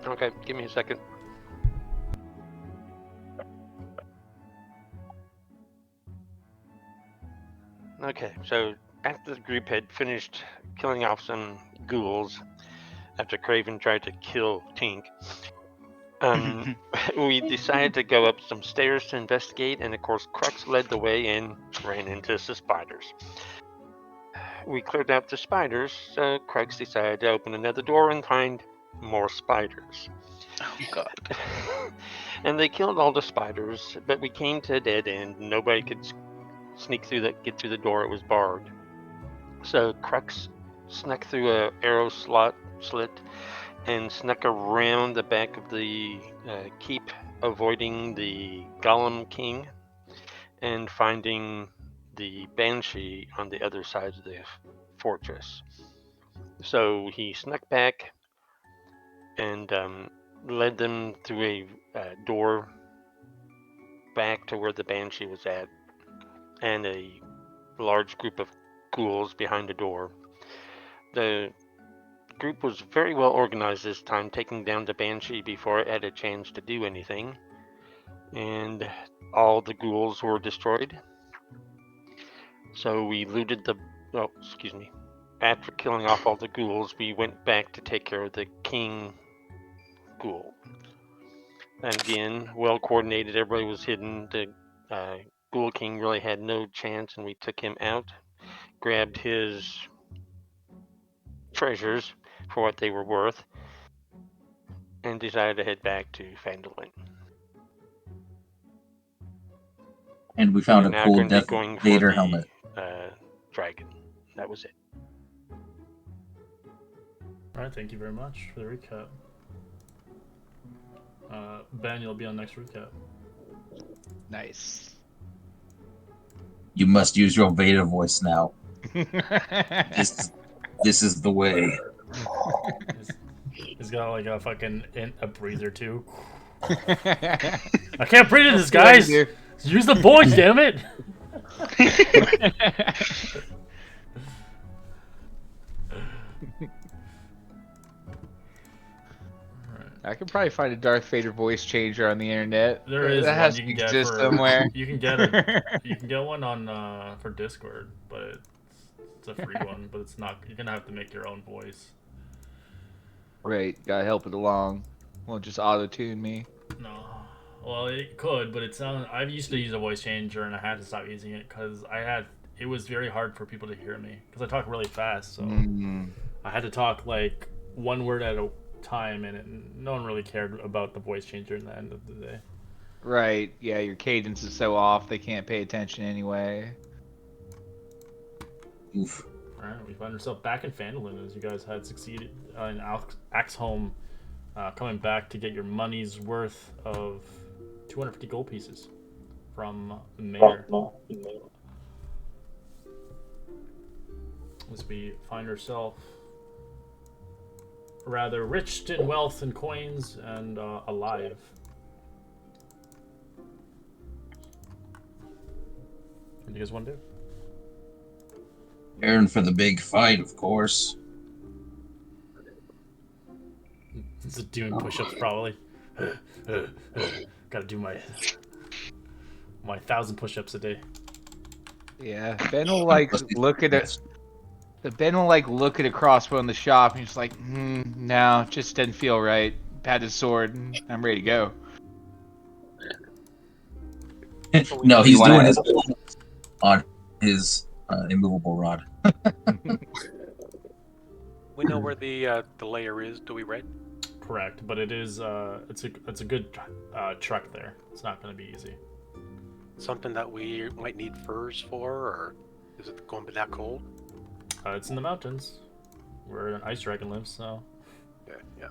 Okay, give me a second. Okay, so after the group had finished killing off some ghouls, after Craven tried to kill Tink, we decided to go up some stairs to investigate, and of course Crux led the way and ran into the spiders. We cleared out the spiders, so Crux decided to open another door and find more spiders. Oh God. And they killed all the spiders, but we came to a dead end. Nobody could get through the door. It was barred. So Crux snuck through a arrow slit and snuck around the back of the keep, avoiding the Golem King and finding the Banshee on the other side of the fortress. So he snuck back and led them through a door back to where the Banshee was at, and a large group of ghouls behind the door. The group was very well organized this time, taking down the Banshee before it had a chance to do anything, and all the ghouls were destroyed. So we looted the... Oh, excuse me. After killing off all the ghouls, we went back to take care of the King Ghoul. And again, well coordinated, everybody was hidden. The Ghoul King really had no chance, and we took him out, grabbed his treasures for what they were worth, and decided to head back to Phandalin. And we found We're a now cool going to be Darth going for Vader the helmet. dragon. That was it. All right, thank you very much for the recap. Ben, you'll be on next recap. Nice. You must use your Vader voice now. This is the way. He's got like a fucking a breather too. I can't breathe in this, guys. Use the voice, damn it. I could probably find a Darth Vader voice changer on the internet. There is that one has you to can get exist for somewhere. You can get one on for Discord, but it's a free one. But it's not. You're gonna have to make your own voice. Right, gotta help it along. Won't just auto tune me. No. Well, it could, but I used to use a voice changer, and I had to stop using it because it was very hard for people to hear me because I talk really fast. So I had to talk like one word at a time, and no one really cared about the voice changer in the end of the day. Right, yeah, your cadence is so off they can't pay attention anyway. Oof. Alright, we find ourselves back in Phandalin as you guys had succeeded in Axholm, coming back to get your money's worth of 250 gold pieces from the mayor. As we find ourselves rather rich in wealth and coins and alive. What do you guys want to do? Preparing for the big fight, of course. It's doing push-ups probably. Gotta do my 1,000 push-ups a day. Yeah, Ben will like look at it. Ben will like look at a crossbow in the shop and he's like, no, just didn't feel right. Pat his sword and I'm ready to go. No, he's doing his on his immovable rod. We know where the layer is, do we, Red? Correct, but it is it's a good trek there. It's not going to be easy. Something that we might need furs for, or is it going to be that cold? It's in the mountains, where an ice dragon lives. So, yeah.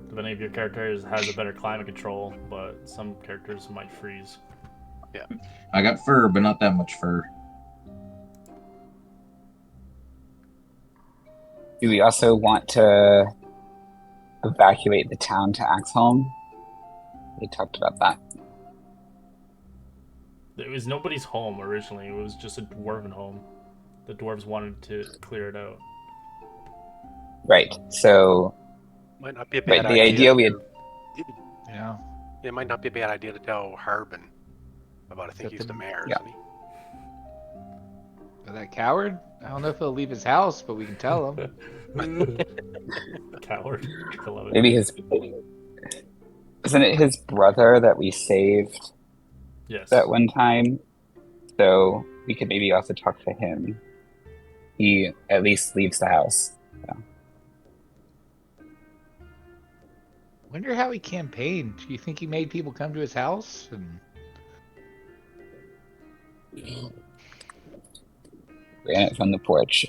If any of your characters has a better climate control, but some characters might freeze. Yeah. I got fur, but not that much fur. Do we also want to evacuate the town to Axholm? We talked about that. It was nobody's home originally. It was just a dwarven home. The dwarves wanted to clear it out. Right. So Might not be a Right, bad the idea we had. Yeah. It might not be a bad idea to tell Harbin about. I think Except he's the mayor, yeah. isn't he? But that coward? I don't know if he'll leave his house, but we can tell him. Coward. I love it. Maybe isn't it his brother that we saved Yes. that one time? So we could maybe also talk to him. He at least leaves the house. Wonder how he campaigned. Do you think he made people come to his house? And Ran it from the porch.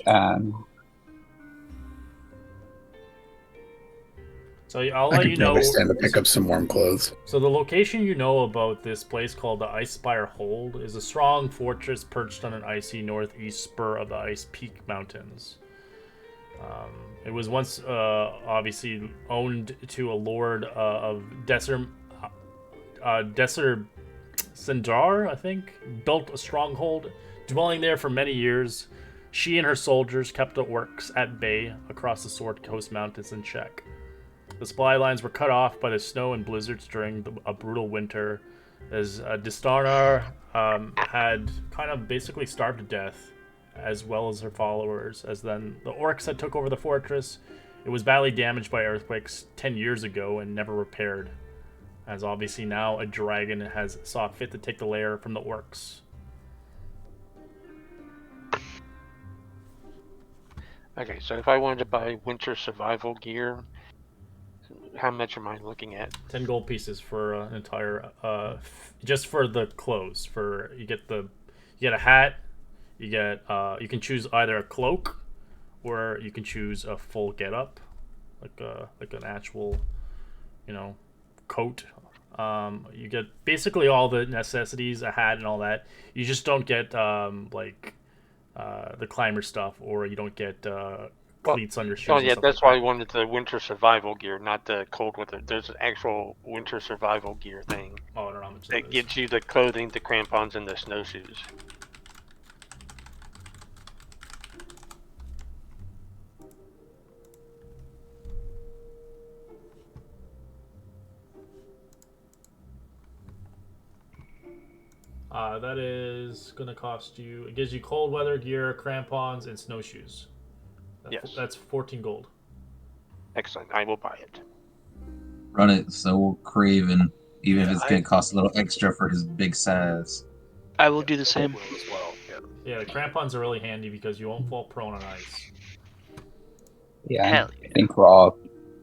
So I'll I let could you know. probably stand to pick up some warm clothes. So the location you know about this place called the Ice Spire Hold is a strong fortress perched on an icy northeast spur of the Ice Peak Mountains. It was once obviously owned to a lord of Desser Sindar, I think, built a stronghold. Dwelling there for many years, she and her soldiers kept the orcs at bay across the Sword Coast Mountains in check. The supply lines were cut off by the snow and blizzards during a brutal winter, as Distarnar had kind of basically starved to death, as well as her followers, as then the orcs had took over the fortress. It was badly damaged by earthquakes 10 years ago and never repaired, as obviously now a dragon has saw fit to take the lair from the orcs. Okay, so if I wanted to buy winter survival gear, how much am I looking at? 10 gold pieces for an entire just for the clothes. For you get a hat, you get you can choose either a cloak or you can choose a full getup, like an actual, coat. You get basically all the necessities, a hat and all that. You just don't get the climber stuff, or you don't get cleats on your shoes. Oh and yeah, stuff that's like why I wanted the winter survival gear, not the cold weather. There's an actual winter survival gear thing that. Oh, I don't know how much that that is. gives you the clothing, the crampons, and the snowshoes. That is gonna cost you. It gives you cold weather gear, crampons, and snowshoes. Yes. That's 14 gold. Excellent. I will buy it. Run it so Craven, even if Yeah, it's gonna cost a little extra for his big size. I will do the I same. will as well. Yeah. Yeah, the crampons are really handy because you won't fall prone on ice. Yeah, Hell I think we're all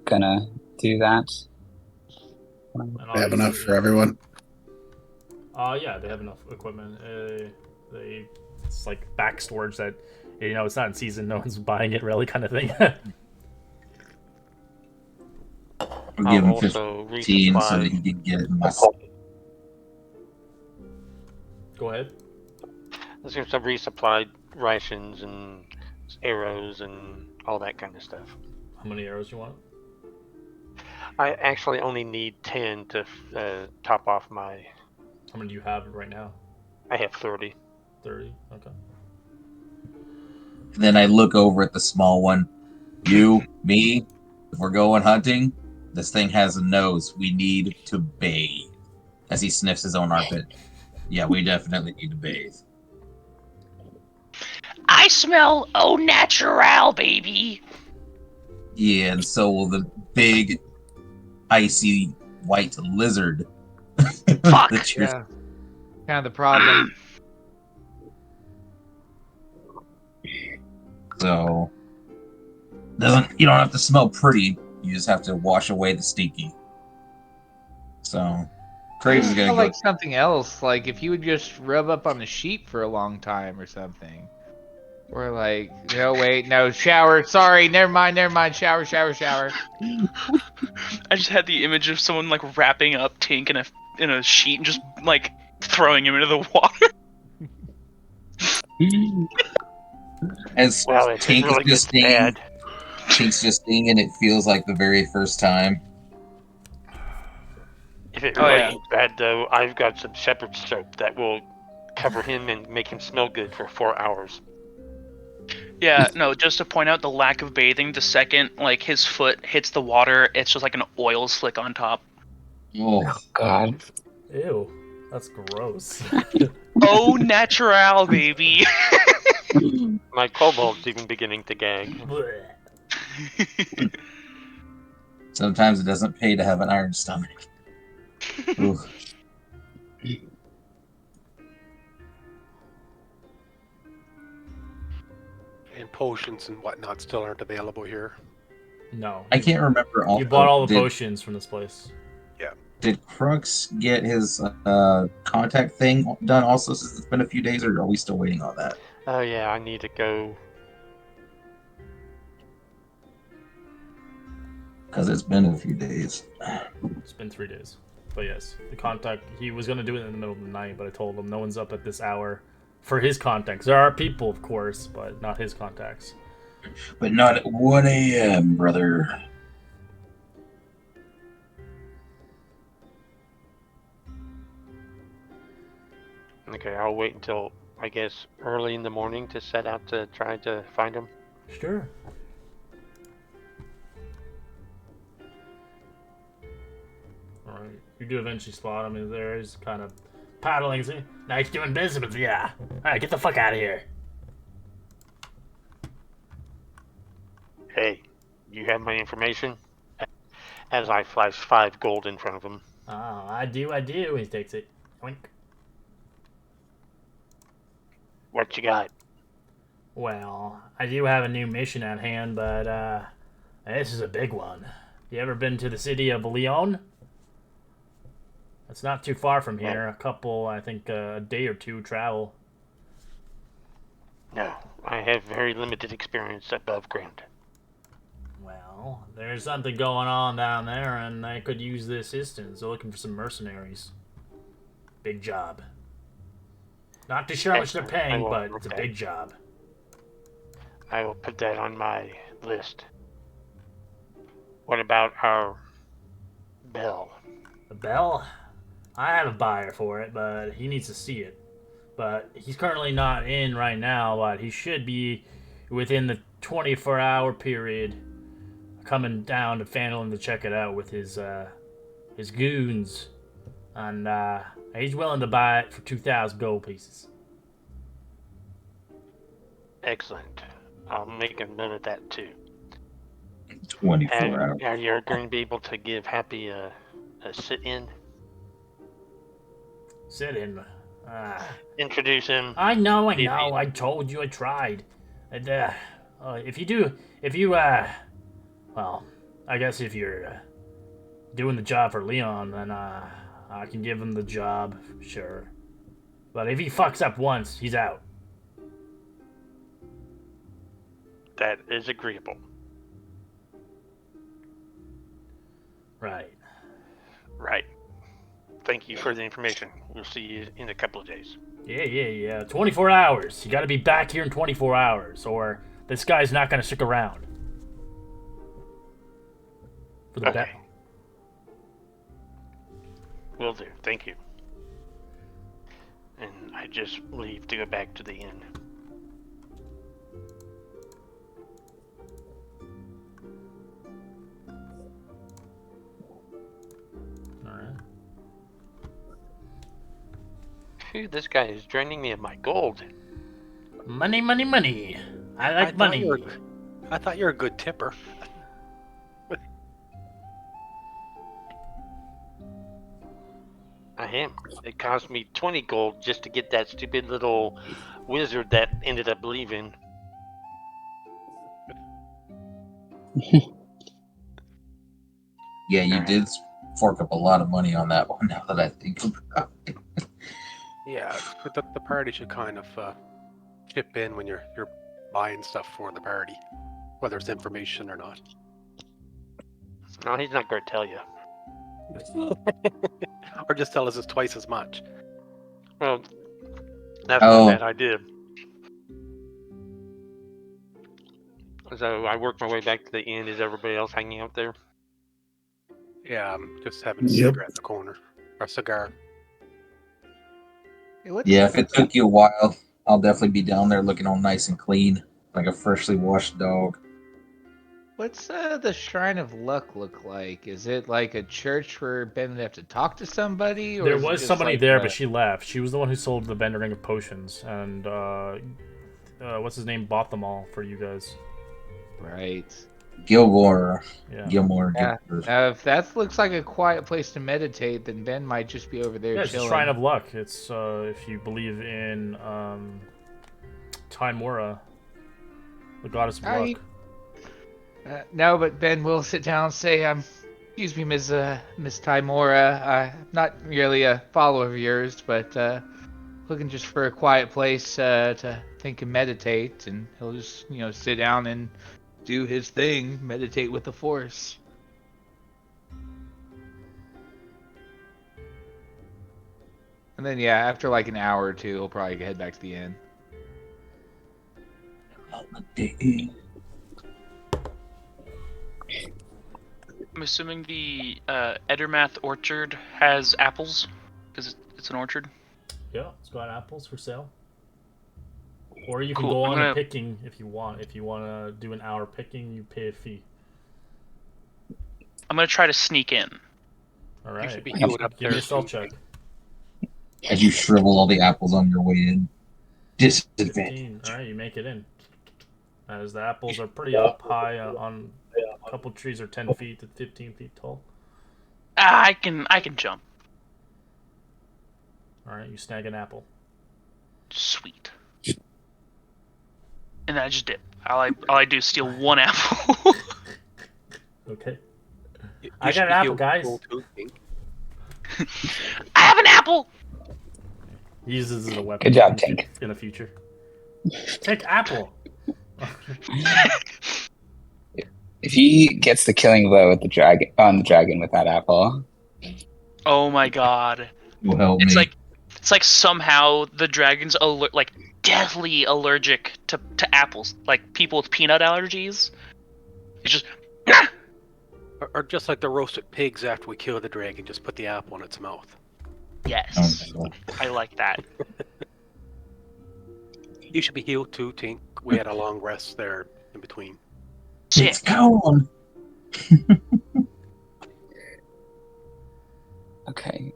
gonna do that. And They have enough obviously- for everyone. Yeah, they have enough equipment. It's like back storage that, it's not in season, no one's buying it really, kind of thing. We'll give him I'll also 15 so resupply. that he can get my. Go ahead. There's going to some resupplied rations and arrows and all that kind of stuff. How many arrows you want? I actually only need 10 to top off my. How many do you have right now? I have 30. 30. Okay. And then I look over at the small one. You, me, if we're going hunting, this thing has a nose. We need to bathe. As he sniffs his own armpit. Yeah, we definitely need to bathe. I smell au natural, baby. Yeah, and so will the big, icy white lizard. Fuck. that you're- yeah, kind of the problem. So you don't have to smell pretty. You just have to wash away the stinky. So Craven's I gonna feel go. like something else. Like if you would just rub up on the sheep for a long time or something. Or like, no, wait, no, shower. Sorry, never mind. Shower. I just had the image of someone like wrapping up Tink in a sheet and just like throwing him into the water. As Well, if it Tink really is just gets singing, bad. Tink's just singing, and it feels like the very first time. If it Oh, really yeah. gets bad, though, I've got some shepherd's soap that will cover him and make him smell good for 4 hours. Yeah, no, just to point out the lack of bathing, the second like his foot hits the water, it's just like an oil slick on top. Oh, God. Ew, that's gross. Oh, natural, baby. My kobold's even beginning to gag. Blech. sometimes it doesn't pay to have an iron stomach. Ooh. And potions and whatnot still aren't available here. No. I can't remember. Also, You bought all the potions from this place. Did Crooks get his contact thing done also since it's been a few days, or are we still waiting on that? Oh yeah, I need to go. Because it's been a few days. It's been 3 days. But yes, the contact, he was going to do it in the middle of the night, but I told him no one's up at this hour for his contacts. There are people, of course, but not his contacts. But not at 1 a.m., brother. Okay, I'll wait until I guess early in the morning to set out to try to find him. Sure. Alright, you do eventually spot him in there. He's kind of paddling. See? Nice doing business with ya. Alright, get the fuck out of here. Hey, you have my information? As I flash 5 gold in front of him. Oh, I do. He takes it. Wink. What you got? Well, I do have a new mission at hand, but this is a big one. You ever been to the city of Leon? It's not too far from here. A couple, I think, a day or two travel. No, I have very limited experience above ground. Well, there's something going on down there, and I could use the assistance. They're looking for some mercenaries. Big job. Not too sure how much they're paying, but it's a big job. I will put that on my list. What about our bell? The bell? I have a buyer for it, but he needs to see it. But he's currently not in right now, but he should be within the 24-hour period coming down to Phandalin to check it out with his goons. And he's willing to buy it for 2,000 gold pieces. Excellent. I'll make a note of that too. 24 hours. Are you going to be able to give Happy a sit-in? Sit in. Introduce him. I know. I told you I tried. And, well, I guess if you're doing the job for Leon, then I can give him the job, sure. But if he fucks up once, he's out. That is agreeable. Right. Right. Thank you for the information. We'll see you in a couple of days. Yeah. 24 hours. You gotta be back here in 24 hours, or this guy's not gonna stick around. For the Okay. Will do. Thank you. And I just leave to go back to the inn. Alright. Phew, this guy is draining me of my gold. Money. I like money. I thought you were a good tipper. I am. It cost me 20 gold just to get that stupid little wizard that ended up leaving. Yeah, you did fork up a lot of money on that one, now that I think about it. Yeah, but the party should kind of chip in when you're buying stuff for the party, whether it's information or not. No, he's not going to tell you. Or just tell us it's twice as much. Well, that's not a bad idea. So I work my way back to the inn. Is everybody else hanging out there? Yeah, I'm just having a Yep. cigarette in the corner. Or a cigar. Hey, Yeah, if it took you a while, I'll definitely be down there looking all nice and clean. Like a freshly washed dog. What's the Shrine of Luck look like? Is it like a church where Ben would have to talk to somebody? Or There is it was just somebody like there, but she left. She was the one who sold the vendor ring of potions, and what's his name bought them all for you guys. Right. Gilmore. Yeah. Gilmore. Yeah. Gilmore. Now, if that looks like a quiet place to meditate, then Ben might just be over there Yeah, it's the chilling. Shrine of Luck. It's if you believe in Timora, the goddess of I- luck. No, but Ben will sit down and say, excuse me, Miss Timora. I'm not really a follower of yours, but looking just for a quiet place to think and meditate. And he'll just, sit down and do his thing, meditate with the Force. And then, yeah, after like an hour or two, he'll probably head back to the inn. I'm assuming the Edermath orchard has apples, because it's an orchard. Yeah, it's got apples for sale. Or you can Cool, go I'm on gonna- a picking if you want. If you want to do an hour picking, you pay a fee. I'm gonna try to sneak in. All You right. should be healed up Give there. me a stealth check. As you shrivel all the apples on your way in. Disadvantage. 15. All right, you make it in. As the apples are pretty up high on a couple trees are 10 feet to 15 feet tall. I can jump. All right, you snag an apple. Sweet. And then I just dip. All I do is steal one apple. Okay. You I should got an be apple, healed guys. full too, Pink. I have an apple. He uses it as a weapon. Good job, Tink. In the future. Take apple. If he gets the killing blow with the dragon with that apple, Oh my god. Will help It's me. like somehow the dragon's deathly allergic to apples. Like people with peanut allergies. It's just Or just like the roasted pigs after we kill the dragon, just put the apple in its mouth. yes. Oh, I like that. You should be healed too, Tink. We had a long rest there in between. Sick. it's gone. okay.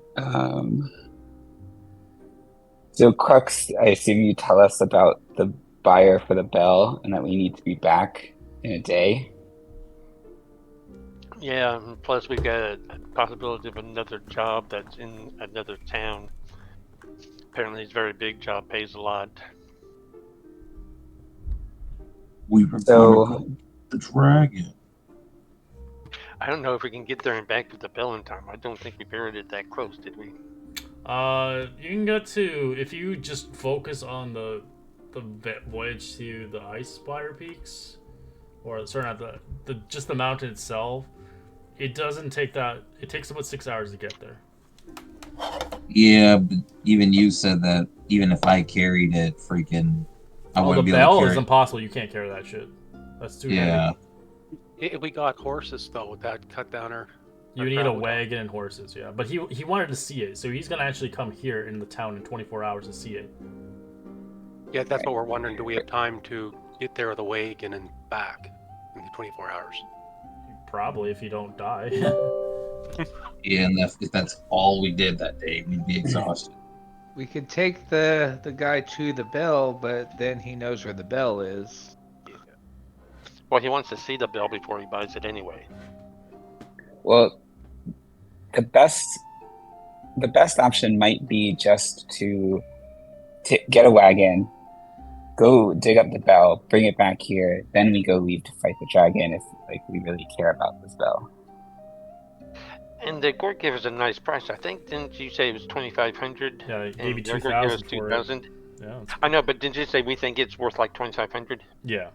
So Crux, I assume you tell us about the buyer for the bell and that we need to be back in a day. Yeah, and plus we've got a possibility of another job that's in another town. Apparently, it's a very big job, pays a lot. We were So- gonna go the dragon. I don't know if we can get there and back with the bell in time. I don't think we buried it that close, did we? You can get to, if you just focus on the voyage to the Ice Spire Peaks, or sorry, not the just the mountain itself. It doesn't take that. It takes about 6 hours to get there. Yeah, but even you said that even if I carried it, freaking, I Oh, the wouldn't be able to bell carry is it. impossible. You can't carry that shit. That's too Yeah. heavy. If we got horses though, that cut down our. You our need a travel time. wagon and horses, yeah. But he wanted to see it, so he's gonna actually come here in the town in 24 hours to see it. Yeah, that's what we're wondering. Do we have time to get there with a wagon and back in 24 hours? Probably if you don't die. Yeah, and if that's all we did that day, we'd be exhausted. We could take the guy to the bell, but then he knows where the bell is. Well, he wants to see the bell before he buys it anyway. Well, the best option might be just to get a wagon, go dig up the bell, bring it back here, then we go leave to fight the dragon if we really care about this bell. And the Gort gave us a nice price. I think, didn't you say it was 2,500? Yeah, he gave you And Gort gave us 2,000 for it. 2,000. Yeah, I know, but didn't you say we think it's worth like 2,500? yeah.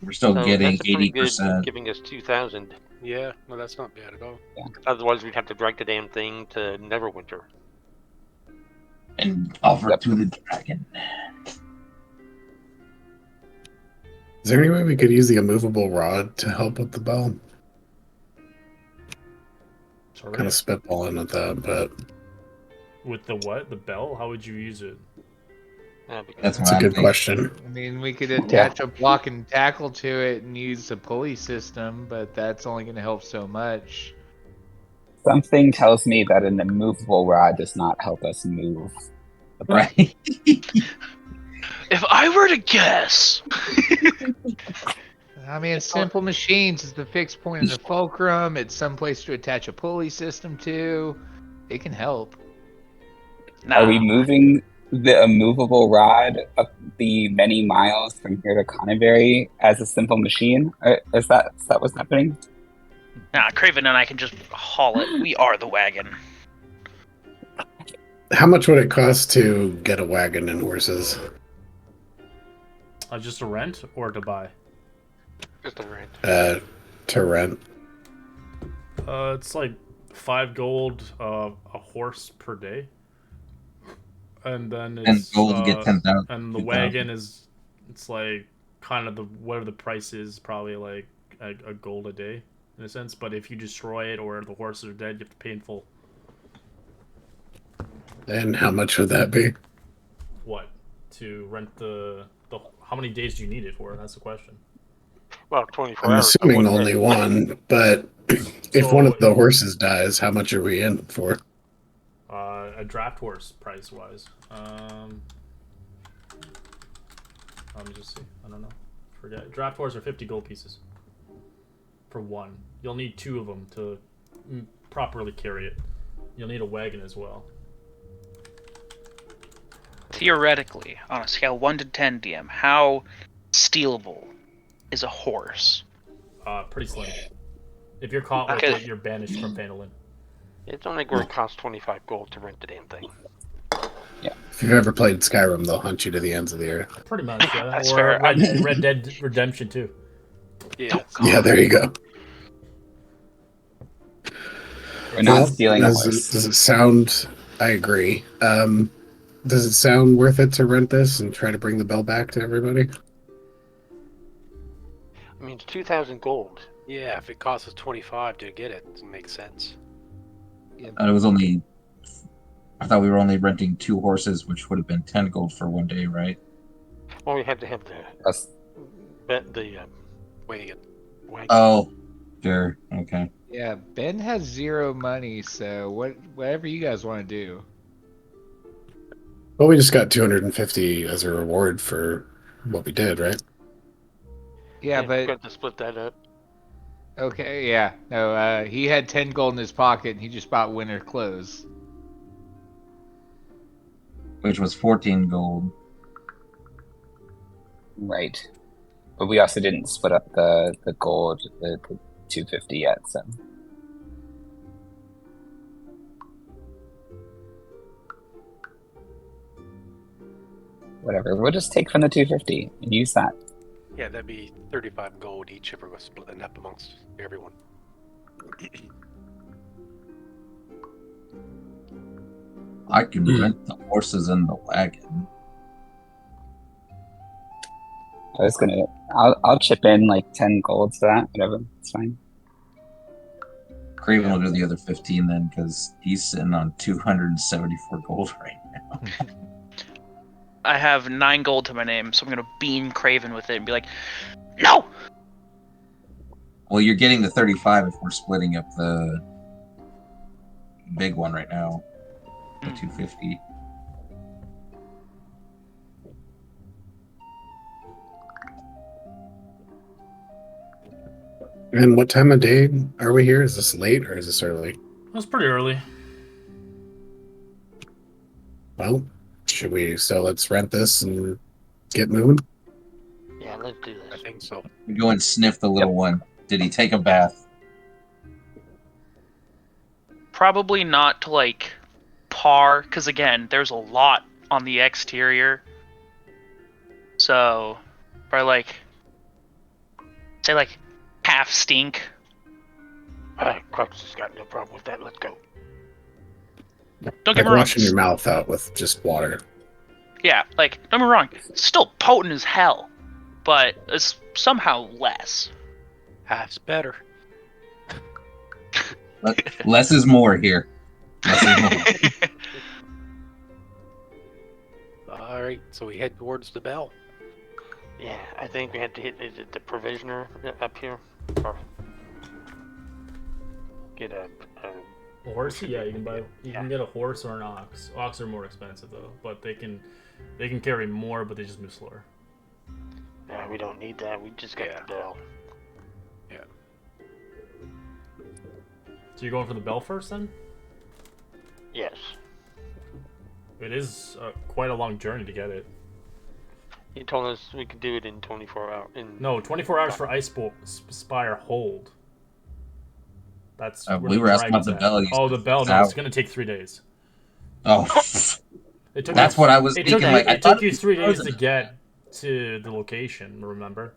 We're still So getting that's pretty good, 80%. giving us 2,000. Yeah, no, that's not bad at all. Otherwise, we'd have to drag the damn thing to Neverwinter. And offer to the dragon. Is there any way we could use the immovable rod to help with the bell? Sorry. Kind of spitballing with that, but With the what? The bell? How would you use it? That's That's what a I'm good thinking. question. I mean, we could attach a block and tackle to it and use the pulley system, but that's only going to help so much. Something tells me that an immovable rod does not help us move. Right. If I were to guess, I mean, it's simple machines. It's the fixed point of the fulcrum. It's someplace to attach a pulley system to. It can help. Are we nah. moving the immovable rod up the many miles from here to Conneberry as a simple machine? Is that what's happening? Nah, Craven and I can just haul it. We are the wagon. How much would it cost to get a wagon and horses? Just to rent or to buy? Just a rent. To rent? It's like 5 gold a horse per day. And then it's 10 gold to get 10,000. and the wagon is it's like kind of the whatever the price is, probably like a gold a day in a sense. But if you destroy it or the horses are dead, you have to pay in full. And how much would that be? What? To rent the how many days do you need it for? That's the question. Well, 24 I'm hours. assuming only one, but if So- one of the horses dies, how much are we in for? A draft horse price wise. Let me just see. I don't know. Forget. Draft horse are 50 gold pieces for one. You'll need 2 of them to properly carry it. You'll need a wagon as well. Theoretically, on a scale 1 to 10, DM, how stealable is a horse? Pretty slim. If you're caught with Okay. it, you're banished from Phandalin. It's only going to cost 25 gold to rent the damn thing. If you've ever played Skyrim, they'll hunt you to the ends of the earth. Pretty much, yeah. That's or fair. Red Dead Redemption 2. Yeah. Yeah, there you go. We're not Well, stealing a does horse. it sound... I agree. Does it sound worth it to rent this and try to bring the bell back to everybody? I mean, it's 2,000 gold. Yeah, if it costs us 25 to get it, it makes sense. It was only. I thought we were only renting 2 horses, which would have been 10 gold for one day, right? Well, we had to have the Us- Wagon. wagon. Oh, sure. Okay. Yeah, Ben has 0 money, so whatever you guys want to do. Well, we just got 250 as a reward for what we did, right? Yeah, we but got to split that up. okay, yeah. No, he had 10 gold in his pocket and he just bought winter clothes. Which was 14 gold. Right. But we also didn't split up the gold, the 250 yet, so. Whatever. We'll just take from the 250 and use that. Yeah, that'd be 35 gold each if we're splitting up amongst everyone. I could rent the horses and the wagon. I'll chip in like 10 gold to that, whatever. It's fine. Craven will do the other 15 then, because he's sitting on 274 gold right now. I have 9 gold to my name, so I'm gonna beam Craven with it and be like, no! Well, you're getting the 35 if we're splitting up the big one right now. The 250. And what time of day are we here? Is this late or is this early? That's pretty early. Well, let's rent this and get moving. Yeah, let's do I this. think so. We go and sniff the little one. Did he take a bath? Probably not to, like, par, because again, there's a lot on the exterior. So, probably like, say like, half stink. Alright, Crux has got no problem with that. Let's go. Don't Like get me wrong. washing your mouth out with just water. Yeah, like, don't get me wrong. It's still potent as hell, but it's somehow less. Half's better. Less is more here. Less is more. Alright. So we head towards the bell. Yeah, I think we had to hit is it the provisioner up here, or get a A horse? Yeah, you can buy. You can get a horse or an ox. Ox are more expensive though, but they can carry more, but they just move slower. Yeah, we don't need that. We just got the bell. Yeah. So you're going for the bell first then? Yes. It is quite a long journey to get it. He told us we could do it in 24 hours. No, 24 hours for Ice Spire hold. That's where we the were asking about dragon's the at. bell. You Oh, said the bell. No, out. it's gonna take 3 days. Oh, It took that's you, what I was it thinking. took, Like, I it thought took you 3 days frozen. to get to the location. Remember?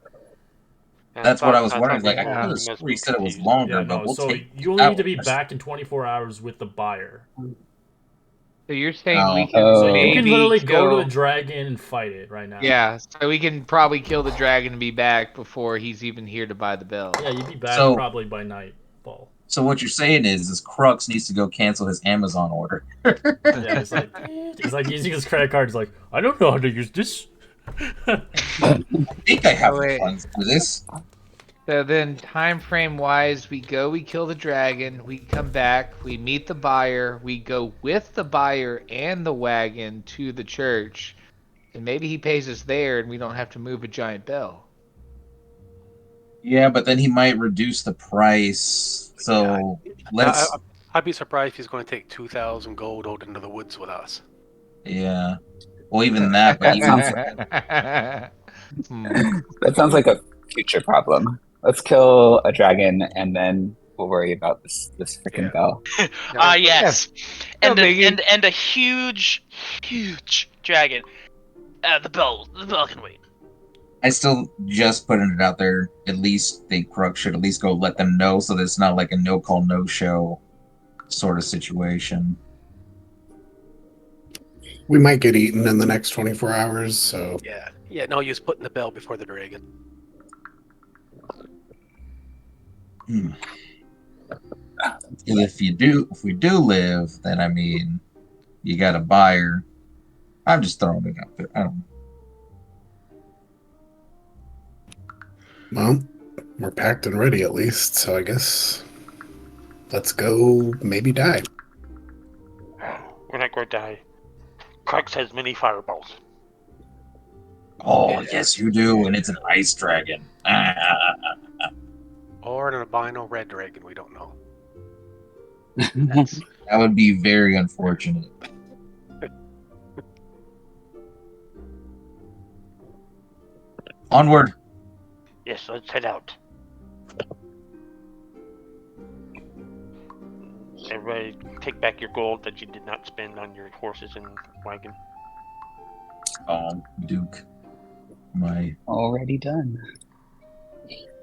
That's what I was wondering. thought Like, I we could must have swore be he said it was confused. longer, Yeah, but no. we'll So take you only need to be hours. back in 24 hours with the buyer. So you're saying Oh. we can So So you can maybe literally go to the dragon and fight it right now. Yeah, so we can probably kill the dragon and be back before he's even here to buy the bell. Yeah, you'd be back So- probably by nightfall. So what you're saying is Crux needs to go cancel his Amazon order. Yeah, he's like using his credit card. He's like, I don't know how to use this. I think I have Oh, the wait. funds for this. So then, time frame wise, we kill the dragon, we come back, we meet the buyer, we go with the buyer and the wagon to the church, and maybe he pays us there and we don't have to move a giant bell. Yeah, but then he might reduce the price. So let's. I'd be surprised if he's going to take 2,000 gold out into the woods with us. Yeah. Well, even that, but even That sounds like a future problem. Let's kill a dragon and then we'll worry about this freaking bell. Yes. No And biggie. a huge dragon. The bell can wait. I still just putting it out there. At least think Crux should at least go let them know, so that it's not like a no call no show sort of situation. We might get eaten in the next 24 hours, so Yeah. Yeah, no use putting the bell before the dragon. If we do live, then I mean, you got a buyer. I'm just throwing it out there. I don't know. well, we're packed and ready at least, so I guess let's go maybe die. We're not going to die. Crux has many fireballs. Oh, yes, you do, and it's an ice dragon. Or an albino red dragon, we don't know. That would be very unfortunate. Onward. Yes, let's head out. Everybody, take back your gold that you did not spend on your horses and wagon. Duke. My Already done.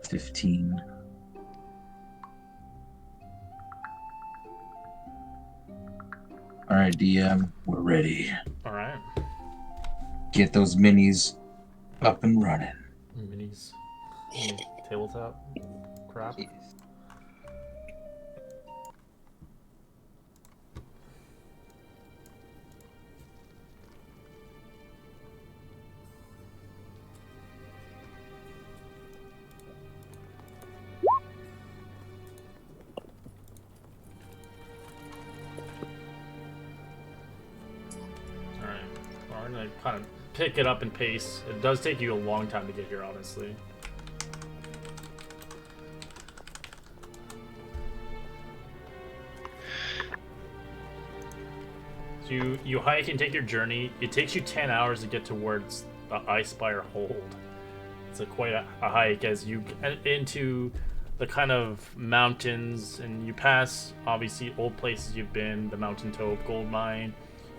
15. Alright, DM, we're ready. All right. Get those minis up and running. Minis. Tabletop. Crap. Alright. Well, I'm gonna kind of pick it up in pace. It does take you a long time to get here, honestly. So you hike and take your journey. It takes you 10 hours to get towards the Ice Spire Hold. It's quite a hike as you get into the kind of mountains, and you pass obviously old places you've been, the Mountain Tope gold mine.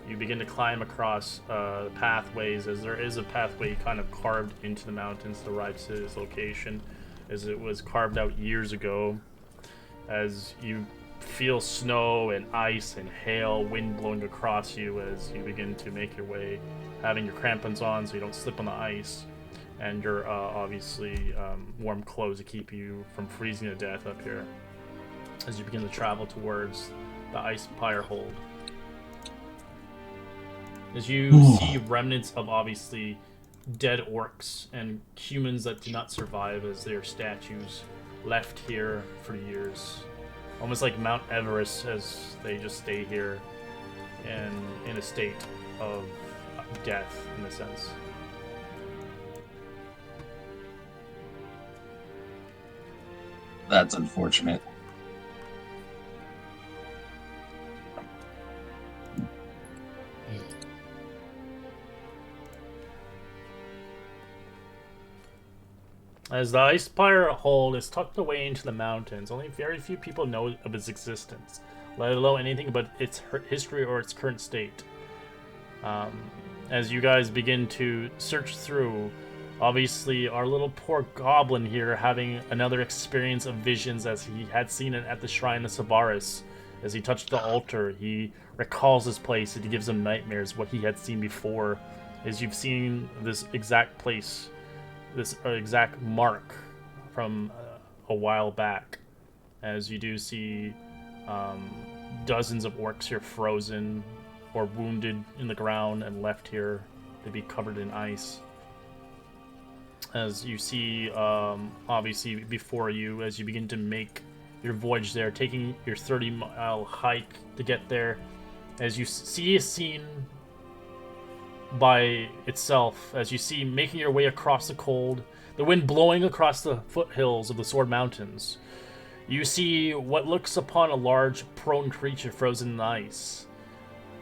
You begin to climb across pathways, as there is a pathway kind of carved into the mountains to ride to this location, as it was carved out years ago. As you feel snow and ice and hail, wind blowing across you as you begin to make your way, having your crampons on so you don't slip on the ice, and your obviously warm clothes to keep you from freezing to death up here, as you begin to travel towards the Ice Spire Hold. as you see remnants of obviously dead orcs and humans that did not survive as their statues left here for years. Almost like Mount Everest, as they just stay here and in a state of death, in a sense. That's unfortunate. As the Icespire Hold is tucked away into the mountains, only very few people know of its existence, let alone anything about its history or its current state. As you guys begin to search through, obviously our little poor goblin here having another experience of visions as he had seen it at the Shrine of Savaris. As he touched the altar, he recalls this place and it gives him nightmares, what he had seen before. As you've seen this exact place, this exact mark from a while back, as you do see dozens of orcs here frozen or wounded in the ground and left here to be covered in ice. As you see, obviously before you, as you begin to make your voyage there, taking your 30-mile hike to get there, as you see a scene by itself, as you see making your way across the cold, the wind blowing across the foothills of the Sword Mountains. You see what looks upon a large prone creature frozen in ice.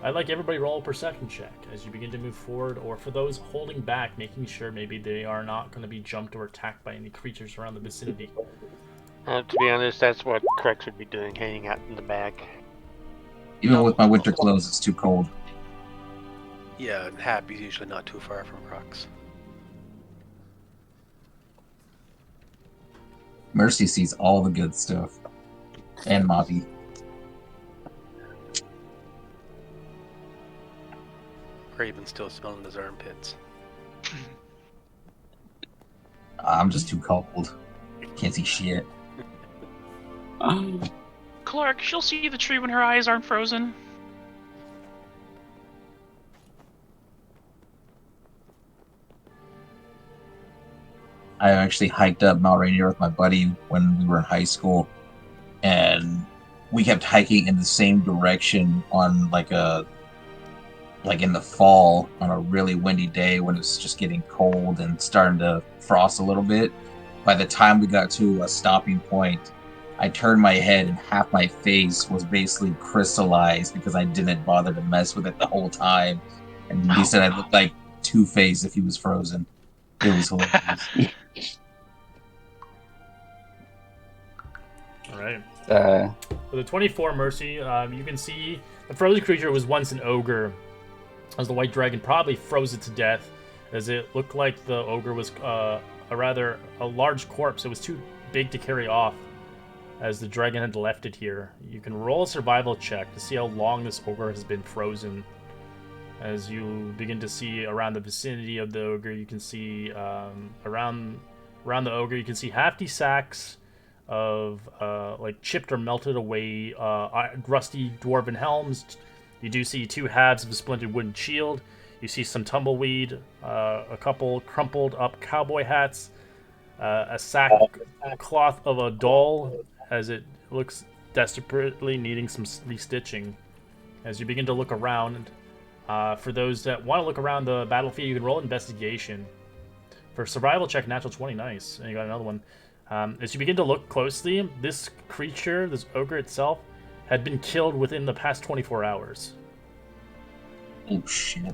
I'd like everybody roll a perception check as you begin to move forward, or for those holding back, making sure maybe they are not going to be jumped or attacked by any creatures around the vicinity. To be honest, that's what Crex would be doing, hanging out in the back. Even with my winter clothes, it's too cold. Yeah, and Happy's usually not too far from Crux. Mercy sees all the good stuff. And Mavi. Raven's still smelling his armpits. I'm just too cold. Can't see shit. Clark, she'll see the tree when her eyes aren't frozen. I actually hiked up Mount Rainier with my buddy when we were in high school, and we kept hiking in the same direction on like in the fall on a really windy day when it was just getting cold and starting to frost a little bit. By the time we got to a stopping point, I turned my head and half my face was basically crystallized because I didn't bother to mess with it the whole time. And he said I looked like Two-Face if he was frozen. It was hilarious. Alright. For the 24 Mercy, you can see the frozen creature was once an ogre, as the white dragon probably froze it to death, as it looked like the ogre was a large corpse. It was too big to carry off, as the dragon had left it here. You can roll a survival check to see how long this ogre has been frozen. As you begin to see around the vicinity of the ogre, you can see around the ogre, you can see hefty sacks of like chipped or melted away rusty dwarven helms. You do see two halves of a splintered wooden shield. You see some tumbleweed, a couple crumpled up cowboy hats, a sack cloth of a doll as it looks desperately needing some restitching. As you begin to look around, for those that want to look around the battlefield, you can roll investigation. For survival check, natural 20, nice. And you got another one. As you begin to look closely, this creature, this ogre itself, had been killed within the past 24 hours. Oh, shit.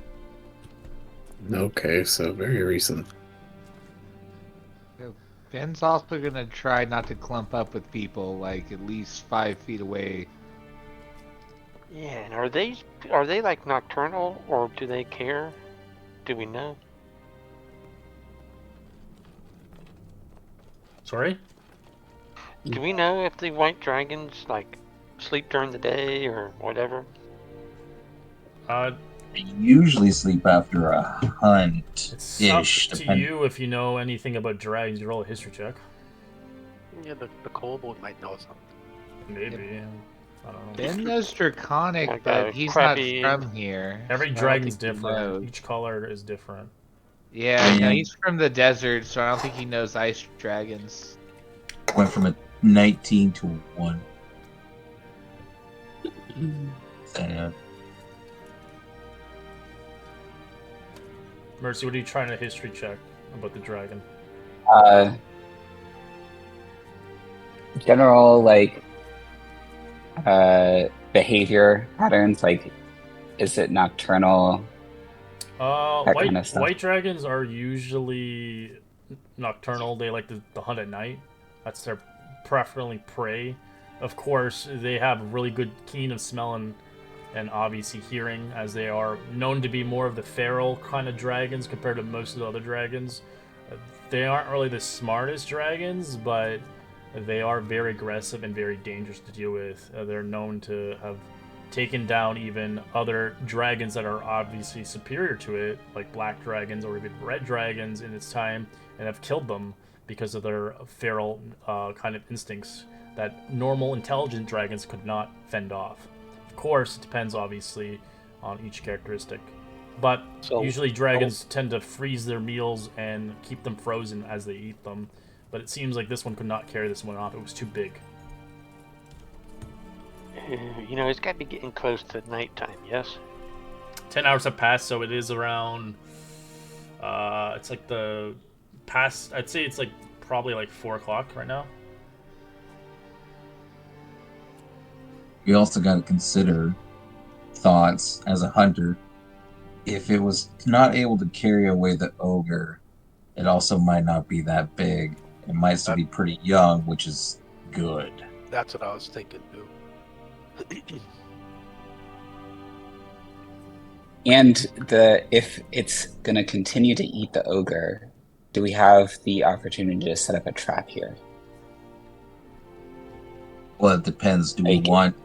Okay, so very recent. Ben's also gonna try not to clump up with people, like at least 5 feet away. Yeah, and are they like nocturnal, or do they care? Do we know? Sorry? Do we know if the white dragons like sleep during the day or whatever? They usually sleep after a hunt. It's up to you if you know anything about dragons. You roll a history check. Yeah, the kobold might know something. Maybe. I don't know. Ben knows Draconic, Like but a he's crappy- not from here. Every so I don't dragon's think he different. knows. Each color is different. Yeah, no, Yeah. he's from the desert, so I don't think he knows ice dragons. Went from a 19 to a 1. So, Mercy, what are you trying to history check about the dragon? General like behavior patterns, like is it nocturnal? That White kind of stuff. white dragons are usually nocturnal. They like to hunt at night. That's their preferably prey. Of course, they have really good keen of smell and obviously hearing, as they are known to be more of the feral kind of dragons compared to most of the other dragons. They aren't really the smartest dragons, but they are very aggressive and very dangerous to deal with. They're known to have taken down even other dragons that are obviously superior to it, like black dragons or even red dragons in its time, and have killed them because of their feral kind of instincts that normal intelligent dragons could not fend off. Of course, it depends obviously on each characteristic, but So- usually dragons tend to freeze their meals and keep them frozen as they eat them. But it seems like this one could not carry this one off. It was too big. You know, it's got to be getting close to nighttime, yes? 10 hours have passed, so it is around. It's like the past. I'd say it's like probably like 4 o'clock right now. you also got to consider thoughts as a hunter. If it was not able to carry away the ogre, it also might not be that big. It might still be pretty young, which is good. That's what I was thinking too. And if it's gonna continue to eat the ogre, do we have the opportunity to set up a trap here? Well, it depends. Do we Like- want?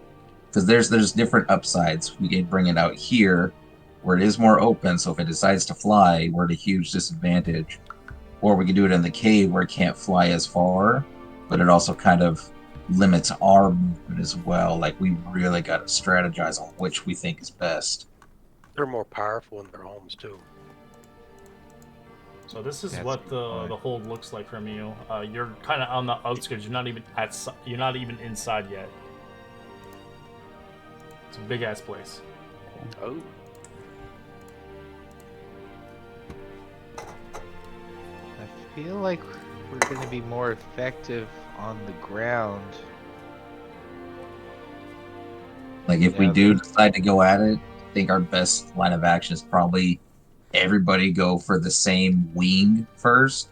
Because there's different upsides. We can bring it out here, where it is more open. So if it decides to fly, we're at a huge disadvantage. Or we could do it in the cave where it can't fly as far, but it also kind of limits our movement as well. Like we really got to strategize on which we think is best. They're more powerful in their homes too. So this is That's what a good the point. hold looks like from you. You're kind of on the outskirts. You're not even you're not even inside yet. It's a big ass place. Oh, I feel like we're going to be more effective on the ground. Like if we Yeah. do decide to go at it, I think our best line of action is probably everybody go for the same wing first.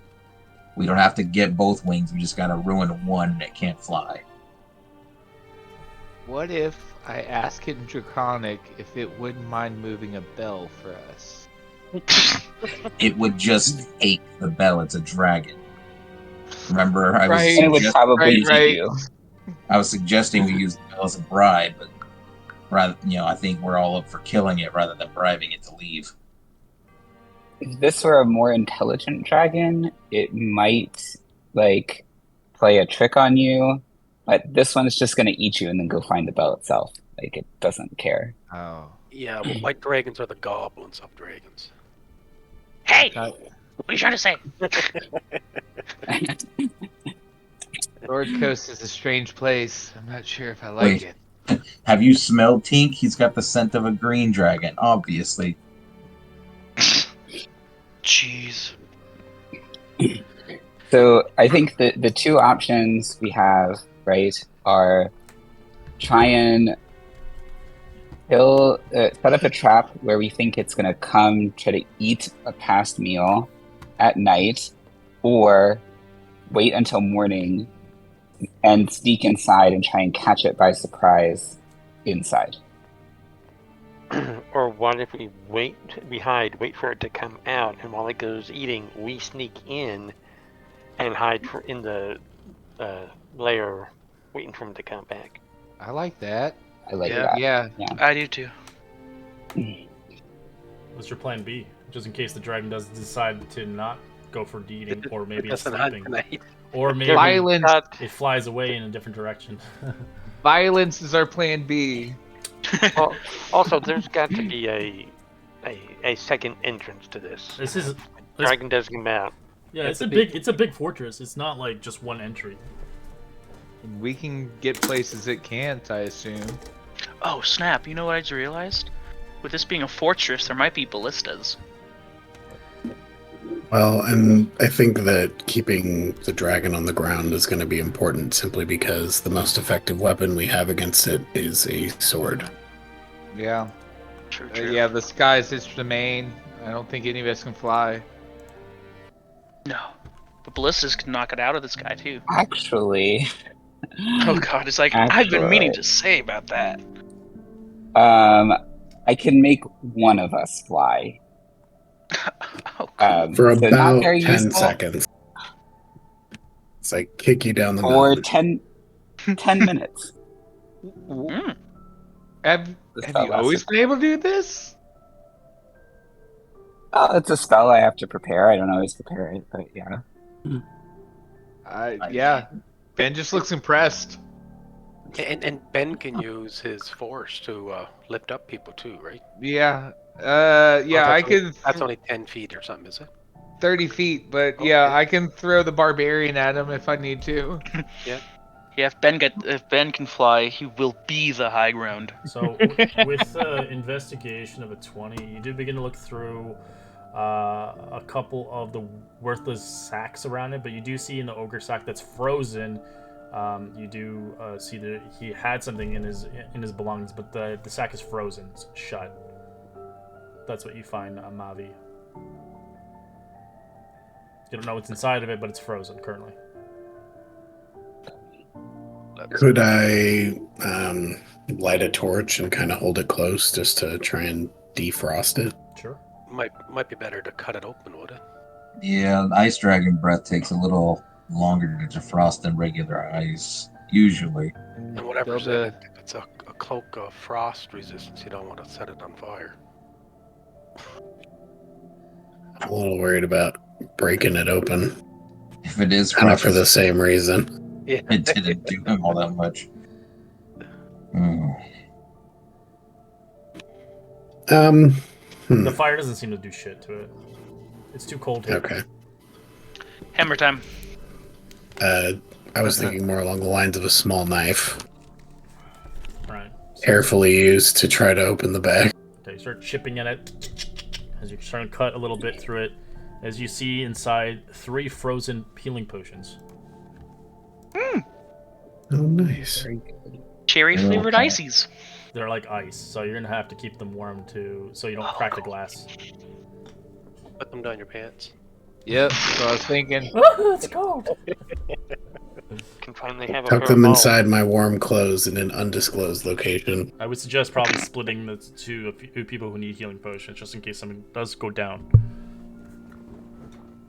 We don't have to get both wings. We just got to ruin one that can't fly. What if I ask in Draconic if it wouldn't mind moving a bell for us? It would just take the bell. It's a dragon. Remember, I was Right. And it would suggest- probably right. eat you. I was suggesting we use the bell as a bribe, but rather, I think we're all up for killing it rather than bribing it to leave. If this were a more intelligent dragon, it might like play a trick on you. But this one is just gonna eat you and then go find the bell itself. Like it doesn't care. Oh. yeah. Well, white dragons are the goblins of dragons. Hey, Uh, what are you trying to say? Lord Coast is a strange place. I'm not sure if I like Wait. it. Have you smelled Tink? He's got the scent of a green dragon, obviously. Jeez. So I think the two options we have, right, are try and set up a trap where we think it's going to come try to eat a past meal at night, or wait until morning and sneak inside and try and catch it by surprise inside. Or what if we hide, wait for it to come out, and while it goes eating, we sneak in and hide in the lair, waiting for him to come back. I like that. I like Yeah. that. Yeah. I do too. What's your plan B? Just in case the dragon does decide to not go for eating, or maybe It it's doesn't hunt sleeping, tonight. or maybe Violence. Got- it flies away in a different direction. Violence is our plan B. Well, also, there's got to be a second entrance to this. This is Dragon doesn't come out. yeah. It's a big fortress. It's not like just one entry. We can get places it can't, I assume. Oh snap! You know what I just realized? With this being a fortress, there might be ballistas. Well, and I think that keeping the dragon on the ground is going to be important simply because the most effective weapon we have against it is a sword. Yeah. True. Yeah, the sky's its domain. I don't think any of us can fly. No, but ballistas can knock it out of the sky too. Actually, Oh god, it's like I've been meaning to say about that. I can make one of us fly. Oh, cool. For so not about very 10 useful. seconds. It's like kick you down the For mountain. 10 minutes. Mm. Have The you spell always lasts- been able to do this? Oh, it's a spell I have to prepare. I don't always prepare it, but yeah. Yeah. Ben just looks impressed. And Ben can use his force to lift up people too, right? Yeah. Oh, Yeah, I could. That's only 10 feet or something, is it? 30 feet, but yeah, Okay. I can throw the barbarian at him if I need to. Yeah, if Ben can fly, he will be the high ground. So with investigation of a 20, you do begin to look through a couple of the worthless sacks around it, but you do see in the ogre sack that's frozen. You do see that he had something in his belongings, but the sack is frozen, it's shut. That's what you find, Mavi. You don't know what's inside of it, but it's frozen currently. Could I light a torch and kind of hold it close just to try and defrost it? Sure. Might be better to cut it open, would it? Yeah, ice dragon breath takes a little longer to defrost than regular ice, usually. And whatever Build a- if it's a cloak of frost resistance, you don't want to set it on fire. I'm a little worried about breaking it open. If it is Kind of for frost, the same reason. Yeah. it didn't do him all that much. The fire doesn't seem to do shit to it. It's too cold here. Okay. Hammer time. I was thinking more along the lines of a small knife, Right. So, carefully used to try to open the bag. okay, you start chipping at it as you're trying to cut a little bit through it. As you see inside 3 frozen healing potions. Oh, nice. Cherry flavored Okay. ices. They're like ice, so you're gonna have to keep them warm too, so you don't crack the glass. Put them down your pants. Yep, so I was thinking. It's cold. Can finally have a Tuck pair them of inside my warm clothes in an undisclosed location. I would suggest probably splitting the two a few people who need healing potions, just in case something does go down.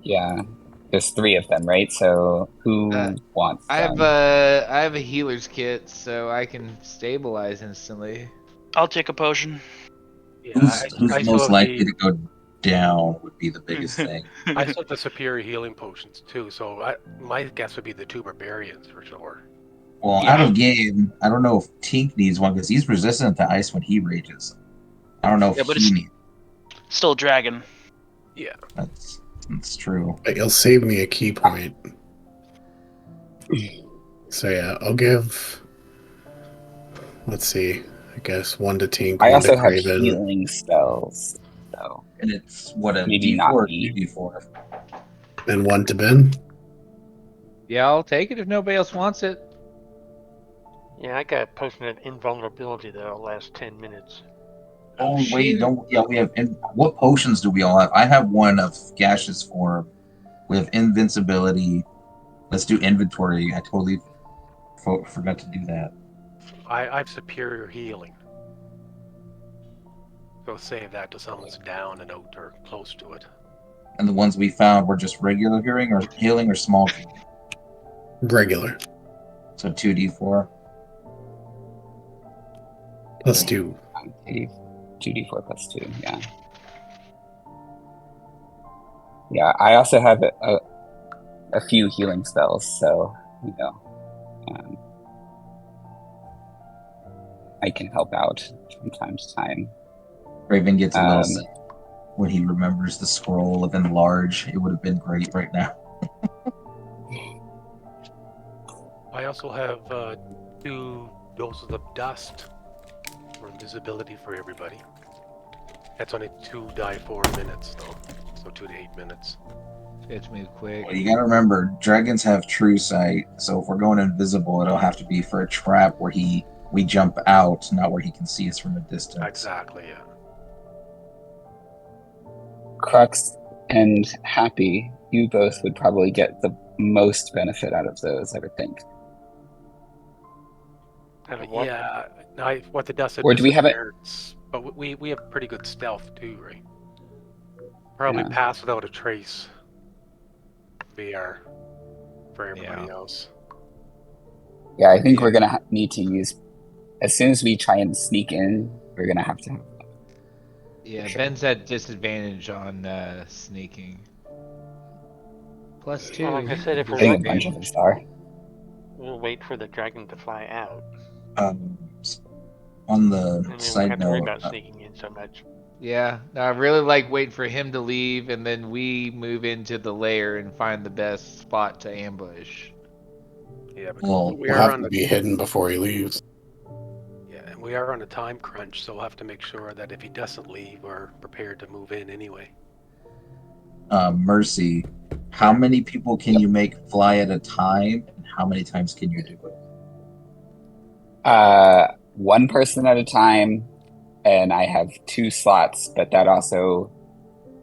Yeah. There's 3 of them, right? So who wants I have them? I have a healer's kit, so I can stabilize instantly. I'll take a potion. Yeah, Who's I still most have likely the, to go down would be the biggest thing. I still have the superior healing potions too, so my guess would be the 2 barbarians for sure. Well, Yeah. out of game, I don't know if Tink needs one because he's resistant to ice when he rages. I don't know if Yeah, but he it's- needs. Still a dragon. Yeah. That's true. But you'll save me a key point. So yeah, I'll give. Let's see. I guess 1 to Tink, I 1 to also have Craven. healing spells, so And it's what a Maybe D4 not or me. 2D4. And 1 to Ben. Yeah, I'll take it if nobody else wants it. Yeah, I got a potion of invulnerability that'll last 10 minutes. Oh wait, no, yeah, we have. What potions do we all have? I have one of gaseous form. We have invincibility. Let's do inventory. I totally forgot to do that. I have superior healing. So save that to someone's down and out or close to it. And the ones we found were just regular healing or small. Regular. So 2D4. Plus 2. 2d4 plus 2, yeah. Yeah, I also have a few healing spells, so, you know. I can help out from time to time. Raven gets a little Um, sad when he remembers the scroll of enlarge. It would have been great right now. I also have 2 doses of dust for invisibility for everybody. That's only 2 die 4 minutes though, so 2 to 8 minutes. It's move quick. Well, you gotta remember, dragons have true sight, so if we're going invisible, it'll have to be for a trap where we jump out, not where he can see us from a distance. Exactly, yeah. Crux and Happy, you both would probably get the most benefit out of those, I would think. Yeah, what the dust Or do we have it- disappears, but we have pretty good stealth too, right? Probably Yeah. pass without a trace. VR for everybody Yeah. else. Yeah, I think we're gonna need to use, as soon as we try and sneak in, we're gonna have to. Yeah, Sure. Ben's at disadvantage on sneaking. +2. Well, like I said, if I we're think a lucky, bunch of us are. we'll wait for the dragon to fly out. On the And then we don't side have to worry note, about sneaking in so much. Yeah, no, I really like waiting for him to leave, and then we move into the lair and find the best spot to ambush. Yeah, but Well, we We'll are have on to the be hidden before he leaves. and we are on a time crunch, so we'll have to make sure that if he doesn't leave, we're prepared to move in anyway. Mercy, how many people can you make fly at a time, and how many times can you do it? One person at a time, and I have 2 slots, but that also.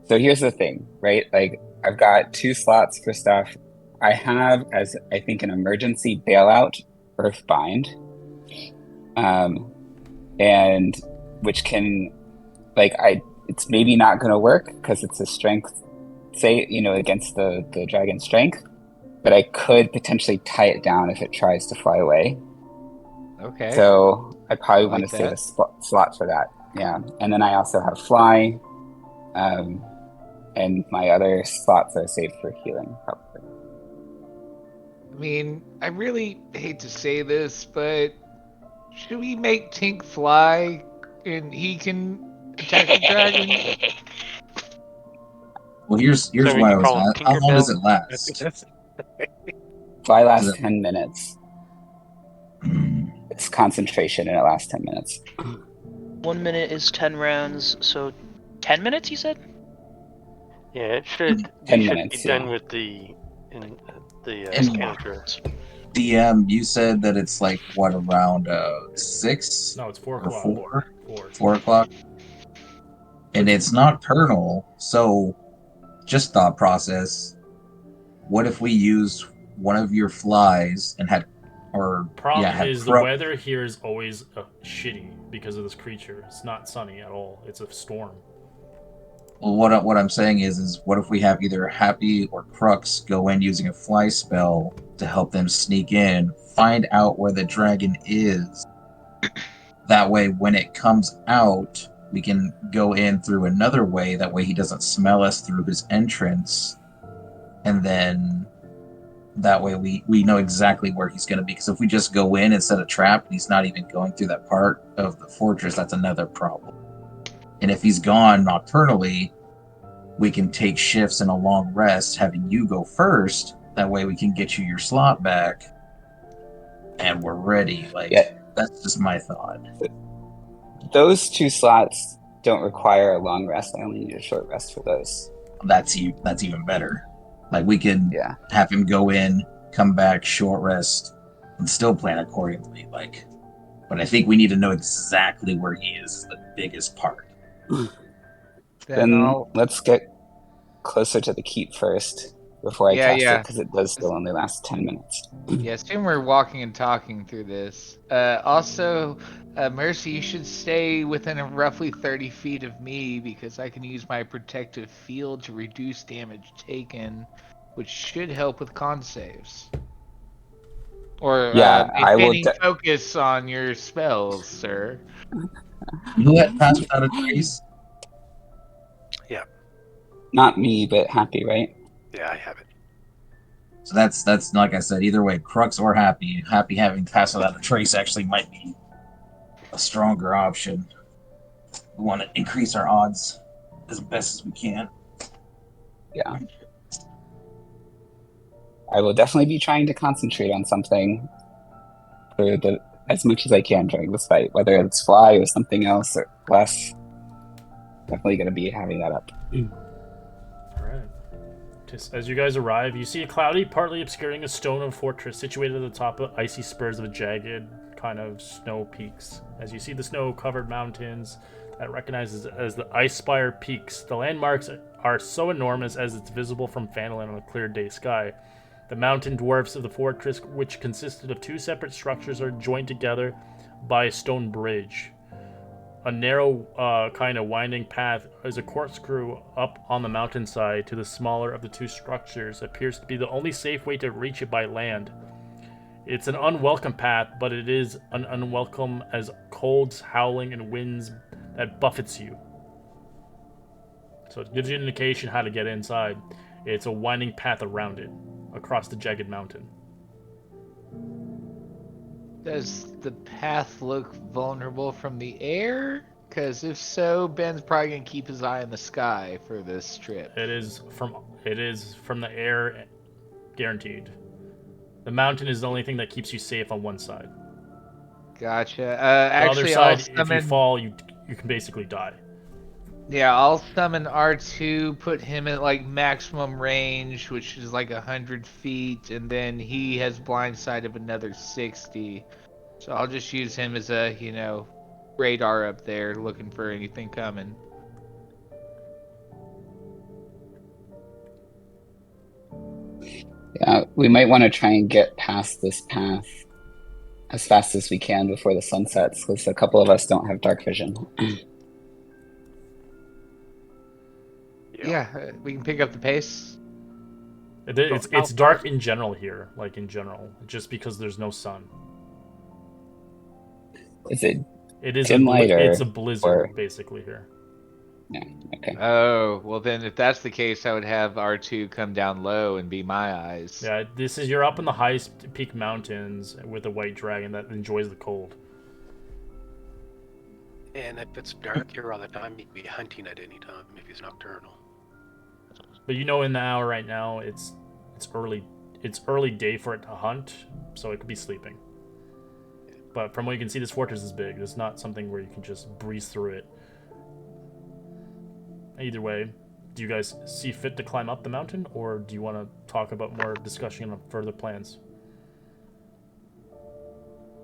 So here's the thing, right? Like, I've got 2 slots for stuff. I have, as I think, an emergency bailout, Earthbind, and which can, it's maybe not going to work because it's a strength, against the dragon's strength, but I could potentially tie it down if it tries to fly away. Okay. So I probably I want like to save that. a slot for that. Yeah, and then I also have fly, and my other slots are saved for healing, probably. I mean, I really hate to say this, but should we make Tink fly and he can attack the dragon? Well, here's So we why I can was call him asking. How long does it That's, last? Fly lasts Is it- 10 minutes. Hmm. It's concentration, and it lasts 10 minutes. 1 minute is 10 rounds, so 10 minutes, you said? Yeah, it should. 10 we should minutes, be done yeah. with the And- encounter. DM, you said that it's like what, around 6 No, it's 4 or o'clock. 4? 4. 4 o'clock, and it's nocturnal. So, just thought process. What if we use one of your flies and had Problem had is the Crow- weather here is always shitty because of this creature. It's not sunny at all. It's a storm. Well, what I'm saying is what if we have either Happy or Crux go in using a fly spell to help them sneak in, find out where the dragon is. That way, when it comes out, we can go in through another way. That way, he doesn't smell us through his entrance, and then that way we know exactly where he's going to be. Because if we just go in and set a trap, and he's not even going through that part of the fortress, that's another problem. And if he's gone nocturnally, we can take shifts and a long rest, having you go first. That way we can get you your slot back, and we're ready. That's just my thought. Those 2 slots don't require a long rest. I only need a short rest for those. That's even better. Like, we could Yeah. have him go in, come back, short rest, and still plan accordingly. But I think we need to know exactly where he is the biggest part. Then let's get closer to the keep first before I cast it, because it does still only last 10 minutes. Yeah, assume we're walking and talking through this. Also, Mercy, you should stay within roughly 30 feet of me because I can use my protective field to reduce damage taken, which should help with con saves. Or I will maintaining focus on your spells, sir. Who had passed without a trace? Not me, but Happy, right? Yeah, I have it. So that's like I said. Either way, Crux or Happy having passed without a trace actually might be a stronger option. We want to increase our odds as best as we can. Yeah. I will definitely be trying to concentrate on something for as much as I can during this fight, whether it's fly or something else or less. Definitely going to be having that up. All right. Just as you guys arrive, you see a cloudy, partly obscuring a stone of fortress situated at the top of icy spurs of jagged kind of snow peaks. As you see the snow-covered mountains that recognizes as the Icespire Peaks, the landmarks are so enormous as it's visible from Phandalin on a clear day sky. The mountain dwarfs of the fortress, which consisted of 2 separate structures, are joined together by a stone bridge. A narrow, kind of winding path is a corkscrew up on the mountainside to the smaller of the 2 structures. Appears to be the only safe way to reach it by land. It's an unwelcome path, but it is an unwelcome as colds, howling, and winds that buffets you. So it gives you an indication how to get inside. It's a winding path around it, across the jagged mountain. Does the path look vulnerable from the air? Because if so, Ben's probably gonna keep his eye on the sky for this trip. It is from the air, guaranteed. The mountain is the only thing that keeps you safe on one side. Gotcha. The Actually, other I'll side, summon. if you fall, you can basically die. Yeah, I'll summon R2, put him at like maximum range, which is like 100 feet, and then he has blind sight of another 60. So I'll just use him as a, radar up there looking for anything coming. Yeah, we might want to try and get past this path as fast as we can before the sun sets, because a couple of us don't have dark vision. Yeah, we can pick up the pace. It's dark in general here, just because there's no sun. Is it? It is dim light it's a blizzard basically here. Yeah. Okay. Oh, well then if that's the case, I would have R2 come down low and be my eyes. Yeah, you're up in the highest peak mountains with a white dragon that enjoys the cold. And if it's dark here all the time, he'd be hunting at any time if he's nocturnal. But in the hour right now, it's early day for it to hunt, so it could be sleeping. But from what you can see, this fortress is big. It's not something where you can just breeze through it. Either way, do you guys see fit to climb up the mountain, or do you want to talk about more discussion on further plans?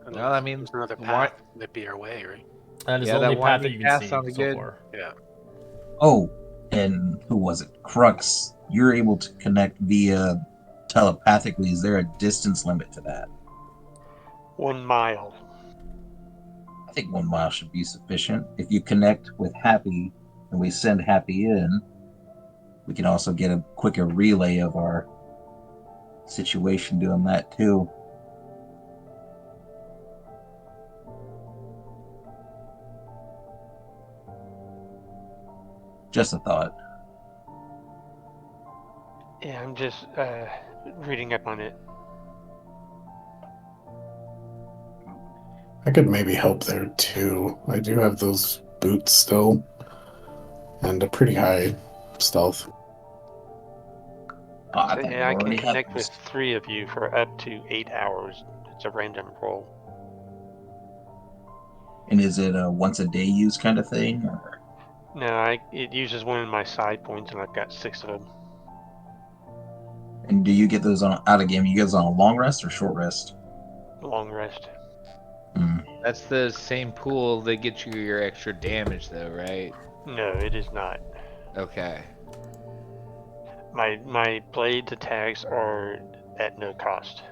Well, I mean, there's another path that'd be our way, right? That is the only path that you can see so good. far. Yeah. Oh, and who was it? Crux. You're able to connect via telepathically. Is there a distance limit to that? 1 mile. I think 1 mile should be sufficient. If you connect with Happy and we send Happy in, we can also get a quicker relay of our situation doing that too. Just a thought. Yeah, I'm just reading up on it. I could maybe help there too. I do have those boots still, and a pretty high stealth. Oh, I thought Yeah, I you can already had connect those. with 3 of you for up to 8 hours. It's a random roll. And is it a once a day use kind of thing? Or? No, it uses one of my side points, and I've got 6 of them. And do you get those out of game? You get those on a long rest or short rest? Long rest. That's the same pool that gets you your extra damage, though, right? No, it is not. Okay. My blades attacks are at no cost.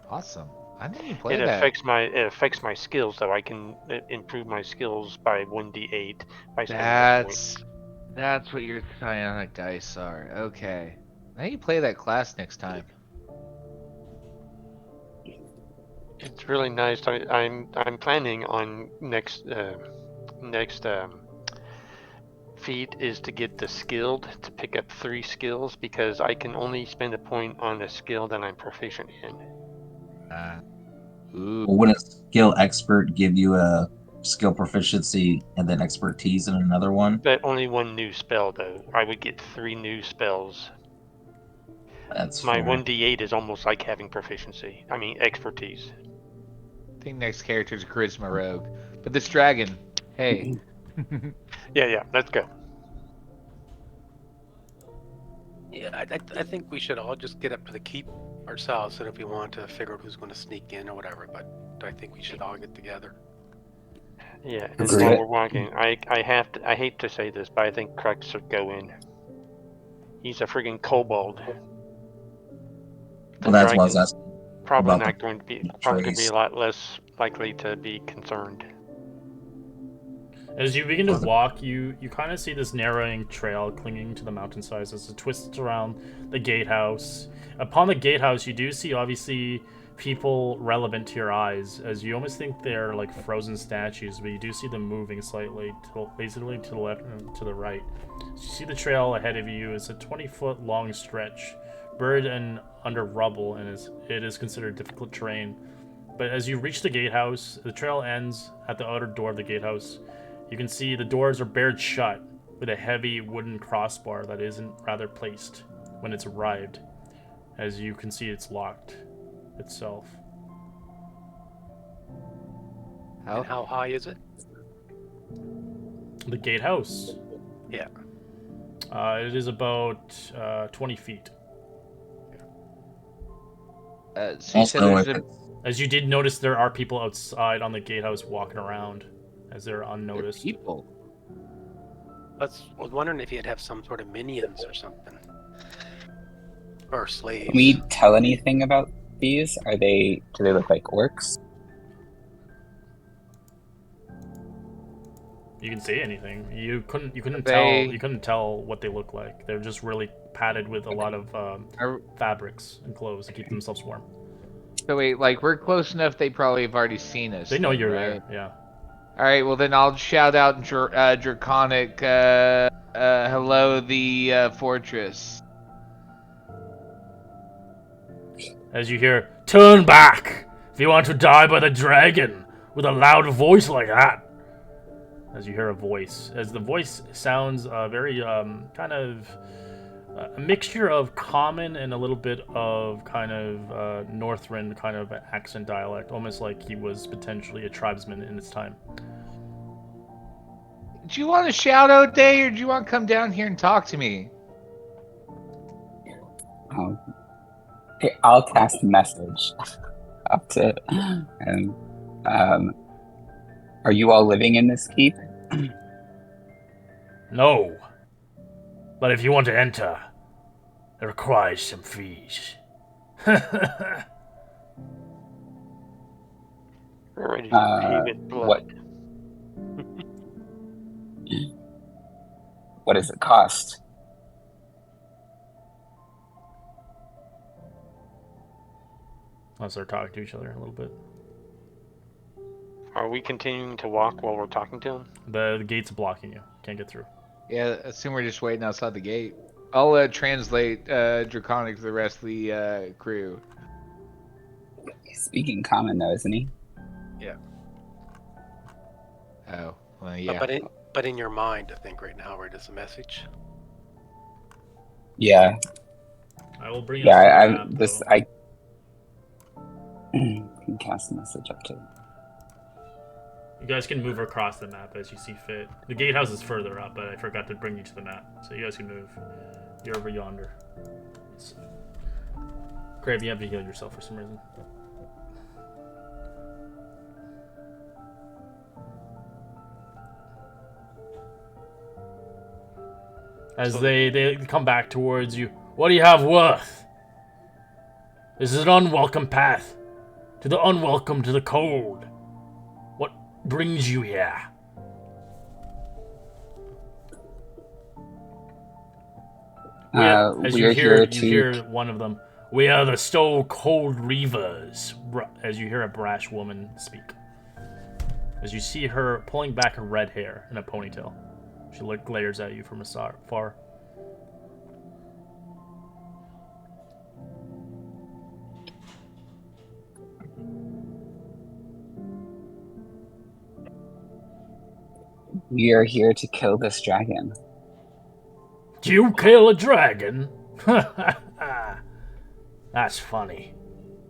Awesome. I didn't even play It that. affects my skills, though. I can improve my skills by 1d8 by spending a point. That's what your psionic dice are. Okay. I need to play that class next time. It's really nice. I'm planning on next feat is to get the skilled to pick up 3 skills, because I can only spend a point on a skill that I'm proficient in. Ooh. Would a skill expert give you a skill proficiency, and then expertise in another one. But only one new spell, though. I would get 3 new spells. That's My fair. 1d8 is almost like having proficiency. I mean, expertise. I think next character's a charisma rogue. But this dragon, hey. Yeah, let's go. Yeah, I think we should all just get up to the keep ourselves, and if we want to figure out who's going to sneak in or whatever, but I think we should all get together. Yeah, and Agreed. while we're walking, I hate to say this, but I think Crux should go in. He's a friggin' kobold. Well, that's what I was dragon's asking. Probably about not the going to be. Probably going to be trace. a lot less likely to be concerned. As you begin to walk, you kind of see this narrowing trail clinging to the mountainsides as it twists around the gatehouse. Upon the gatehouse, you do see obviously people relevant to your eyes, as you almost think they're like frozen statues, but you do see them moving slightly, basically to the left and to the right. So you see the trail ahead of you is a 20-foot long stretch, buried and under rubble, and it is considered difficult terrain. But as you reach the gatehouse, the trail ends at the outer door of the gatehouse. You can see the doors are barred shut with a heavy wooden crossbar that isn't rather placed when it's arrived. As you can see, it's locked itself. How? And how high is it? The gatehouse. Yeah. It is about 20 feet. So you said Also, there's if a, it's- As you did notice, there are people outside on the gatehouse walking around, as they're there are unnoticed. people. I was wondering if you'd have some sort of minions or something. Or slaves. Can we tell anything about these? Do they look like orcs? You can see anything. You couldn't They- tell what they look like. They're just really padded with a lot of Are- fabrics and clothes to keep themselves warm. So wait, like we're close enough. They probably have already seen us. They know then, you're right? there. Yeah. All right. Well, then I'll shout out Draconic. Hello, the fortress. As you hear, "Turn back if you want to die by the dragon," with a loud voice like that. As you hear a voice, as the voice sounds very kind of a mixture of common and a little bit of kind of Northrend kind of accent dialect, almost like he was potentially a tribesman in his time. Do you want to shout out, Day, or do you want to come down here and talk to me? Okay, I'll cast a message up to and are you all living in this keep? No. But if you want to enter, it requires some fees. We're ready to pay with blood. What does it cost? Let's start talking to each other a little bit. Are we continuing to walk while we're talking to him? The gate's blocking you. Can't get through. Yeah, I assume we're just waiting outside the gate. I'll translate Draconic to the rest of the crew. He's speaking common though, isn't he? Oh, well, yeah. But in your mind, I think right now, where does the message? Yeah. I will bring Yeah, up the map, though. I can cast a message up to. You guys can move across the map as you see fit. The gatehouse is further up, but I forgot to bring you to the map. So you guys can move. You're over yonder. Crave, you have to heal yourself for some reason. As they come back towards you. What do you have worth? This is an unwelcome path. To the unwelcome, to the cold. What brings you here? As you hear one of them. We are the Stone-Cold Reavers. As you hear a brash woman speak. As you see her pulling back her red hair in a ponytail. She glares at you from afar. We are here to kill this dragon. You kill a dragon? That's funny.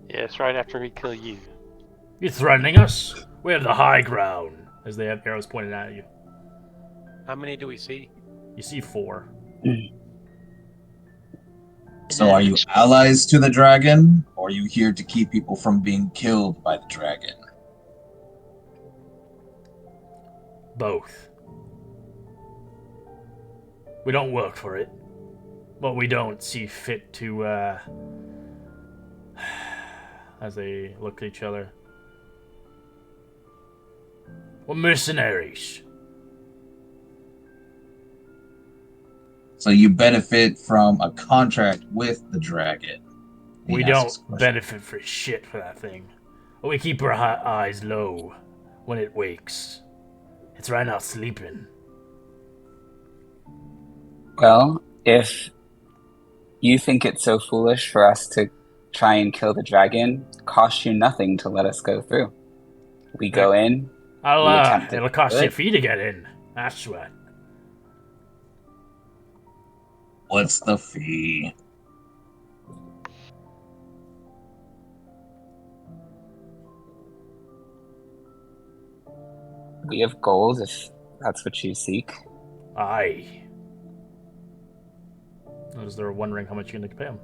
Yeah, it's right after we kill you. You're threatening us? We have the high ground. As they have arrows pointed at you. How many do we see? You see 4. So are you allies to the dragon, or are you here to keep people from being killed by the dragon? Both. We don't work for it, but we don't see fit to, as they look at each other. We're mercenaries. So you benefit from a contract with the dragon. We He asks don't this question. benefit for shit for that thing. But we keep our eyes low when it wakes. It's right now sleeping. Well, if you think it's so foolish for us to try and kill the dragon, it costs you nothing to let us go through. We go in. We attempt to It'll cost you do a it. fee to get in. That's what. What's the fee? We have gold if that's what you seek. Aye. As they're wondering how much you're going to pay them.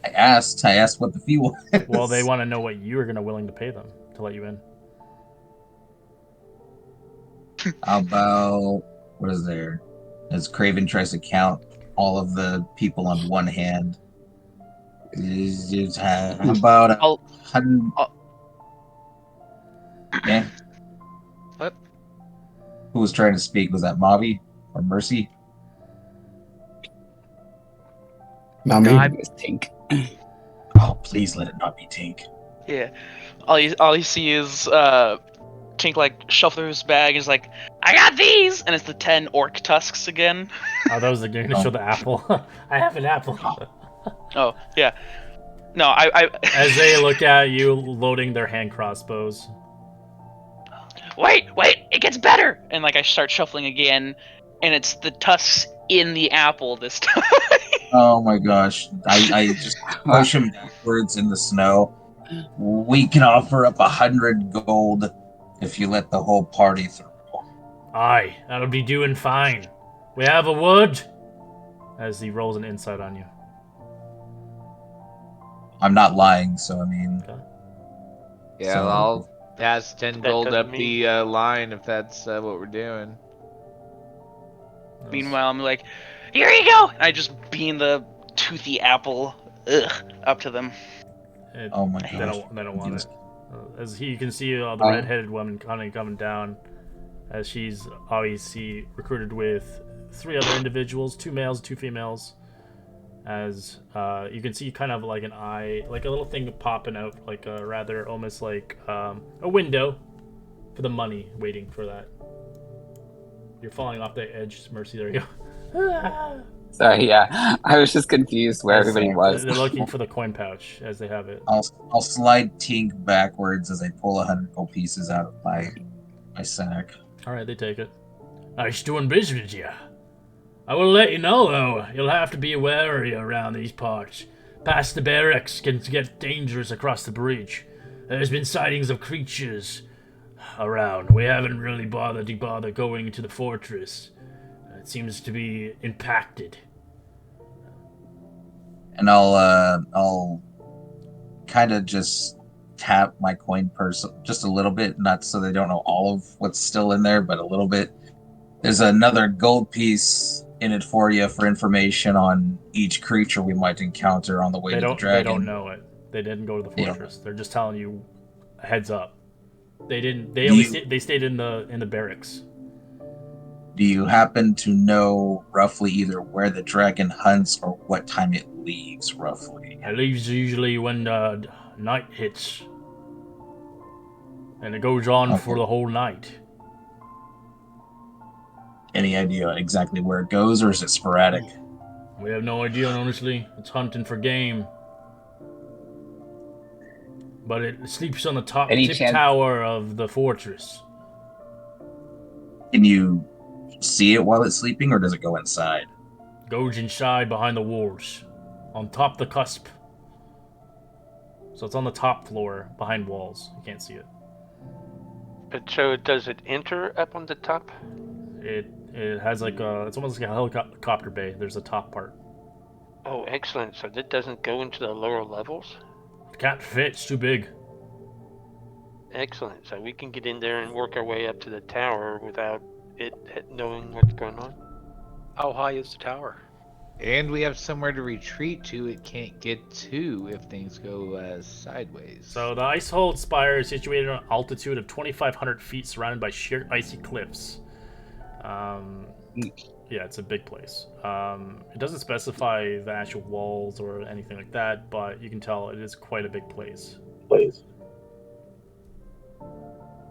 I asked what the fee was. Well, they want to know what you are going to willing to pay them to let you in. How about, what is there? As Craven tries to count all of the people on one hand. How about I'll- 100? Yeah. What? Who was trying to speak? Was that Mavi or Mercy? Not me. No, I- It was Tink. Oh, please let it not be Tink. Yeah. All you see is Tink like shuffle through his bag and is like, I got these, and it's the 10 orc tusks again. Oh, that was the game to show the apple. I have an apple. Oh yeah. No, I As they look at you loading their hand crossbows. wait, it gets better, and like I start shuffling again, and it's the tusks in the apple this time. Oh my gosh. I just push him backwards in the snow. We can offer up 100 gold if you let the whole party through. Aye, that'll be doing fine. We have a word. As he rolls an insight on you. I'm not lying, so I mean, Yeah, So- I'll pass 10 That gold doesn't up mean- the line if that's what we're doing. Meanwhile, I'm like, here you go, and I just beam the toothy apple up to them. oh my They gosh. don't want it. As you can see, the red-headed woman coming down, as she's obviously recruited with 3 other individuals, 2 males, 2 females. As you can see, kind of like an eye, like a little thing popping out, like a rather almost like a window for the money, waiting for that. You're falling off the edge, Mercy. There you go. Sorry, yeah. I was just confused where everybody was. They're looking for the coin pouch as they have it. I'll slide Tink backwards as I pull 100 gold pieces out of my sack. All right, they take it. Nice doing business, yeah. I will let you know, though. You'll have to be wary around these parts. Past the barracks can get dangerous across the bridge. There's been sightings of creatures around. We haven't really bothered going into the fortress. It seems to be impacted. And I'll kind of just tap my coin purse just a little bit, not so they don't know all of what's still in there, but a little bit. There's another gold piece in it for you for information on each creature we might encounter on the way to the dragon. They don't know it. They didn't go to the fortress. They're just telling you a heads up. They didn't. They stayed in the barracks. Do you happen to know roughly either where the dragon hunts or what time it leaves, roughly? It leaves usually when night hits, and it goes on for the whole night. Any idea exactly where it goes, or is it sporadic? We have no idea, honestly. It's hunting for game. But it sleeps on the top Any tip chance- tower of the fortress. Can you see it while it's sleeping, or does it go inside? Goes inside behind the walls, on top the cusp. So it's on the top floor, behind walls. You can't see it. But so does it enter up on the top? It has like a, it's almost like a helicopter bay. There's a top part. Oh, excellent. So that doesn't go into the lower levels? It can't fit. It's too big. Excellent. So we can get in there and work our way up to the tower without it knowing what's going on? How high is the tower? And we have somewhere to retreat to it can't get to if things go sideways. So the Icehold Spire is situated on an altitude of 2,500 feet, surrounded by sheer icy cliffs. Yeah, it's a big place. It doesn't specify the actual walls or anything like that, but you can tell it is quite a big place.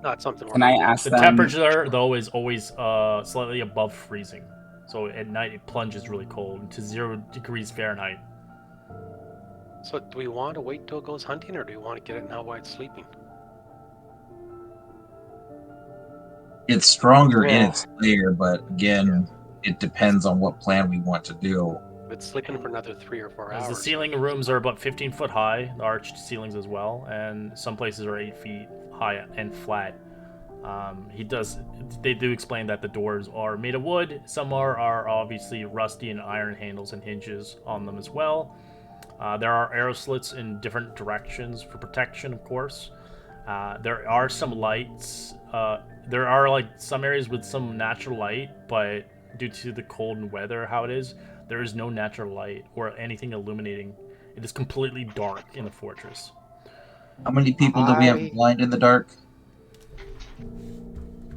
Not something. Can I ask The them? temperature, though, is always slightly above freezing. So at night it plunges really cold to 0 degrees Fahrenheit. So do we want to wait till it goes hunting, or do we want to get it now while it's sleeping? It's stronger in Yeah. its lair, but again, it depends on what plan we want to do. If it's sleeping for another 3 or 4 As hours. the ceiling rooms are about 15 foot high, the arched ceilings as well, and some places are 8 feet high and flat. They do explain that the doors are made of wood. Some are obviously rusty and iron handles and hinges on them as well. There are arrow slits in different directions for protection, of course. There are some lights. There are like some areas with some natural light, but due to the cold and weather, how it is, there is no natural light or anything illuminating. It is completely dark in the fortress. How many people do we have blind in the dark?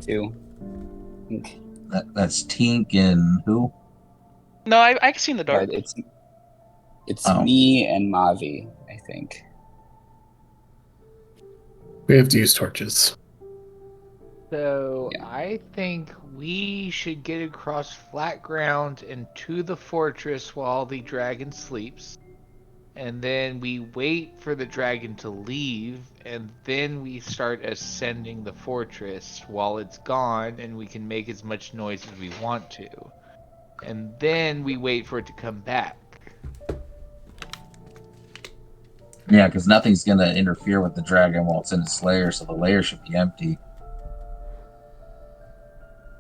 2. That's Tink and who? No, I can see in the dark. But it's Oh. me and Mavi, I think. We have to use torches. So Yeah. I think we should get across flat ground and to the fortress while the dragon sleeps. And then we wait for the dragon to leave, and then we start ascending the fortress while it's gone, and we can make as much noise as we want to. And then we wait for it to come back. Yeah, because nothing's going to interfere with the dragon while it's in its lair, so the lair should be empty.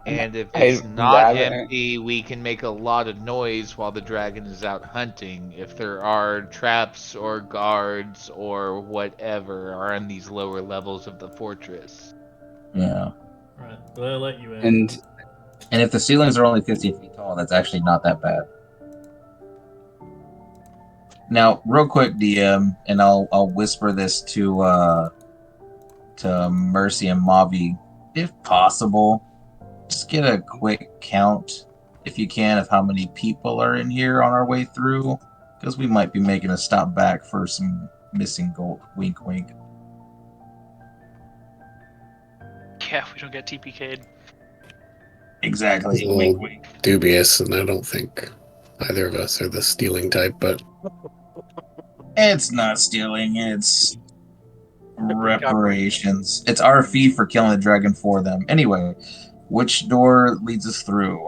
And if I'd it's not rather- empty, we can make a lot of noise while the dragon is out hunting. If there are traps or guards or whatever are in these lower levels of the fortress. Yeah. Alright, they'll let you in. And if the ceilings are only 15 feet tall, that's actually not that bad. Now, real quick, DM, and I'll whisper this to Mercy and Mavi, if possible. Just get a quick count, if you can, of how many people are in here on our way through, because we might be making a stop back for some missing gold. Wink, wink. Yeah, we don't get TPK'd. Exactly. It's a Wink, little wink. dubious, and I don't think either of us are the stealing type, but It's not stealing, it's reparations. It's our fee for killing the dragon for them. Anyway, which door leads us through?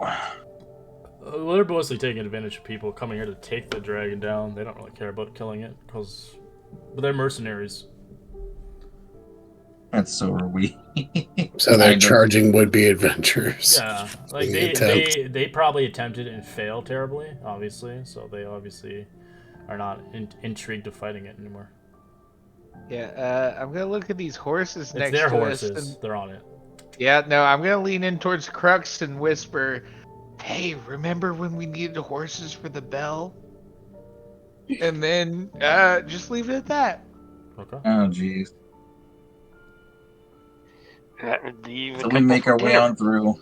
They're mostly taking advantage of people coming here to take the dragon down. They don't really care about killing it, but they're mercenaries. And so are we. so they're Kind of. charging would-be adventurers. Yeah, like The attempt. they probably attempted and failed terribly, obviously. So they obviously are not intrigued of fighting it anymore. Yeah, I'm gonna look at these horses It's next their to horses. us. And, They're on it. yeah, no, I'm gonna lean in towards Crux and whisper, "Hey, remember when we needed horses for the bell?" And then just leave it at that. Okay. Oh, jeez. That would leave a So we couple make for our way Tim. on through.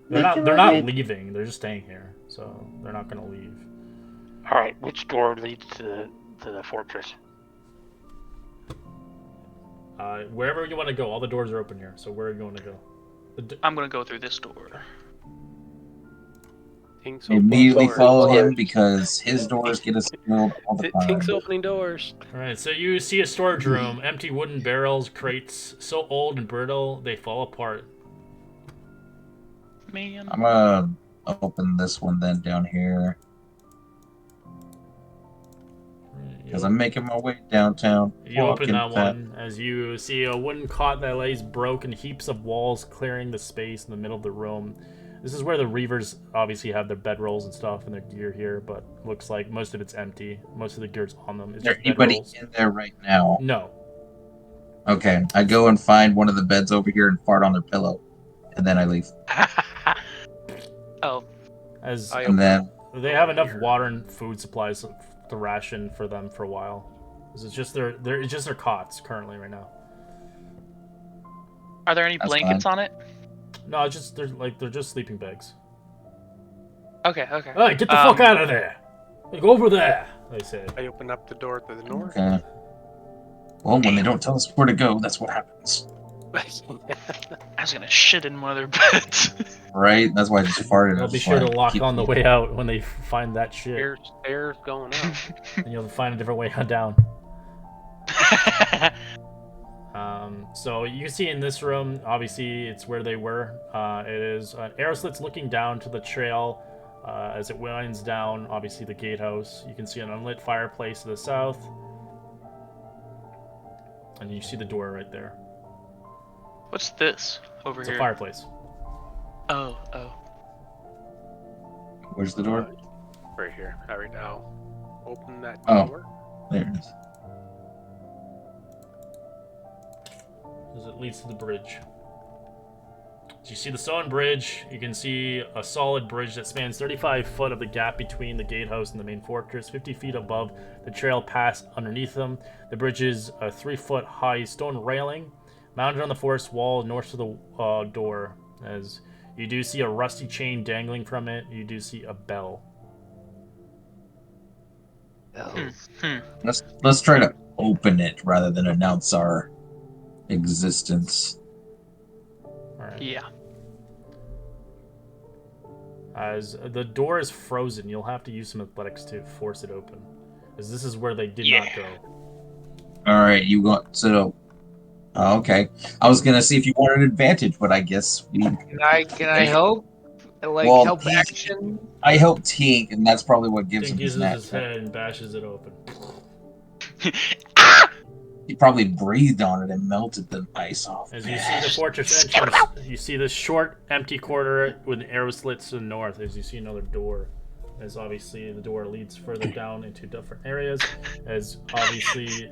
They're not leaving. They're just staying here. So they're not gonna leave. All right, which door leads to the fortress? Wherever you want to go, all the doors are open here. So where are you going to go? I'm gonna go through this door. Tink's Immediately opening follow doors. him because his doors get us killed all the time. Tink's opening doors. Alright, so you see a storage room, empty wooden barrels, crates, so old and brittle they fall apart. Man. I'm gonna open this one then down here because I'm making my way downtown. You open that Walking one as you see a wooden cot that lays broken heaps of walls, clearing the space in the middle of the room. This is where the Reavers obviously have their bedrolls and stuff and their gear here, but looks like most of it's empty. Most of the gear's on them. It's Is there just anybody bedrolls. in there right now? No. Okay, I go and find one of the beds over here and fart on their pillow, and then I leave. Oh, As And then they have enough water and food supplies to ration for them for a while. This is just it's just their cots currently right now. are there any That's blankets on it? No, it's just they're just sleeping bags. Okay, okay. Hey, get the fuck out of there! Hey, go over there! They say. I open up the door to the north. okay. Well, when they don't tell us where to go, that's what happens, I was gonna shit in one of their beds. right? That's why I just farted. They'll I be just sure to wanna lock keep on the it. way out when they find that shit. Stairs going up. And you'll find a different way down. So you can see in this room, obviously it's where they were. It is Aeroslit's looking down to the trail as it winds down, obviously the gatehouse. You can see an unlit fireplace to the south. And you see the door right there. What's this over It's here? a fireplace. Oh, oh. Where's the door? Right here. All right, now open that Oh. door. There it is. As it leads to the bridge. As you see the stone bridge, you can see a solid bridge that spans 35 foot of the gap between the gatehouse and the main fortress, 50 feet above the trail pass underneath them. The bridge is a 3-foot high stone railing mounted on the forest wall north of the door. As you do see a rusty chain dangling from it, you do see a bell. Let's try to open it rather than announce our existence. Alright. Yeah. As the door is frozen, you'll have to use some athletics to force it open. As this is where they did not go. All right, you got so. Oh, okay, I was gonna see if you wanted an advantage, but I guess we. Can I help? Like Well, help he- action? I help Tink, and that's probably what gives Tink him his uses his knack. head and bashes it open. He probably breathed on it and melted the ice off. As you see the fortress entrance, you see this short, empty corridor with an arrow slits to the north. As you see another door, as obviously the door leads further down into different areas. As obviously,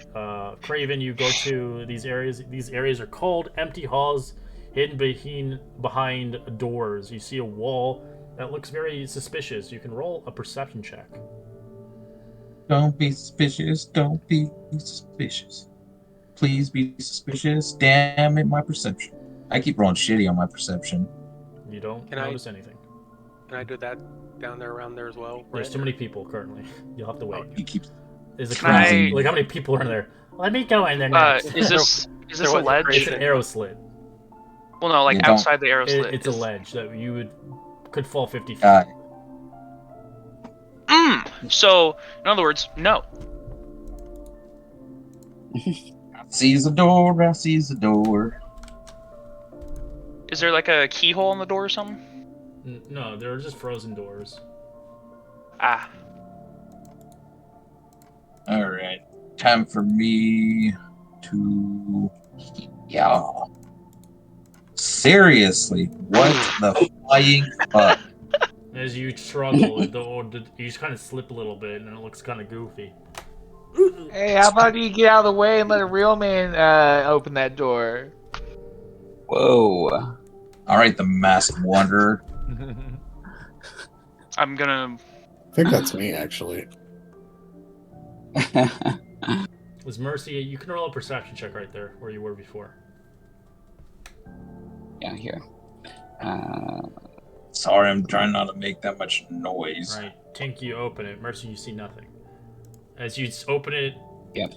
Craven, you go to these areas. These areas are called empty halls, hidden behind doors. You see a wall that looks very suspicious. You can roll a perception check. Don't be suspicious. Don't be suspicious. Please be suspicious. Damn it, my perception. I keep rolling shitty on my perception. You don't Can I- notice anything. Can I do that down there, around there as well? There's Brad? too many people currently. You'll have to wait. He keeps. There's a Can I- crazy. Like how many people are in there? Let me go in there next. Is this There a was a ledge? crazy- It's an arrow slit. Well, no, like You don't- outside the arrow slit. It's a ledge that you could fall 50 feet. So, in other words, no. I sees the door. I sees the door. Is there like a keyhole in the door or something? No, they're just frozen doors. Ah. All right, time for me to. Yeah. Seriously, what the flying fuck? As you struggle, you just kind of slip a little bit, and it looks kind of goofy. Hey, how about you get out of the way and let a real man open that door? Whoa. All right, the masked wanderer. I'm gonna. I think that's me, actually. Was Mercy? You can roll a perception check right there, where you were before. Yeah, here. Sorry, I'm trying not to make that much noise. Right, Tink, you open it. Mercy, you see nothing. As you open it, Yep.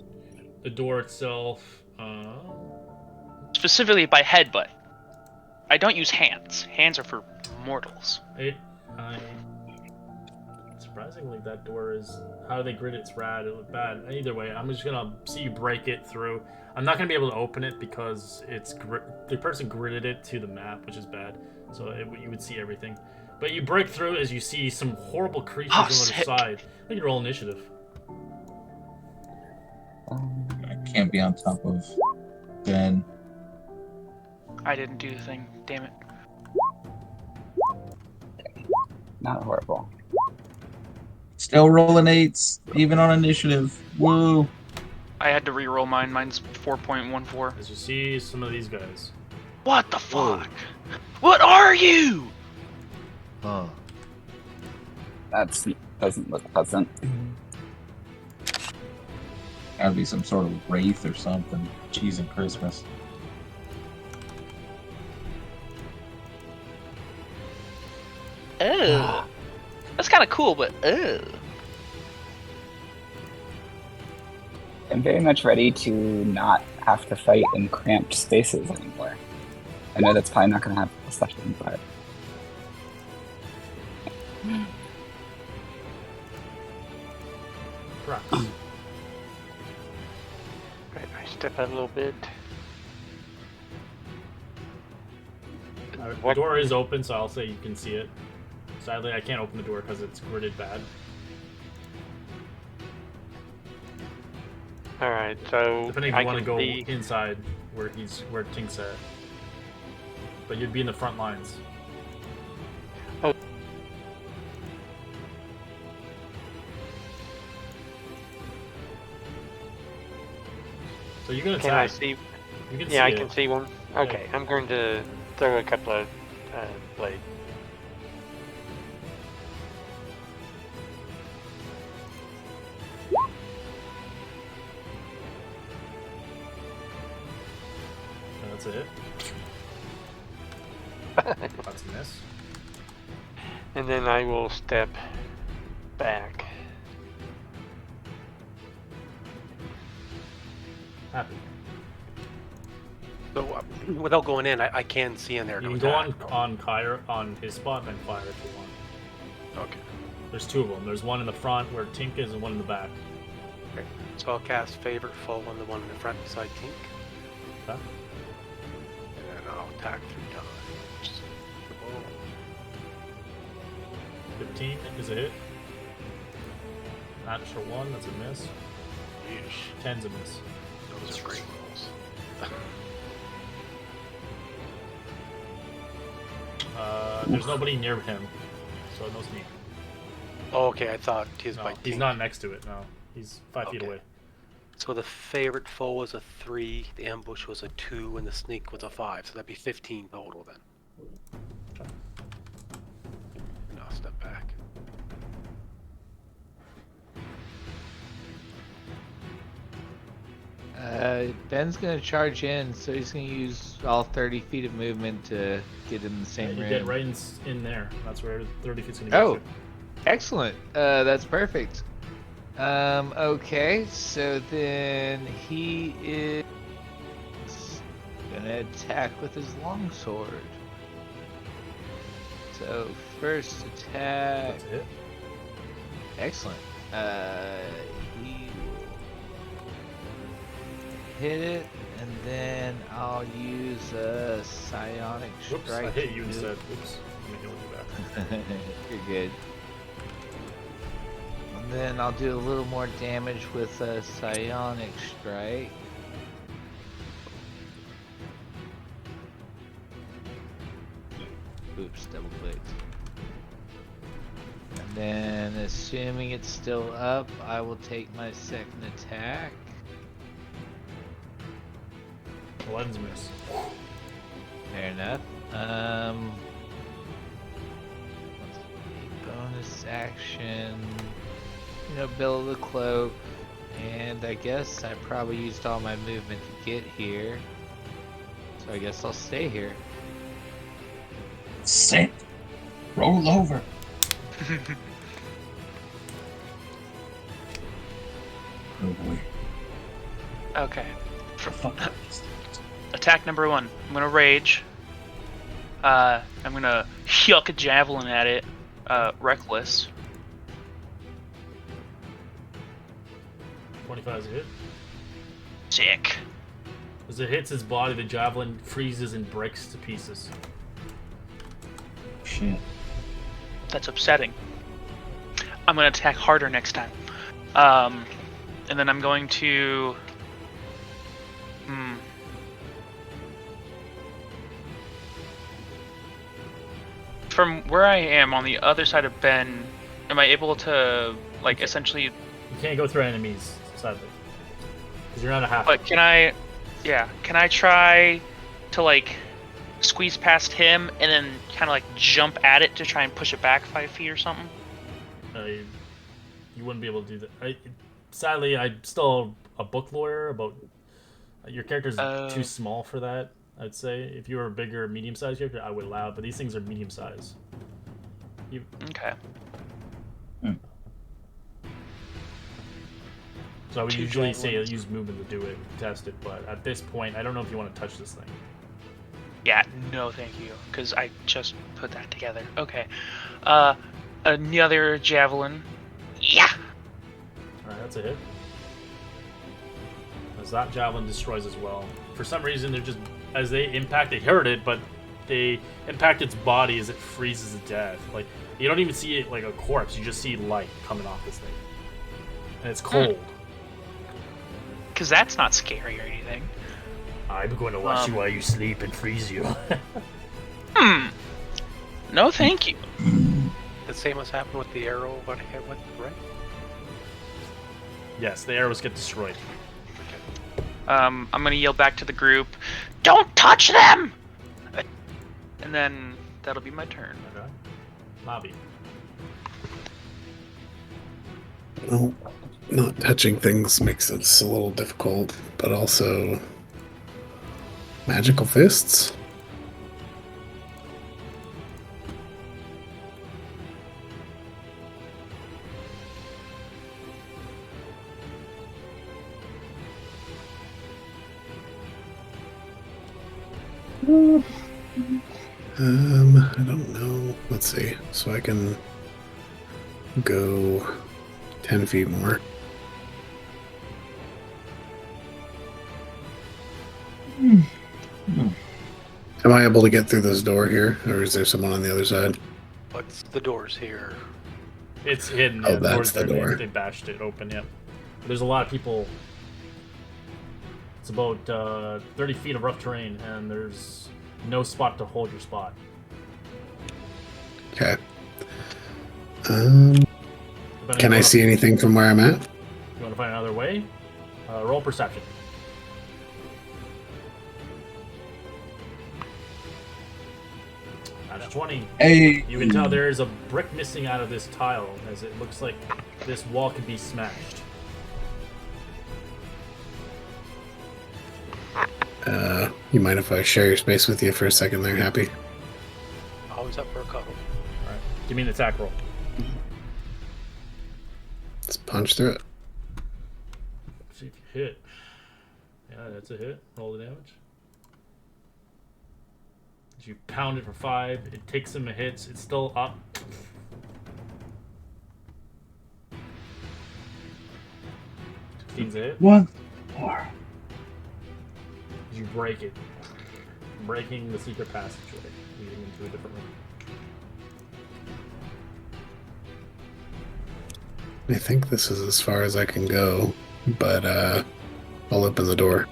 the door itself. Specifically by headbutt. I don't use hands. Hands are for mortals. Surprisingly, that door is how they grid it's rad. It looked bad. Either way, I'm just gonna see you break it through. I'm not gonna be able to open it because it's the person gridded it to the map, which is bad. So you would see everything. But you break through as you see some horrible creatures on the other side. I think roll initiative. I can't be on top of Ben. I didn't do the thing. Damn it. Not horrible. Still rolling 8s, even on initiative. Woo! I had to re-roll mine. Mine's 4.14. As you see some of these guys. What the fuck? What are you? Huh. That doesn't look pleasant. Gotta be some sort of wraith or something. Cheese and Christmas. Oh. That's kind of cool, but oh. I'm very much ready to not have to fight in cramped spaces anymore. I know that's probably not going to have a session, but... Crux. Right, I step out a little bit. The door is open, so I'll say you can see it. Sadly, I can't open the door because it's gridded bad. Alright, so Depending if I you want to can go see... inside where Tink's at. But you'd be in the front lines. Oh. So you can attack. Can I see? You can Yeah, I see can it. see one. Okay, I'm going to throw a couple of blades. That's it. That's a miss. And then I will step back. Happy. So without going in, I can see in there. You to can attack. go on Kyra, on his spot, and then fire if you want. Okay. There's two of them. There's one in the front where Tink is, and one in the back. So I'll cast Favorite Foe on the one in the front beside Tink. Okay. And then I'll attack 3 times. Oh. 15 is a hit. Natural 1, that's a miss. Yeesh. 10's a miss. Those are great rolls. There's nobody near him, so no sneak. Oh, okay, I thought his No, by he's Tink. not next to it, no. He's 5 feet Okay. away. So the Favorite Foe was a 3, the Ambush was a 2, and the Sneak was a 5. So that'd be 15 total then. And I'll step back. Ben's gonna charge in, so he's gonna use all 30 feet of movement to get in the same You room. get right in there. That's where 30 feet's gonna Oh, get you. excellent. That's perfect. Okay, so then he is gonna attack with his longsword. So first attack, That's a hit. excellent. He will hit it, and then I'll use a psionic strike. Whoops, I hit you to- instead. Oops. Let me heal you back. You're good. And then I'll do a little more damage with a psionic strike. Oops, double clicked. And then, assuming it's still up, I will take my second attack. 11's a miss. Fair enough. Let's see, bonus action. You know, build the cloak. And I guess I probably used all my movement to get here. So I guess I'll stay here. Sit. Roll over. Oh boy. Okay. Fuck. Attack number 1. I'm gonna rage. I'm gonna huck a javelin at it. Reckless. 25 is a hit. Sick. As it hits his body, the javelin freezes and breaks to pieces. Shit. That's upsetting. I'm gonna attack harder next time. And then I'm going to. From where I am on the other side of Ben, am I able to like essentially? You can't go through enemies, sadly, because you're not a half. But can I? Yeah, can I try to like squeeze past him and then kind of like jump at it to try and push it back 5 feet or something? You wouldn't be able to do that. Sadly, I'm still a book lawyer. About your character's too small for that. I'd say if you were a bigger, medium-sized character, I would allow it. But these things are medium-sized. Okay. So I would usually say use movement to do it, test it. But at this point, I don't know if you want to touch this thing. Yeah, no thank you, because I just put that together. Okay. Another javelin. Yeah! Alright, that's a hit. As that javelin destroys as well. For some reason, they're just... As they impact, they hurt it, but they impact its body as it freezes to death. Like, you don't even see it like a corpse, you just see light coming off this thing. And it's cold. Because that's not scary or anything. I'm going to watch you while you sleep and freeze you. No, thank you. The same as happened with the arrow what I hit with, right? Yes, the arrows get destroyed. I'm gonna yell back to the group, "Don't touch them!" And then that'll be my turn. Okay. Lobby. Well, not touching things makes it a little difficult, but also magical fists. I don't know. Let's see. So I can go 10 feet more. Am I able to get through this door here, or is there someone on the other side? What's the doors here? It's hidden. Oh, Yeah, that's the door. They bashed it open, yeah. There's a lot of people. It's about 30 feet of rough terrain, and there's no spot to hold your spot. Okay. Depending Can I see anything from where I'm at? You want to find another way? Roll perception. That's 20. Hey! You can tell there is a brick missing out of this tile, as it looks like this wall could be smashed. You mind if I share your space with you for a second there, Happy? Always up for a cuddle. Alright. Give me an attack roll. Let's punch through it. See if you hit. Yeah, that's a hit. Roll the damage. As you pound it for 5, it takes some hits. It's still up. Fifteen's a hit. One more. You break it, breaking the secret passageway, leading into a different room. I think this is as far as I can go, but I'll open the door.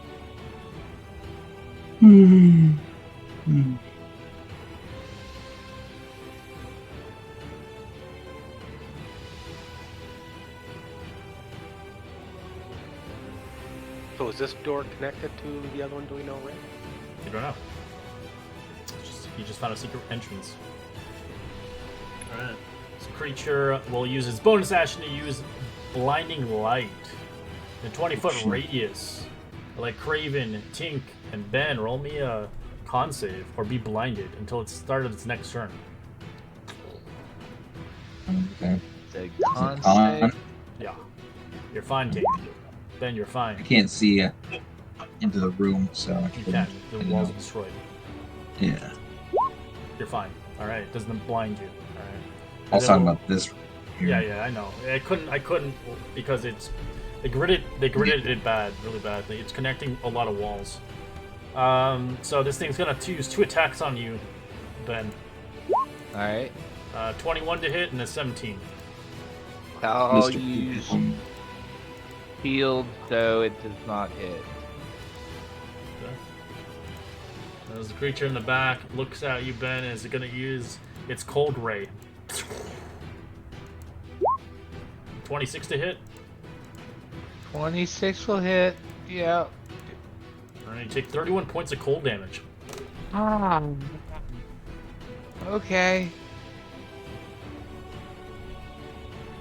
So is this door connected to the other one? Do we know, Ray? You don't know. You just found a secret entrance. Alright. This creature will use his bonus action to use blinding light. In a 20-foot radius. Like Craven, Tink, and Ben, roll me a con save or be blinded until it started its next turn. Okay. The Con. save. Yeah. You're fine, Tink. Ben, you're fine. I can't see into the room, so You can. The walls are destroyed. Yeah. You're fine. Alright. It doesn't blind you. Alright. I was talking about this. Yeah, I know. I couldn't because it's They gridded it really badly. It's connecting a lot of walls. So this thing's gonna use 2 attacks on you, Ben. Alright. 21 to hit and a 17. I'll Mr. use shield, so it does not hit. There's a creature in the back, looks at you, Ben, and is gonna use its Cold Ray. 26 to hit. 26 will hit. Yeah. And you take 31 points of cold damage. Okay.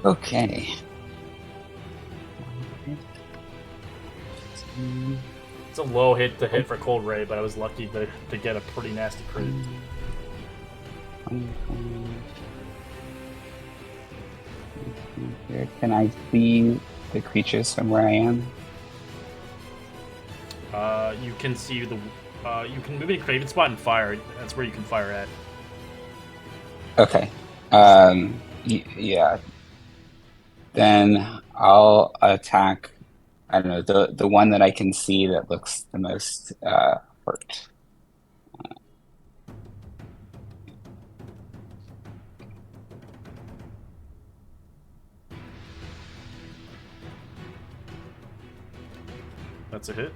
Okay. It's a low hit to hit for Cold Ray, but I was lucky to get a pretty nasty crit. Here, can I see the creatures from where I am? You can see the. You can move into Craven spot and fire. That's where you can fire at. Okay. Yeah. Then I'll attack. I don't know, the one that I can see that looks the most hurt. That's a hit.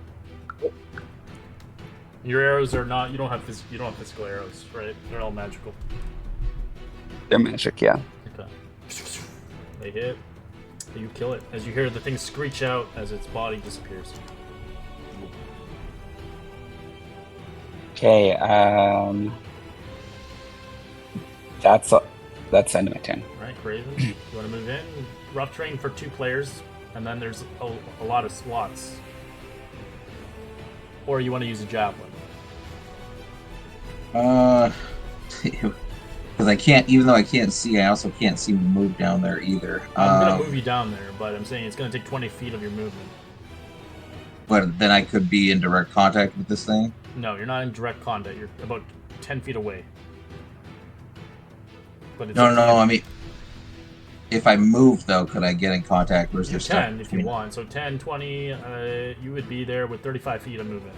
Your arrows are not. You don't have physical arrows, right? They're all magical. They're magic, yeah. Okay. They hit. You kill it as you hear the thing screech out as its body disappears. Okay. That's the end of my turn. All right, Craven. You want to move in? Rough terrain for 2 players, and then there's a lot of slots. Or you want to use a javelin? Because I can't, even though I can't see, I also can't seem to move down there either. I'm gonna move you down there, but I'm saying it's gonna take 20 feet of your movement. But then I could be in direct contact with this thing. No, you're not in direct contact. You're about 10 feet away. But it's No. I mean, if I move though, could I get in contact? Or is You there stuff can if you between- want. So 10, 20, you would be there with 35 feet of movement.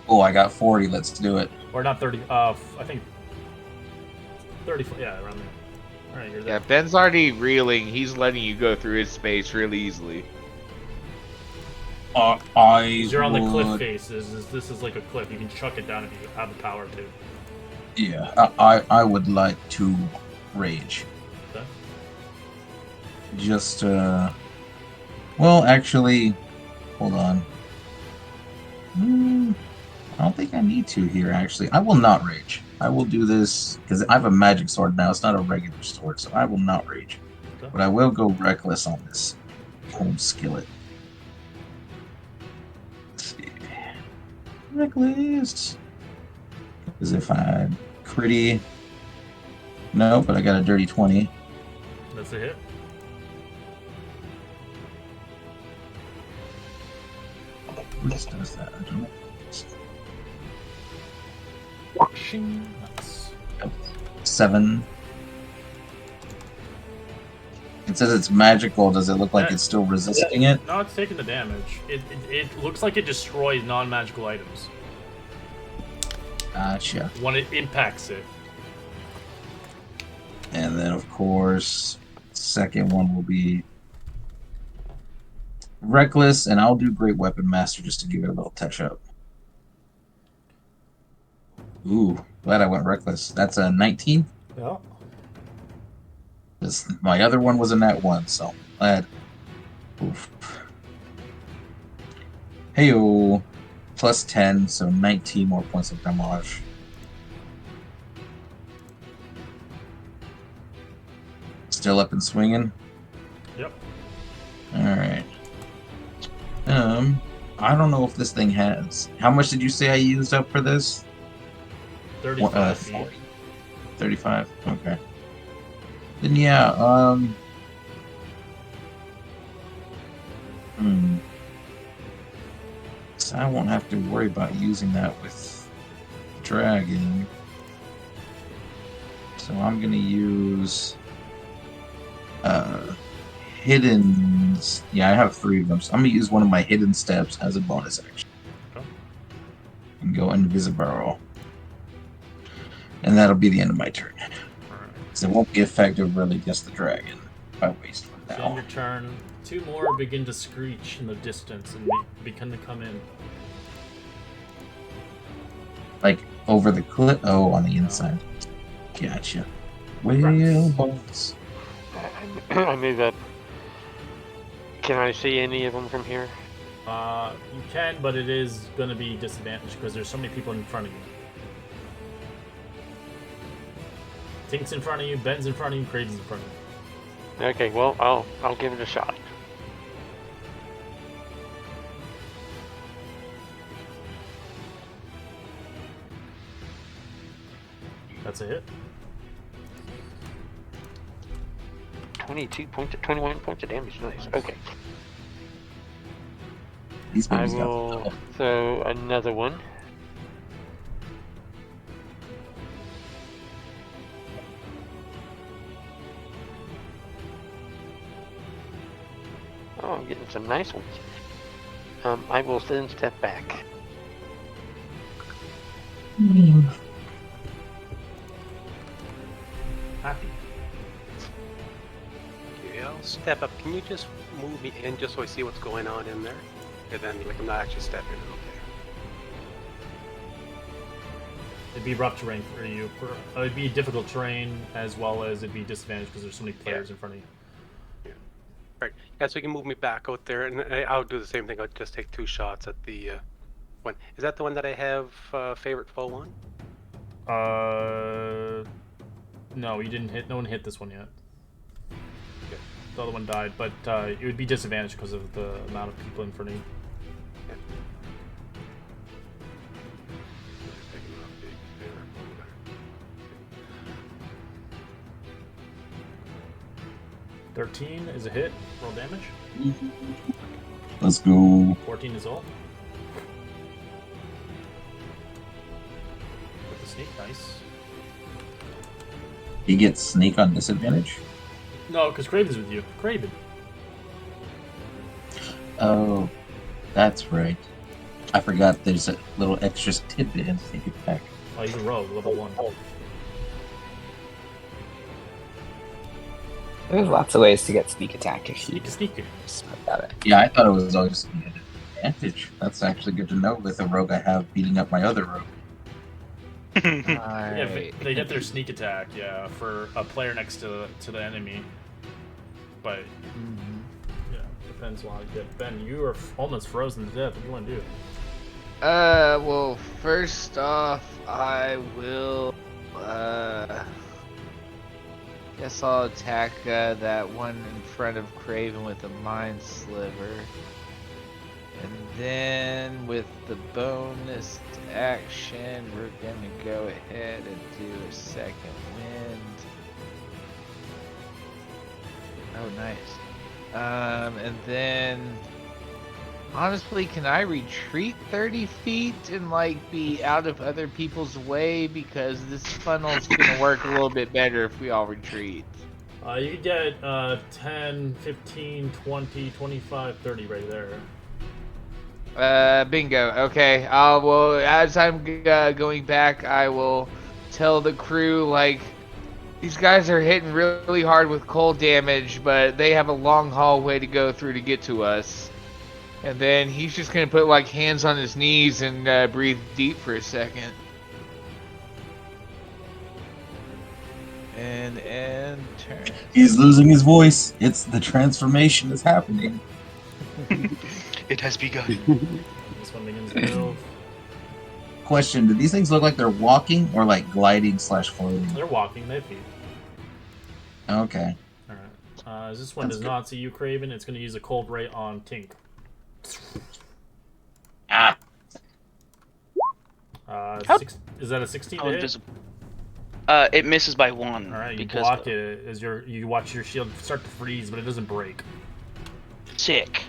Oh, I got 40. Let's do it. Or not 30, I think 30, yeah, around there. Alright, you're there. Yeah, Ben's already reeling. He's letting you go through his space really easily. You're on the cliff face. This is like a cliff. You can chuck it down if you have the power to. Yeah, I would like to rage. Okay. Just, well, actually, hold on. I don't think I need to here, actually. I will not rage. I will do this, because I have a magic sword now. It's not a regular sword, so I will not rage. Okay. But I will go reckless on this home skillet. Let's see. Reckless. Because if I critty... No, but I got a dirty 20. That's a hit. This does that. I don't know. Nice. 7. It says it's magical. Does it look like Yeah. it's still resisting it? No, it's taking the damage. It looks like it destroys non-magical items Gotcha. when it impacts it. And then, of course, second one will be reckless, and I'll do Great Weapon Master just to give it a little touch up. Ooh, glad I went reckless. That's a 19. Yeah. My other one was a nat 1, so glad. Oof. Heyo, plus 10, so 19 more points of damage. Still up and swinging. Yep. All right. I don't know if this thing has. How much did you say I used up for this? 35 feet. 35. Okay. Then yeah. So I won't have to worry about using that with dragon. So I'm gonna use hidden those. Yeah, I have 3 of them. So I'm gonna use one of my hidden steps as a bonus action. Okay. And go invisible. And that'll be the end of my turn. Alright. So it won't be effective really against the dragon if I waste one So end now. your turn. 2 more begin to screech in the distance and begin to come in. Like over the cliff. Oh, on the inside. Gotcha. Well, bones. I move up. Can I see any of them from here? You can, but it is going to be disadvantaged because there's so many people in front of you. Tink's in front of you, Ben's in front of you, Craven's in front of you. Okay, well, I'll give it a shot. That's a hit. 21 points of damage. Nice. Okay. These I babies got will throw another one. Oh, I'm getting some nice ones. I will then step back. Happy. Okay, I'll step up. Can you just move me in just so I see what's going on in there? And then, like, I'm not actually stepping in. Okay. It'd be rough terrain for you. It'd be difficult terrain as well as it'd be disadvantaged because there's so many players in front of you. Right. Yeah, so you can move me back out there, and I'll do the same thing. I'll just take 2 shots at the one. Is that the one that I have favorite foe on? No, you didn't hit. No one hit this one yet. Okay. The other one died, but it would be disadvantaged because of the amount of people in front of you. Yeah. Taking off the there. 13 is a hit. Roll damage. Let's go. 14 is all. With the sneak, nice. He gets sneak on disadvantage. No, because Craven's with you. Craven. Oh, that's right. I forgot there's a little extra tidbit in sneak attack. Oh, he's a rogue, level 1. There's lots of ways to get sneak attack if you Sneaky. smart about it. Yeah, I thought it was always an advantage. That's actually good to know with the rogue I have beating up my other rogue. Yeah, Alright. they get their sneak attack, yeah, for a player next to the enemy. But, yeah, depends on how you get. Ben, you are almost frozen to death. What do you want to do? Well, first off, I will, guess I'll attack, that one in front of Craven with a Mind Sliver. And then, with the bonus action, we're gonna go ahead and do a second wind. Oh, nice. And then... Honestly, can I retreat 30 feet and, like, be out of other people's way? Because this funnel's gonna work a little bit better if we all retreat. You could get 10, 15, 20, 25, 30 right there. Bingo. Okay. Well, as I'm going back, I will tell the crew, like, these guys are hitting really hard with cold damage, but they have a long hallway to go through to get to us. And then he's just gonna put, like, hands on his knees and breathe deep for a second. And turn. He's losing his voice. It's the transformation is happening. It has begun. This one begins to move. Question: do these things look like they're walking or like gliding / floating? They're walking, they have feet. Okay. Alright. As this one That's does good. not see you, Craven, it's going to use a cold ray on Tink. Ah. Is that a 16 How to hit? invisible. It misses by 1. Alright, you because block it as you watch your shield start to freeze, but it doesn't break. Sick.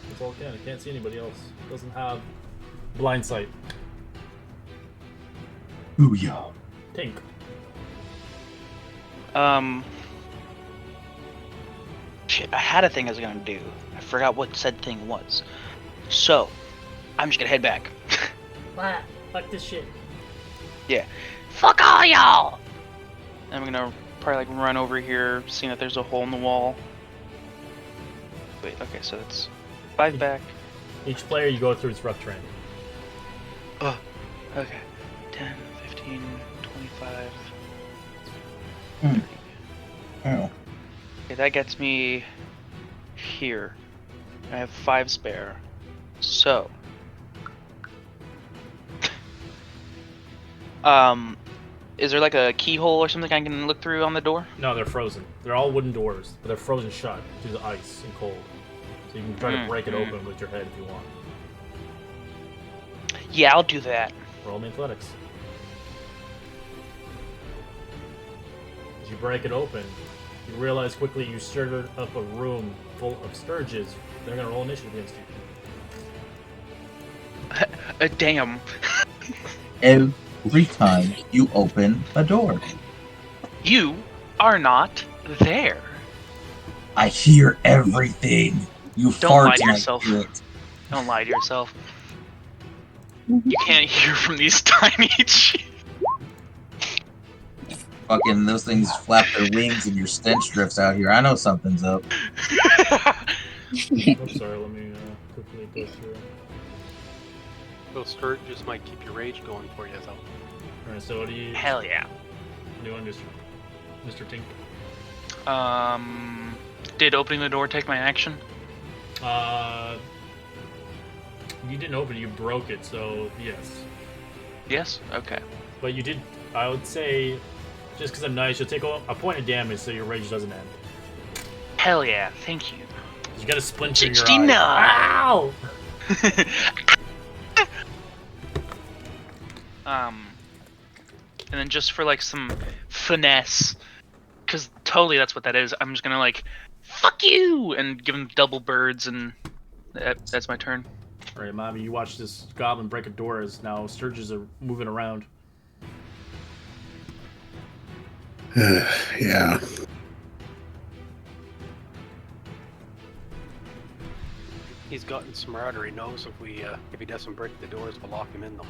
That's all it can. It can't see anybody else. It doesn't have blind sight. Booyah. Tink. Shit, I had a thing I was gonna do. I forgot what said thing was. So, I'm just gonna head back. What? Fuck this shit. Fuck all y'all! I'm gonna probably like run over here, seeing that there's a hole in the wall. Wait, okay, so that's 5 back. Each player you go through is rough terrain. Oh, okay. 10, 15, 25. Oh. Okay, that gets me here. I have 5 spare. So. Is there like a keyhole or something I can look through on the door? No, they're frozen. They're all wooden doors, but they're frozen shut due to ice and cold. So you can try to break it open with your head if you want. Yeah, I'll do that. Roll me athletics. As you break it open, you realize quickly you stirred up a room full of Sturges. They're gonna roll initiative against you. Damn. Every time you open a door, You are not there. I hear everything. You Don't fart lie to and I yourself. hear it. Don't lie to yourself. You can't hear from these tiny Fucking those things flap their wings and your stench drifts out here. I know something's up. I'm sorry, let me quickly go through. Those Sturges might keep your rage going for you, though. Alright, so what do you Hell yeah. want to do, Mr. Tink? Did opening the door take my action? You didn't open it, you broke it, so yes. Yes? Okay. But you did, I would say, just because I'm nice, you'll take a point of damage so your rage doesn't end. Hell yeah, thank you. You got a splinter in your 69! eye. Ow! And then just for like some finesse, because totally that's what that is, I'm just gonna like, fuck you! And give him double birds, and that's my turn. Alright, Mommy, you watch this goblin break a door as now Sturges are moving around. Yeah. He's gotten smarter. He knows if he doesn't break the doors, we'll lock him in them.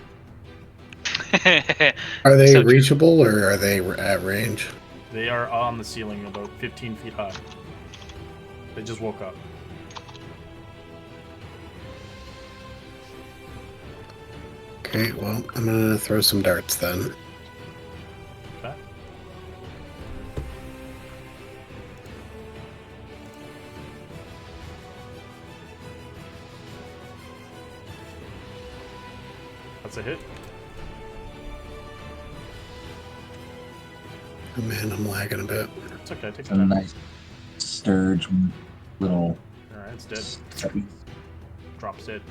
Are they So- reachable or are they at range? They are on the ceiling about 15 feet high. They just woke up. Okay, well, I'm gonna throw some darts then. Okay. That's a hit. Oh man, I'm lagging a bit. It's okay, take A some time. nice sturge little. Alright, it's dead. Drops dead.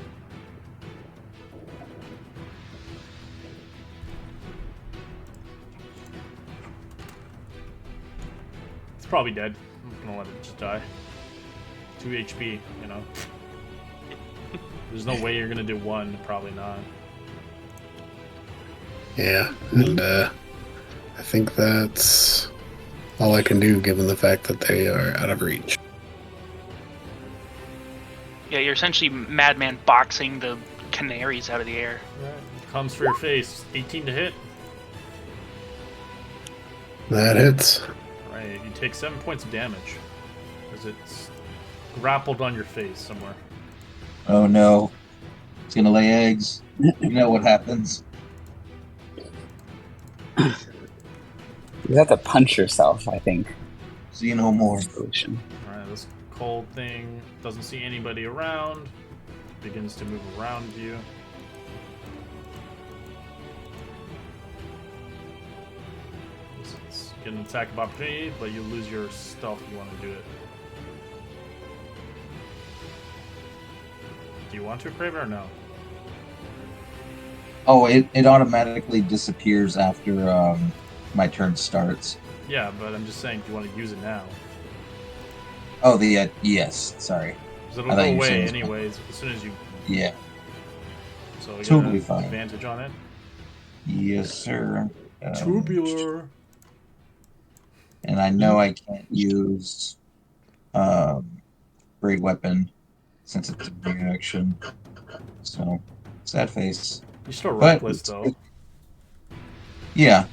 It's probably dead. I'm just gonna let it just die. 2 HP, you know. There's no way you're gonna do 1, probably not. Yeah, and I think that's all I can do given the fact that they are out of reach. Yeah, you're essentially Madman boxing the canaries out of the air. Comes for your face. 18 to hit. That hits. Alright, you take 7 points of damage. Because it's grappled on your face somewhere. Oh no. It's gonna lay eggs. You know what happens. You have to punch yourself, I think. See you no more. Solution. Alright, this cold thing doesn't see anybody around. Begins to move around you. It's get an attack of opportunity, but you lose your stealth if you want to do it. Do you want to, Craven, or no? Oh, it automatically disappears after my turn starts. Yeah, but I'm just saying, do you want to use it now? Oh, the yes. Sorry. Because it'll I go thought you said away it was- anyways as soon as you. Yeah. So you Totally get fine. an advantage on it. Yes, sir. Tubular. And I know I can't use Great Weapon since it's a reaction. So, sad face. You're still But reckless, though. Yeah,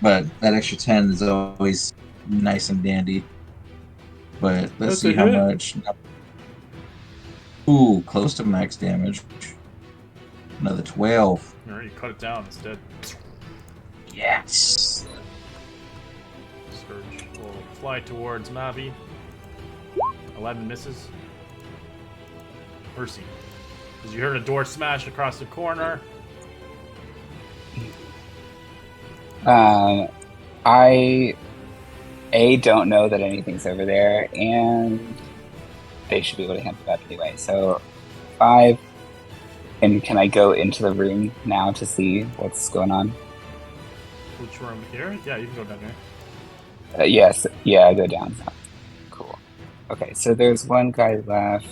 but that extra 10 is always nice and dandy. But let's That's see a how hit. much. Ooh, close to max damage. Another 12. Alright, you cut it down instead. Yes. Surge will fly towards Mavi. 11 misses. Mercy. As you heard a door smash across the corner. I don't know that anything's over there, and they should be able to handle that anyway. So 5. And can I go into the room now to see what's going on? Which room here? Yeah, you can go down here. Yes. Yeah, I go down. Cool. Okay, so there's one guy left.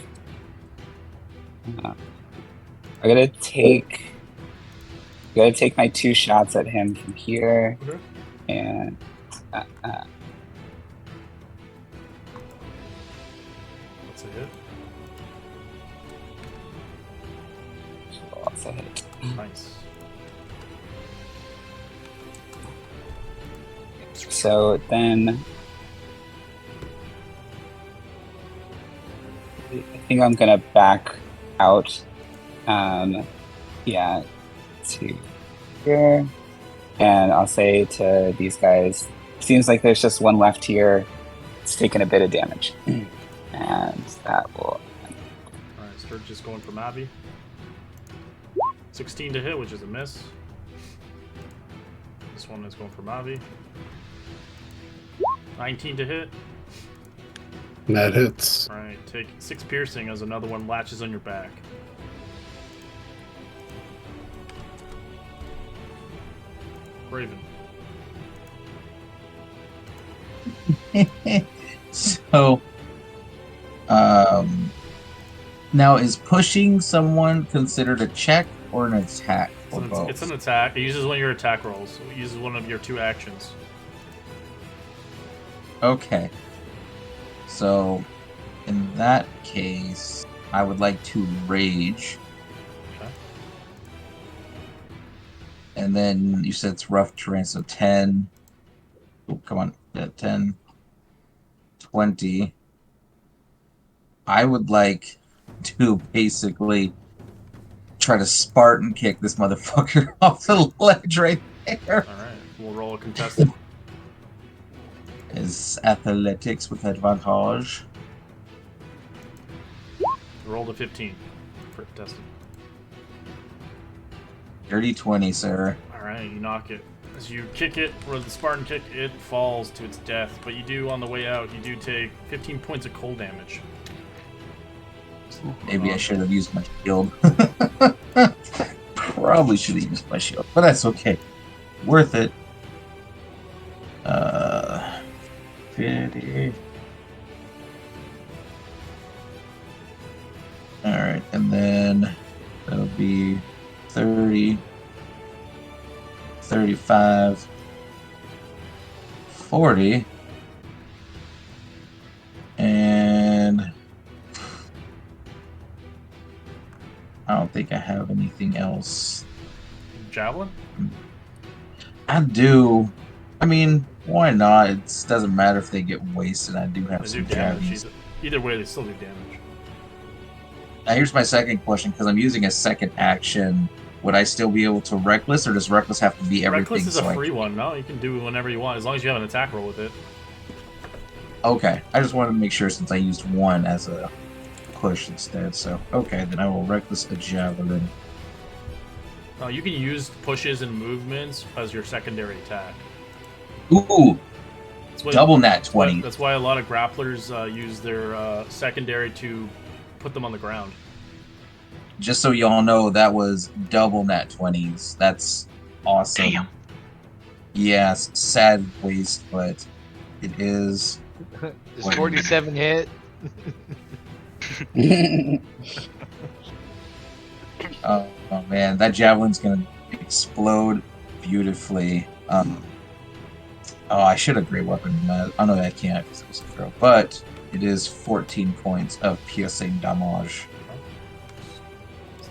I'm gonna take my 2 shots at him from here, Okay. and That's a hit. will also hit. Nice. So then, I think I'm gonna back out. Yeah, to here, and I'll say to these guys, seems like there's just one left here. It's taking a bit of damage, and that will. Alright, Sturge is going for Mavi. 16 to hit, which is a miss. This one is going for Mavi. 19 to hit. That hits. Alright, take 6 piercing as another one latches on your back. Raven. So, now is pushing someone considered a check or an attack? Or both? It's an attack. It uses one of your attack rolls. It uses one of your 2 actions. Okay. So, in that case, I would like to rage. Okay. And then you said it's rough terrain, so 10. Oh, come on. Yeah, 10. 20. I would like to basically try to Spartan kick this motherfucker off the ledge right there. Alright, we'll roll a contested. Is athletics with advantage. Rolled a 15 for contested. Dirty 20, sir. Alright, you knock it. As you kick it, with the Spartan kick, it falls to its death. But you do, on the way out, you do take 15 points of cold damage. Maybe I should have used my shield. Probably should have used my shield, but that's okay. Worth it. 50. Alright, and then that'll be 30, 35, 40, and I don't think I have anything else. Javelin? I do. I mean, why not? It doesn't matter if they get wasted. I do have They some do damage. javelins. Either way, they still do damage. Now, here's my second question, because I'm using a second action. Would I still be able to Reckless, or does Reckless have to be everything? Reckless is a so free one. No, you can do whenever you want, as long as you have an attack roll with it. Okay, I just wanted to make sure since I used one as a push instead. So, okay, then I will Reckless a Javelin. You can use pushes and movements as your secondary attack. Ooh! That's why- Double nat 20. That's why a lot of grapplers use their secondary to put them on the ground. Just so y'all know, that was double nat 20s. That's awesome. Damn. Yeah, sad waste, but it is. Does 47 hit? Oh man, that javelin's gonna explode beautifully. Oh, I should have great weapon. Oh no, I can't because it was a throw. But it is 14 points of piercing damage.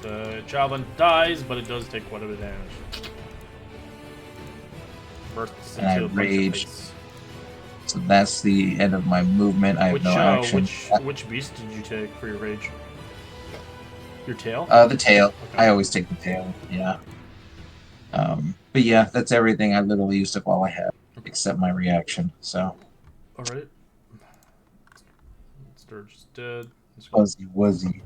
The javelin dies, but it does take quite a bit of damage. Bursts And I into a bunch of rage. face. So that's the end of my movement. I have no action. Which beast did you take for your rage? Your tail? The tail. Okay. I always take the tail. Yeah. But yeah, that's everything. I literally used up all I had except my reaction. So. All right. Sturge is dead. Wuzzy wuzzy.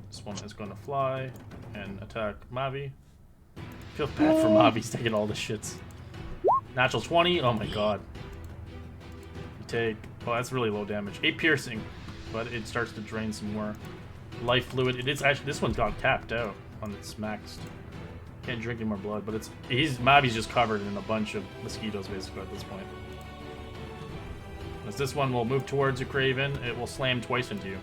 This one is going to fly and attack Mavi. Feel bad for Mavi. He's taking all the shits. Natural 20. Oh my god. You take. Oh, that's really low damage. 8 piercing, but it starts to drain some more life fluid. It is actually, this one's got capped out on its maxed. Can't drink any more blood, but Mavi's just covered in a bunch of mosquitoes basically at this point. As this one will move towards you, Craven, it will slam twice into you.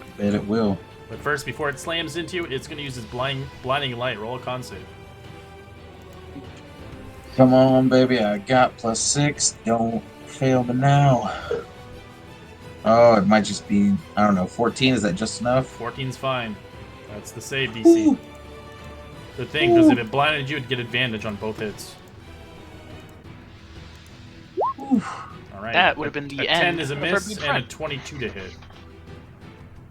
I bet it will. But first, before it slams into you, it's going to use its blinding light. Roll a con save. Come on, baby. I got +6. Don't fail me now. Oh, it might just be, I don't know, 14. Is that just enough? 14's fine. That's the save DC. Ooh. Good thing, because if it blinded you, it'd get advantage on both hits. Alright. That would have been the end. 10 is a miss, and a 22 to hit.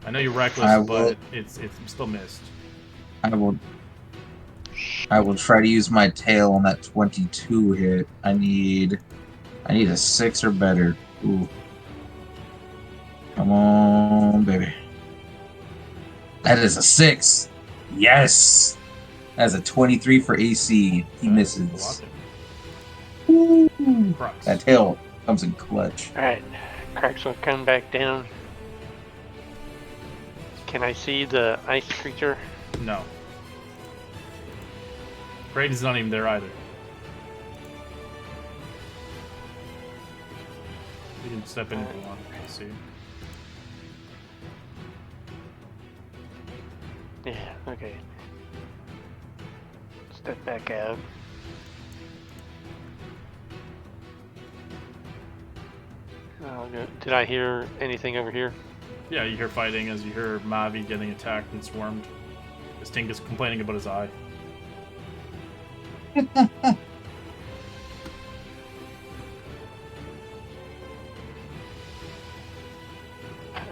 I know you're reckless, but it's still missed. I will try to use my tail on that 22 hit. I need a 6 or better. Ooh. Come on, baby. That is a 6. Yes. That's a 23 for AC. He misses. Ooh. That tail comes in clutch. Alright. Cracks will come back down. Can I see the ice creature? No. Braden's not even there either. You can step in if you want. Let's see. Yeah, okay. Step back out. Oh, no. Did I hear anything over here? Yeah, you hear fighting as you hear Mavi getting attacked and swarmed. Stink is complaining about his eye.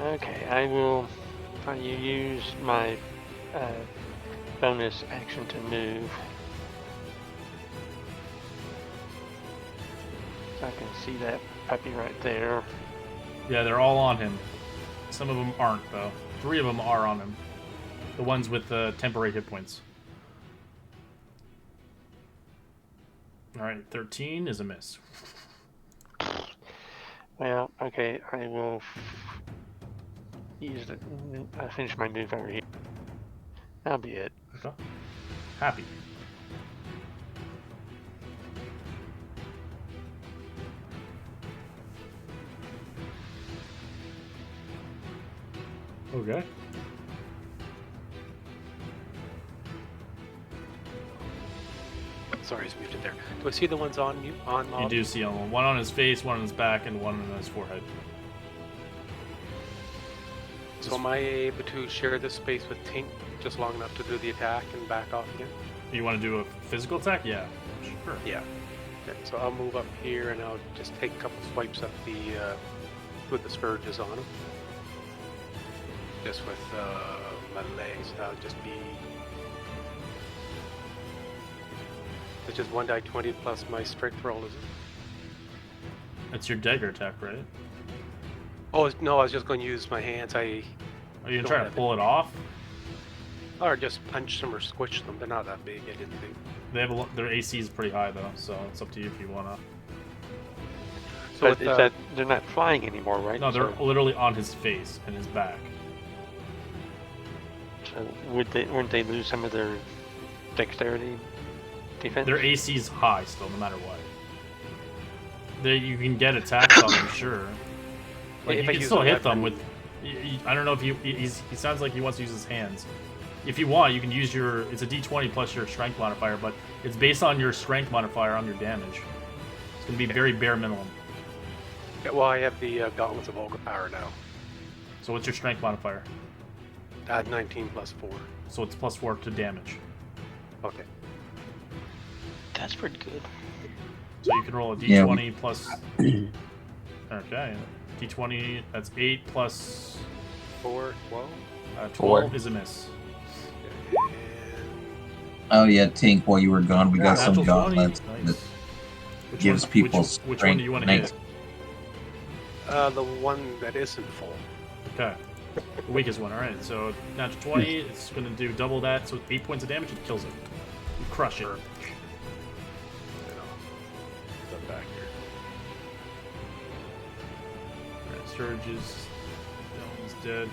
Okay, I'll use my bonus action to move. So I can see that puppy right there. Yeah, they're all on him. Some of them aren't, though. 3 of them are on him. The ones with the temporary hit points. Alright, 13 is a miss. Well, okay, I will finish my move over here. That'll be it. Okay. Happy. Okay. Sorry, he's muted there. Do I see the ones on mute? You do see them. One on his face, one on his back, and one on his forehead. So am I able to share this space with Tink just long enough to do the attack and back off again? You want to do a physical attack? Yeah. Sure. Yeah. Okay, so I'll move up here and I'll just take a couple swipes at the with the scourges on them. Just with my legs, that'll just be. It's just 1 die 20 plus my strength roll, is it? That's your dagger attack, right? Oh no, I was just going to use my hands. Are you gonna try to pull it off? Or just punch them or squish them. They're not that big, I didn't think. They have their AC is pretty high though, so it's up to you if you wanna. So but is that they're not flying anymore, right? No, they're literally on his face and his back. So wouldn't they lose some of their dexterity defense? Their AC is high still, no matter what. You can get attacks on them, sure. Like you can still hit them with. I don't know if he sounds like he wants to use his hands. if you want, you can use your. It's a D20 plus your strength modifier, but it's based on your strength modifier on your damage. It's gonna be very bare minimum. Yeah, well, I have the Gauntlets of Ogre Power now. So what's your strength modifier? Add 19 plus 4. So it's +4 to damage. Okay. That's pretty good. So you can roll a D20 plus. Okay, D20. That's 8 plus 4, 12. 12 is a miss. Oh yeah, Tink. While you were gone, we got some Natural 20. gauntlets Nice. that gives people which one do you want to hit? The one that isn't full. Okay. The weakest one. All right. So natural 20. It's going to do double that. So 8 points of damage. It kills it. You crush it. Step back here. All right. Surge is dead.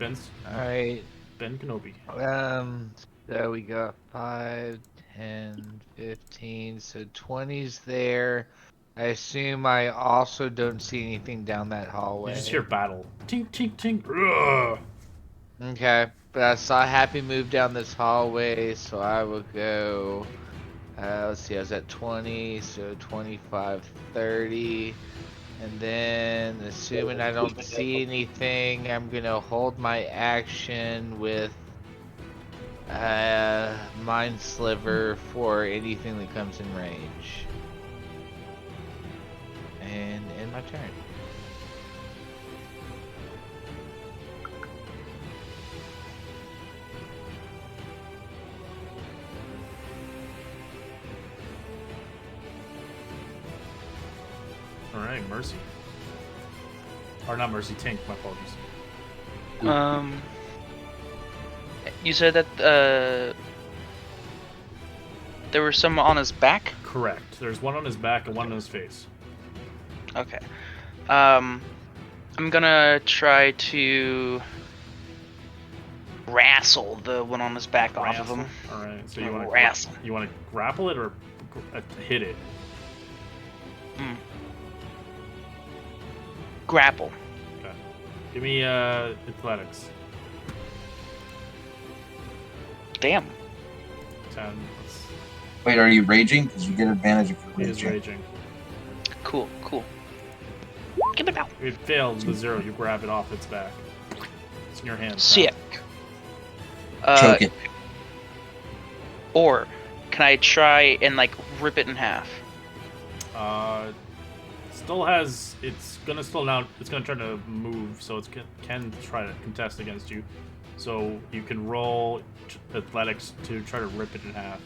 Ben's. Alright. Ben Kenobi. So we got 5, 10, 15, so 20's there. I assume I also don't see anything down that hallway. You just hear battle. Tink, tink, tink. Ugh. Okay, but I saw Happy move down this hallway, so I will go. Let's see, I was at 20, so 25, 30. And then, assuming I don't see anything, I'm gonna hold my action with Mind Sliver for anything that comes in range. And end my turn. Alright, Mercy. Or not Mercy, Tink, my apologies. You said that there were some on his back? Correct. There's one on his back and one on his face. Okay. I'm gonna try to wrestle the one on his back off of him. Alright, so you want Wrestle. to grapple it or hit it? Grapple. Okay. Give me athletics. Damn. 10. Wait, are you raging? Because you get advantage if He you're is raging. raging. Cool, cool. Give it out. It failed the 0. You grab it off its back. It's in your hands. Sick. Choke it. Or can I try and like rip it in half? Still has. It's gonna try to move, so it can try to contest against you. So you can roll athletics to try to rip it in half.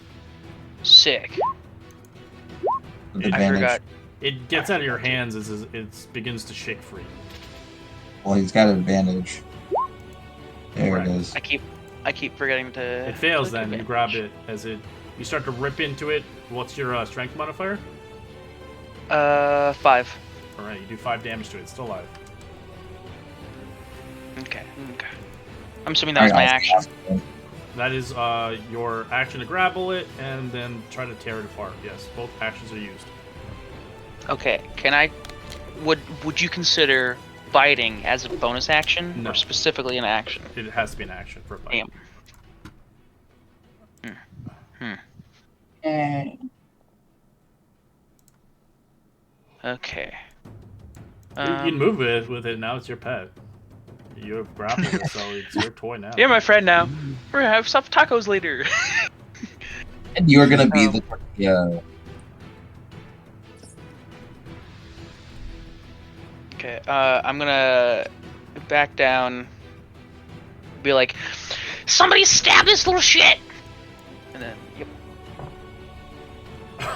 Sick. With I advantage. forgot. It gets out of your hands as it begins to shake free. Well, he's got advantage. There Correct. it is. I keep forgetting to. It fails. click Then you advantage. grab it as you start to rip into it. What's your strength modifier? 5. All right, you do 5 damage to it. It's still alive. Okay. I'm assuming that was my action. That is your action to grapple it and then try to tear it apart. Yes, both actions are used. Okay. Can I? Would you consider biting as a bonus action No. or specifically an action? It has to be an action for a bite. Damn. Okay. You can move with it now. It's your pet. You have grappled it, so it's your toy now. You're my friend now. We're gonna have stuffed tacos later. And you're gonna be the tortilla. Okay. I'm gonna back down. Be like, somebody stab this little shit. And then, yep.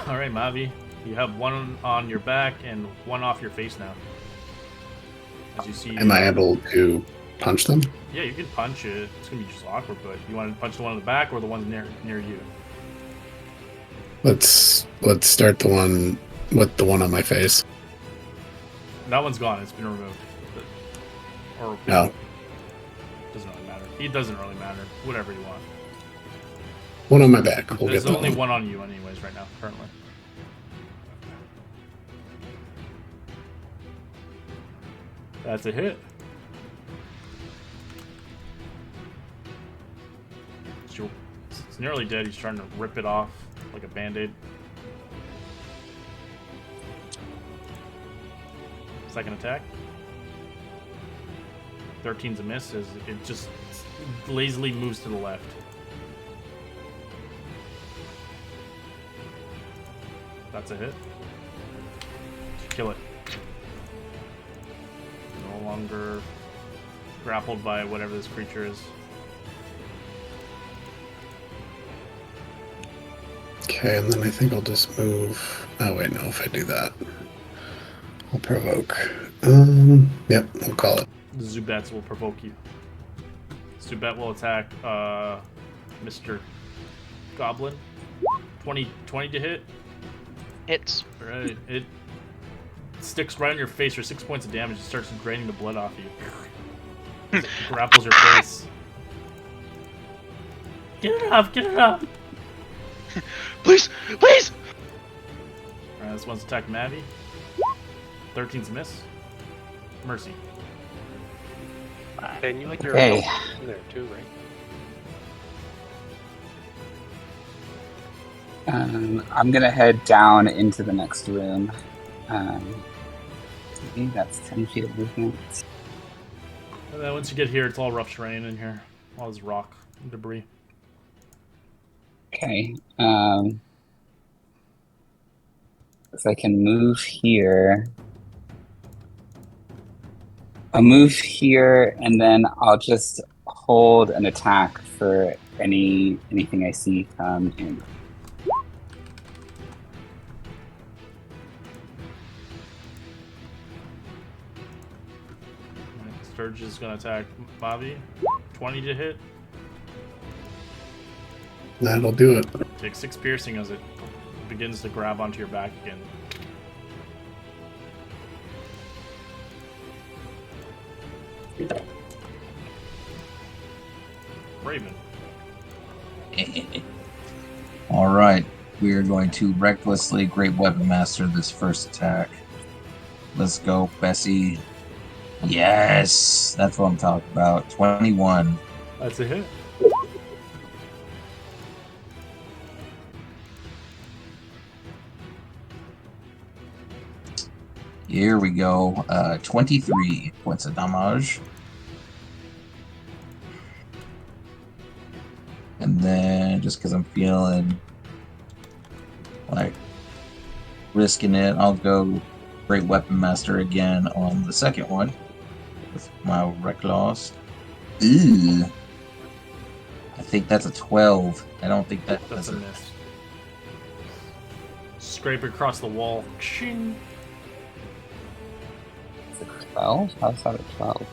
All right, Mavi. You have one on your back and one off your face now. As you see. Am I able to punch them? Yeah, you can punch it. It's gonna be just awkward, but you want to punch the one on the back or the one near you? Let's start the one with the one on my face. That one's gone. It's been removed. Or No. doesn't really matter. It doesn't really matter. Whatever you want. One on my back. We'll There's get that only one. one on you, anyways, right now, currently. That's a hit. It's nearly dead. He's trying to rip it off like a band-aid. Second attack. 13's a miss as it just lazily moves to the left. That's a hit. Kill it. No longer grappled by whatever this creature is. Okay, and then I think I'll just move. Oh wait, no. If I do that, I'll provoke. Yep, I'll call it. The Zubats will provoke you. Zubat will attack Mr. Goblin. 20 to hit. Hits. Alright, it sticks right on your face for 6 points of damage. It starts draining the blood off you. It grapples your face. Get it off! Get it off! Please! Please! Alright, this one's attack Mavi. 13's a miss. Mercy. And you like your Okay. elf in there too, right? I'm gonna head down into the next room. I think that's 10 feet of movement. And then once you get here, it's all rough terrain in here. All this rock and debris. Okay. So I can move here. I'll move here, and then I'll just hold an attack for anything I see come in. Sturge is going to attack Bobby. 20 to hit. That'll do it. Take 6 piercing as it begins to grab onto your back again. Raven. All right, we are going to recklessly Great Weapon Master this first attack. Let's go, Bessie. Yes, that's what I'm talking about. 21. That's a hit. Here we go. 23 points of damage. And then, just because I'm feeling like risking it, I'll go Great Weapon Master again on the second one with my Reckless. Ooh. I think that's a 12. I don't think That's that's a miss. Scrape it across the wall. Ching. It's a 12? How's that a 12?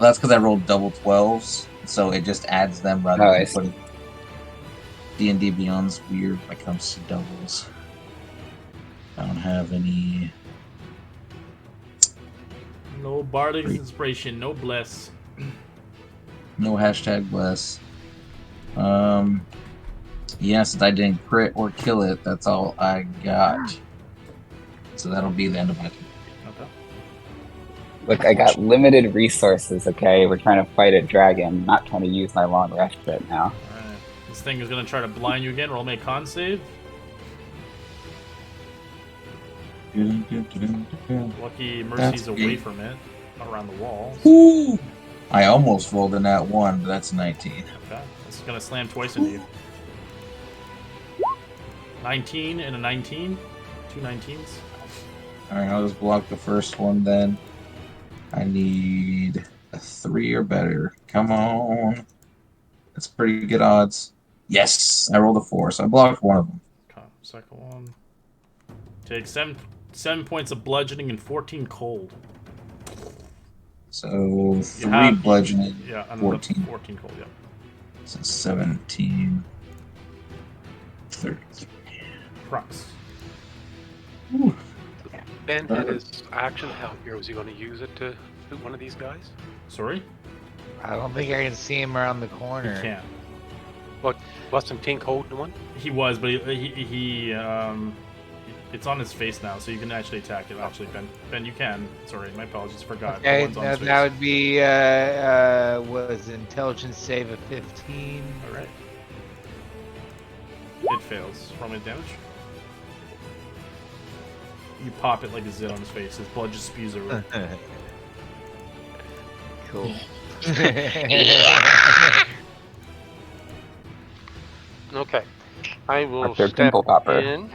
That's because I rolled double 12s, so it just adds them rather Oh, I than see. putting D&D Beyond's weird when it comes to doubles. I don't have any. No bardic inspiration. No bless. No hashtag bless. Yeah, since I didn't crit or kill it, that's all I got. So that'll be the end of my turn. Okay. Look, I got limited resources, okay? We're trying to fight a dragon, not trying to use my long rest right now. Alright. This thing is going to try to blind you again. Roll me a con save. Lucky Mercy's That's away great. from it. Not around the wall. Woo! I almost rolled in that one, but that's 19. Okay. This is going to slam twice into you. 19 and a 19. 2 19s. Alright, I'll just block the first one then. I need a 3 or better. Come on. That's pretty good odds. Yes! I rolled a 4, so I blocked one of them. Okay. Second one. Take 7 points of bludgeoning and 14 cold. So 3 have- bludgeoning, Yeah, and 14. 14 cold, yeah. So 17. 30. Crux. Ben had his action out here. Was he going to use it to shoot one of these guys? Sorry? I don't think I can see him around the He corner. can't. Wasn't Tink holding one? He was, but he It's on his face now, so you can actually attack it. Actually, Ben, you can. Sorry, my apologies. Forgot. Okay, The one's on his that face. would be was intelligence save of 15. All right. It fails. Roll me damage. You pop it like a zit on his face. His blood just spews over. Cool. Okay. I will Like their step pimple popper. in.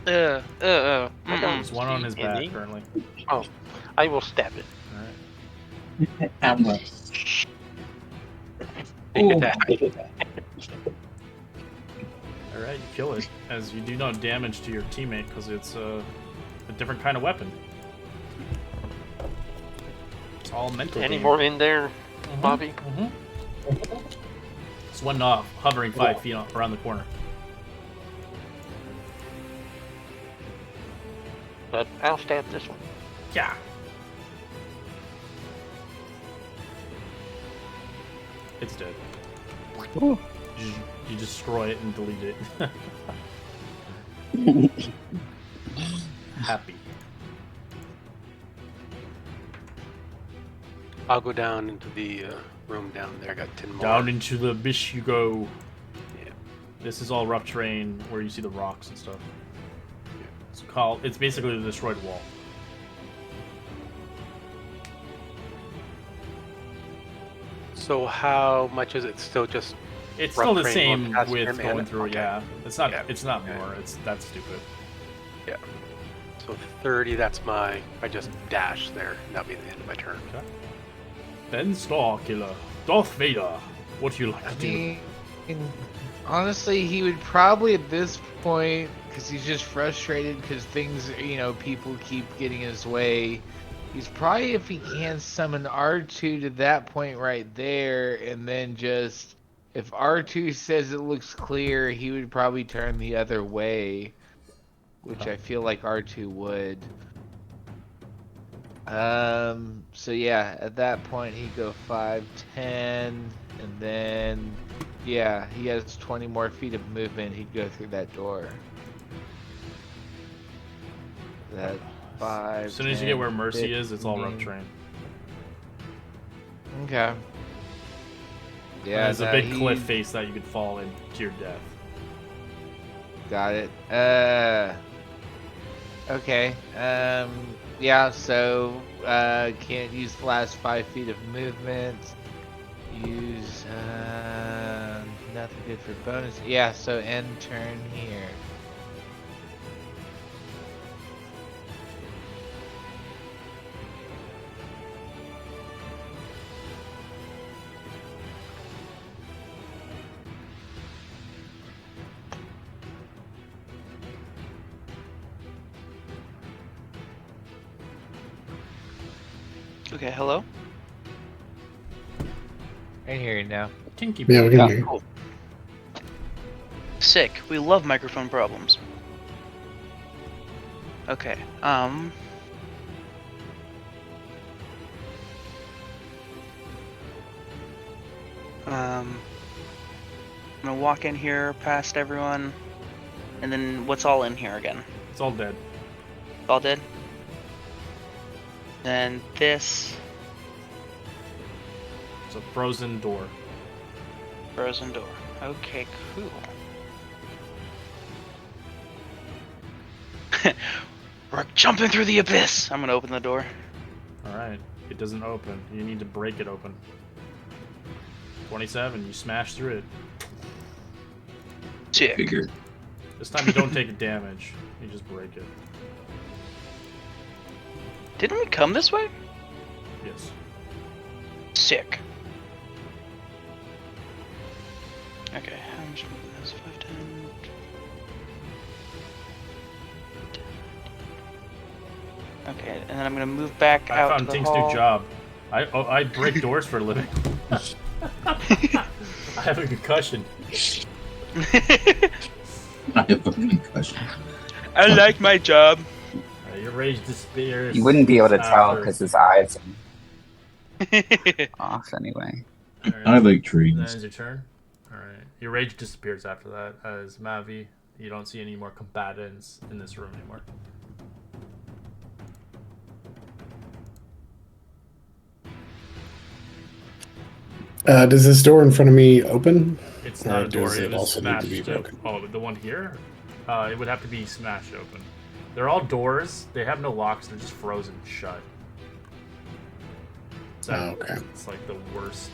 There's one on his back Any? currently. I will stab it. All right. Take attack. All right, you kill it. As you do no damage to your teammate because it's a different kind of weapon. It's all mental. Any game. more in there, Bobby? It's one hovering 5 feet around the corner. But I'll stab this one. Yeah. It's dead. You destroy it and delete it. Happy. I'll go down into the room down there. I got 10 more. Down into the abyss you go. Yeah. This is all rough terrain where you see the rocks and stuff. It's basically the destroyed wall. So how much is it? Still just It's rough still the terrain, same more with cast going mana? through. Okay. Yeah, it's not. Yeah. It's not Okay. more. That's stupid. so 30. That's my. I just dash there. And that'll be the end of my turn. Then Starkiller, Darth Vader. What do you like I to do? mean, honestly, he would probably at this point, because he's just frustrated because things, people keep getting in his way. He's probably, if he can, summon R2 to that point right there, and then just, if R2 says it looks clear, he would probably turn the other way, which I feel like R2 would. So yeah, at that point he'd go 5, 10, and then, yeah, he has 20 more feet of movement. He'd go through that door. That 5. As soon as you get where Mercy is, it's all rough 15. terrain. Okay. Yeah, There's a no, big cliff he- face that you could fall into your death. Got it. Okay. Yeah, so, can't use the last 5 feet of movement. Use, nothing good for bonus. Yeah, so end turn here. Okay, hello? I hear you now. Tinky Yeah, we can Yeah. hear you. Cool. Sick. We love microphone problems. Okay, I'm gonna walk in here past everyone, and then what's all in here again? It's all dead. All dead? Then this It's a frozen door. frozen door. Okay, cool. We're jumping through the abyss! I'm gonna open the door. Alright. It doesn't open. You need to break it open. 27, you smash through it. Sick. Figured. This time you don't take damage. You just break it. Didn't we come this way? Yes. Sick. Okay, how much movement is 5, 10? Okay, and then I'm gonna move back I out found to the Tink's hall. new job. I break doors for a living. I have a concussion. I have a concussion. I like my job. Alright, your rage disappears. You wouldn't be able to tell after- because his eyes are off anyway. Alright, I like That trees. ends your turn. Alright. Your rage disappears after that as Mavi, You don't see any more combatants in this room anymore. Does this door in front of me open? It's Or not a door. does it was also need to be smashed broken? Oh, the one here? It would have to be smashed open. They're all doors. They have no locks. They're just frozen shut. So Okay. It's like the worst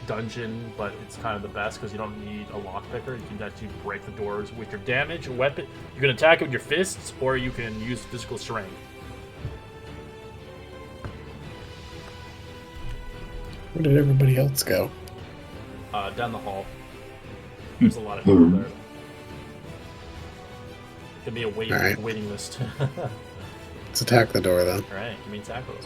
dungeon, but it's kind of the best because you don't need a lockpicker. You can actually break the doors with your damage, a weapon. You can attack it with your fists, or you can use physical strength. Where did everybody else go? Down the hall. There's a lot of people there. Could be a Alright. waiting list. Let's attack the door then. Alright, give me tackles.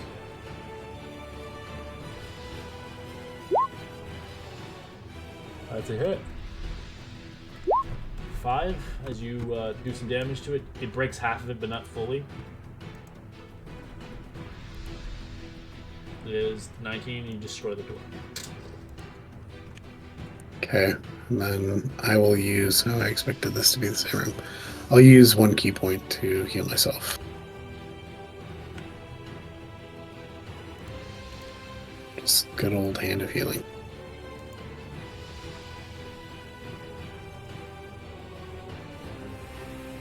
That's a hit. 5, as you do some damage to it. It breaks half of it, but not fully. It is 19, you destroy the door. Okay. And then I will use. Oh, I expected this to be the same room. I'll use 1 key point to heal myself. Just good old hand of healing.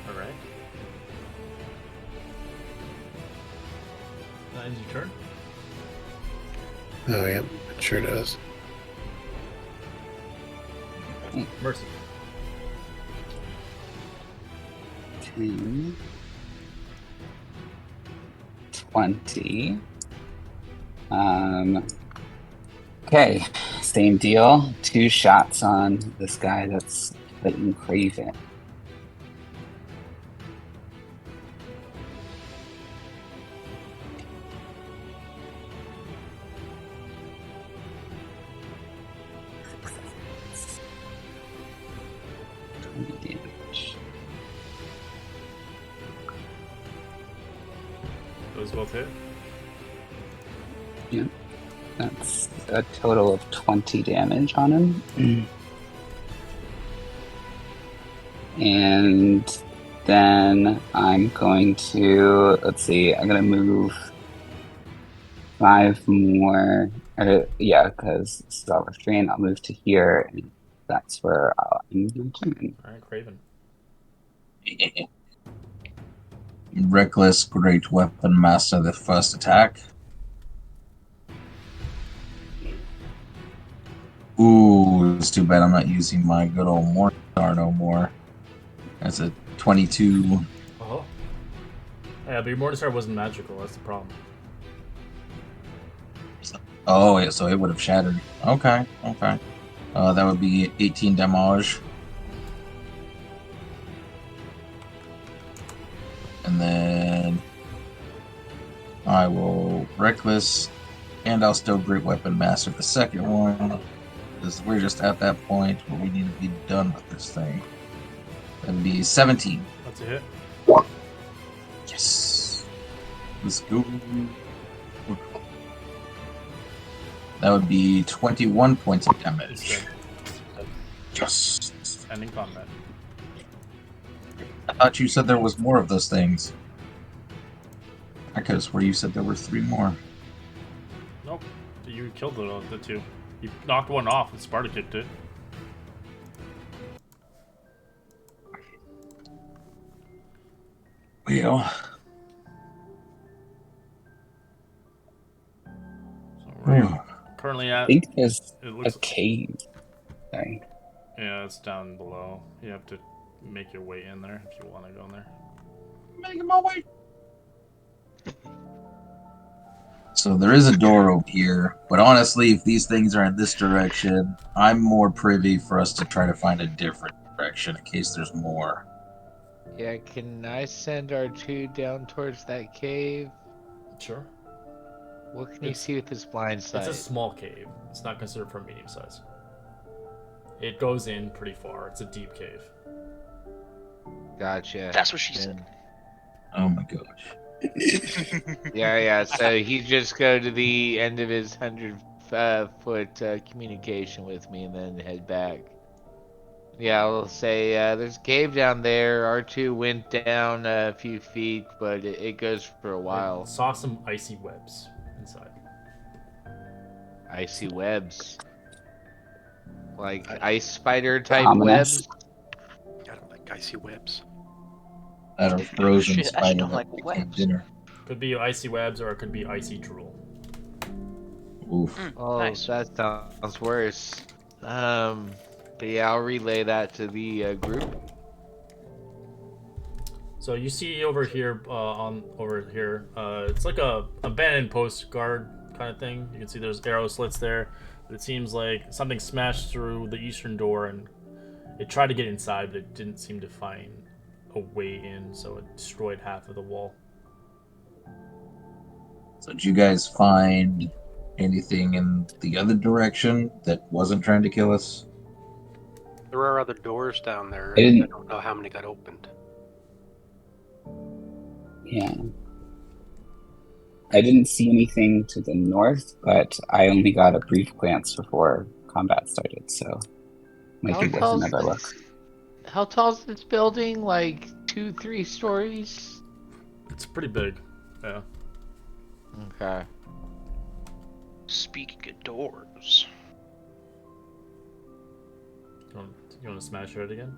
Alright. That ends your turn. Oh, yep. It sure does. Mercy. 10, 20. Okay, same deal. 2 shots on this guy that's Clayton Craven. Damage. Those both hit. Yep. That's a total of 20 damage on him. And then I'm going to, let's see, I'm going to move 5 more. Yeah, because this is all restrained. I'll move to here, and that's where I'm returning. Alright, Craven. Reckless, great weapon master, the first attack. Ooh, it's too bad I'm not using my good old Mortar no more. That's a 22. Oh. Yeah, but your Morningstar wasn't magical, that's the problem. Oh, yeah, so it would have shattered. Okay, okay. That would be 18 damage. And then I will Reckless, and I'll still Great Weapon Master the second one, because we're just at that point where we need to be done with this thing. That'd be 17. That's a hit. Yes. Let's go. That would be 21 points of It's damage. dead. Yes. Ending combat. I thought you said there was more of those things. I could have swore you said there were 3 more. Nope. You killed the 2. You knocked one off and Sparta kicked it. Well, So we're currently I at. think there's It a looks. cave. Sorry. Yeah, it's down below. You have to make your way in there if you want to go in there. making my way. So there is a door over here, but honestly, if these things are in this direction, I'm more privy for us to try to find a different direction in case there's more. Yeah, can I send R2 down towards that cave? Sure. What can you It's- see with this blind sight? It's a small cave. It's not considered for medium size. It goes in pretty far. It's a deep cave. Gotcha. That's what she said. Then- Oh my gosh. Yeah. So he just go to the end of his 100-foot communication with me and then head back. Yeah, I'll say there's a cave down there. R2 went down a few feet, but it goes for a I while. saw some icy webs inside. Icy webs. Like ice spider type Ominous. webs. I don't like icy webs. That are frozen Shit, I spider don't that like became webs. dinner. Could be icy webs or it could be icy drool. Oof. Oh, Nice. that sounds worse. But yeah, I'll relay that to the group. So you see over here, it's like a abandoned post guard kind of thing. You can see there's arrow slits there. But it seems like something smashed through the eastern door and it tried to get inside, but it didn't seem to find a way in, so it destroyed half of the wall. So did you guys find anything in the other direction that wasn't trying to kill us? There are other doors down there. I didn't- I don't know how many got opened. Yeah. I didn't see anything to the north, but I only got a brief glance before combat started, so might be worth another look. How tall is this building? Like 2-3 stories? It's pretty big. Yeah. Okay. Speaking of doors. You want to smash it again?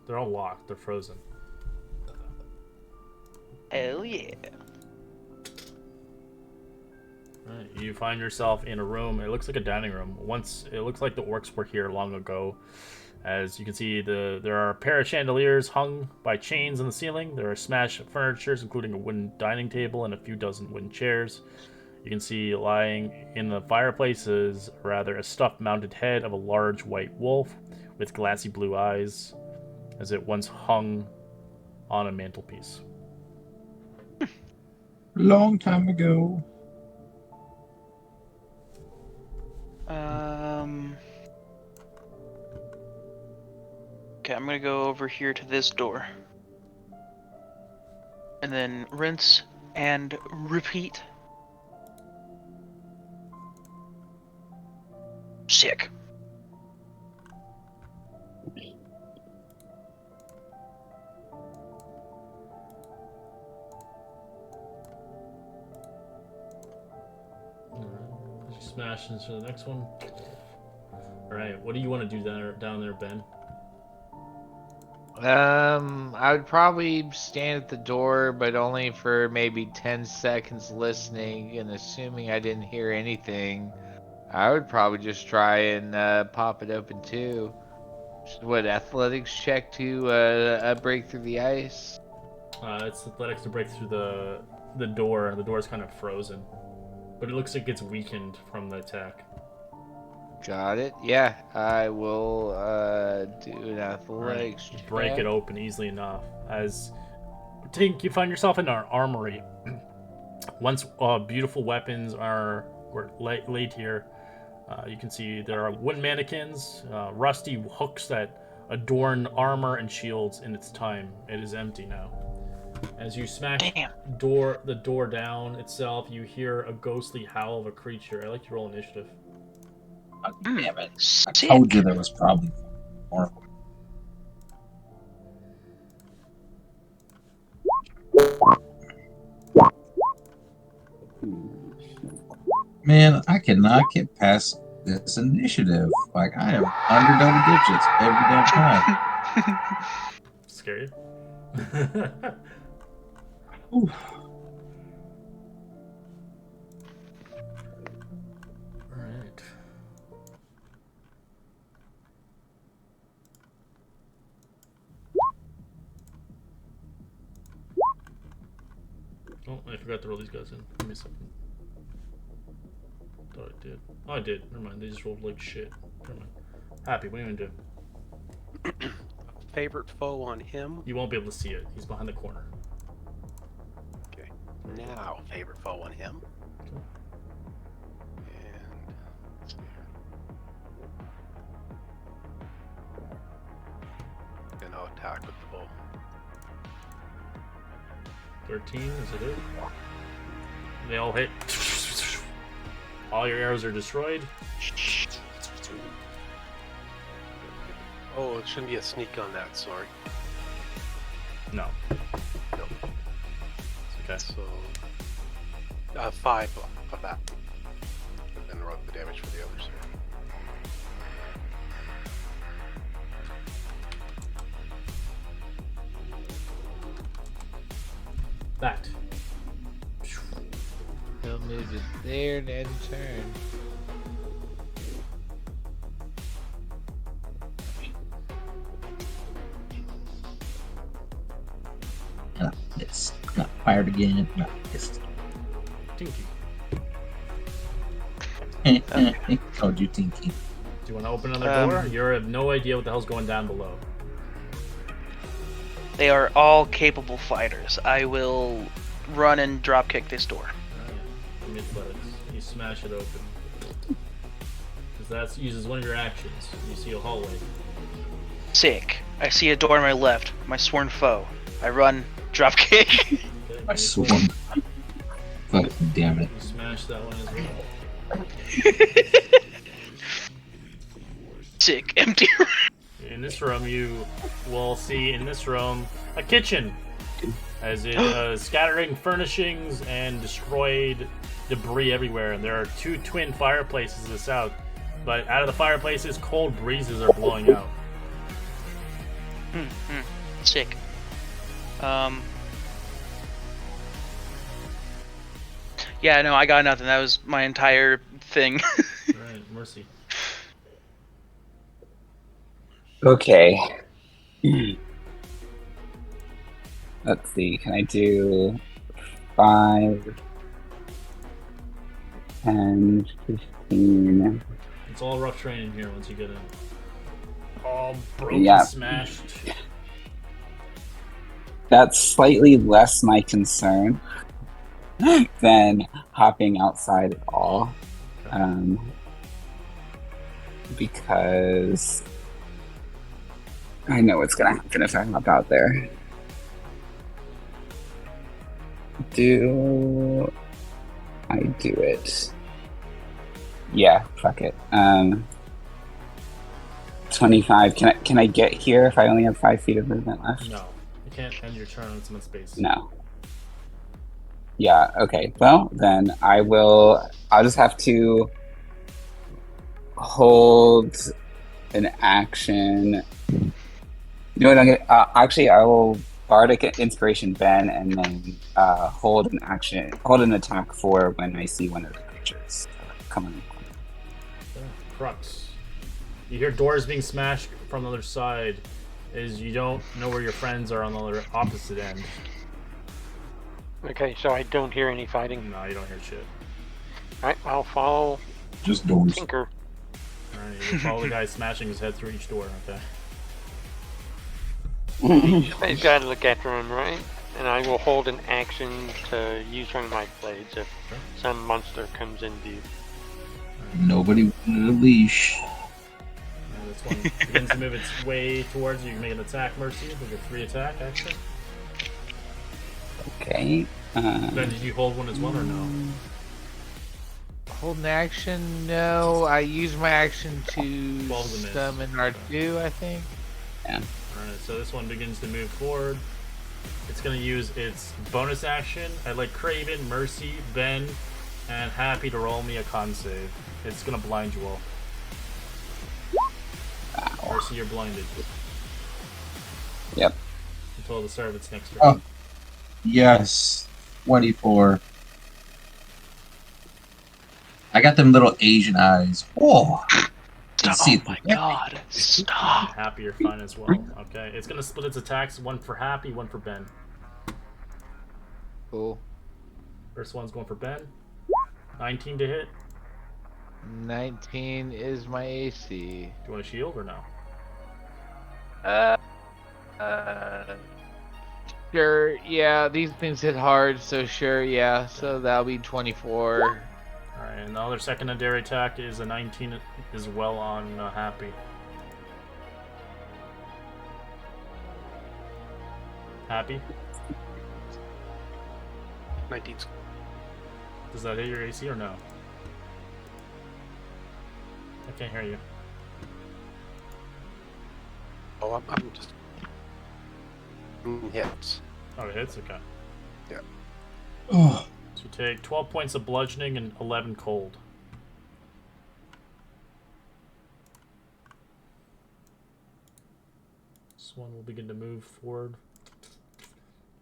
They're all locked. They're frozen. Hell yeah. Right, you find yourself in a room. It looks like a dining room. Once it looks like the orcs were here long ago. As you can see, there are a pair of chandeliers hung by chains in the ceiling. There are smashed furnitures, including a wooden dining table and a few dozen wooden chairs. You can see lying in the fireplace is rather a stuffed mounted head of a large white wolf with glassy blue eyes, as it once hung on a mantelpiece. Long time ago. Okay, I'm gonna go over here to this door. And then rinse and repeat. Sick. Alright, as you smash into the next one. Alright, what do you want to do down there, Ben? I would probably stand at the door, but only for maybe 10 seconds listening, and assuming I didn't hear anything, I would probably just try and pop it open too. What, athletics check to break through the ice? It's athletics to break through the door. The door is kind of frozen, but it looks like it's weakened from the attack. Got it. Yeah, I will do an athletics Alright, check. break it open easily enough. As Tink, you find yourself in our armory. Once beautiful weapons were laid here, you can see there are wooden mannequins, rusty hooks that adorn armor and shields in its time. It is empty now. As you smash the door down itself, you hear a ghostly howl of a creature. I like to roll initiative. God damn it. I Sick. told you there was probably more. Man, I cannot get past this initiative. Like, I am under double digits every damn time. Scare you? Ooh. Alright. Oh, I forgot to roll these guys in. Give me a second. Thought I did. Oh, I did. Never mind. They just rolled like shit. Never mind. Happy, what are you gonna do? Favorite foe on him? You won't be able to see it. He's behind the corner. Okay. Now, favorite foe on him. Okay. And let's see here. Then I'll attack with the bow. 13, is it it? They all hit. All your arrows are destroyed. Oh, it shouldn't be a sneak on that, sorry. No. No. Okay. So, 5 for that. And then roll the damage for the others. That. He'll move it there and then turn. It's not fired again. Not missed. Tinky. Told you, Tinky. Do you want to open another door? You have no idea what the hell's going down below. They are all capable fighters. I will run and drop kick this door. Mid-athletics. You smash it open. Because that uses one of your actions. You see a hallway. Sick. I see a door on my left. My sworn foe. I run, drop kick. Okay, I sworn. Fucking damn it. You smash that one as well. Sick. Empty. In this room, you will see in this room a kitchen, as it scattering furnishings and destroyed debris everywhere. And there are 2 twin fireplaces to the south, but out of the fireplaces, cold breezes are blowing out. Sick. Yeah, no, I got nothing. That was my entire thing. Right, Mercy. Okay. Let's see. Can I do 5, 10, 15? It's all rough terrain in here once you get in. All broken, Yeah. smashed. That's slightly less my concern than hopping outside at all. Because I know what's gonna happen if I hop out there. Do I do it? Yeah, fuck it. 25. Can I get here if I only have 5 feet of movement left? No, you can't end your turn on someone's space. No. Yeah, okay. Well, then I'll just have to hold an action. You know what? Actually, I will Bardic Inspiration Ben and then hold an attack for when I see one of the creatures coming. Crux. You hear doors being smashed from the other side, as you don't know where your friends are on the other opposite end. Okay, so I don't hear any fighting. No, you don't hear shit. Alright, I'll follow Just doors. Tinker. Alright, you follow the guy smashing his head through each door, okay? I've got to look after him, right? And I will hold an action to use one of my blades if some monster comes in view. Nobody wanted a leash. This one begins to move its way towards you. You can make an attack, Mercy, with a 3 attack action. Okay. Ben, did you hold one as well or no? Hold an action? No, I use my action to summon R2, I think. Yeah. Alright, so this one begins to move forward. It's going to use its bonus action. I'd like Craven, Mercy, Ben, and Happy to roll me a con save. It's going to blind you all. Mercy, you're blinded. Yep. Until the start of its next turn. Oh. Yes. 24. I got them little Asian eyes. Oh! Oh my god. Stop. Happy, you're fine as well. Okay, it's going to split its attacks. One for Happy, one for Ben. Cool. First one's going for Ben. 19 to hit. 19 is my AC. Do you want a shield or no? Sure, yeah, these things hit hard, so sure, yeah. So that'll be 24. Alright, and the other secondary attack is a 19 as well on Happy. Happy? 19. Does that hit your AC or no? I can't hear you. Oh, I'm just hits. Oh, it hits. Okay. Oh, So you take 12 points of bludgeoning and 11 cold. This one will begin to move forward.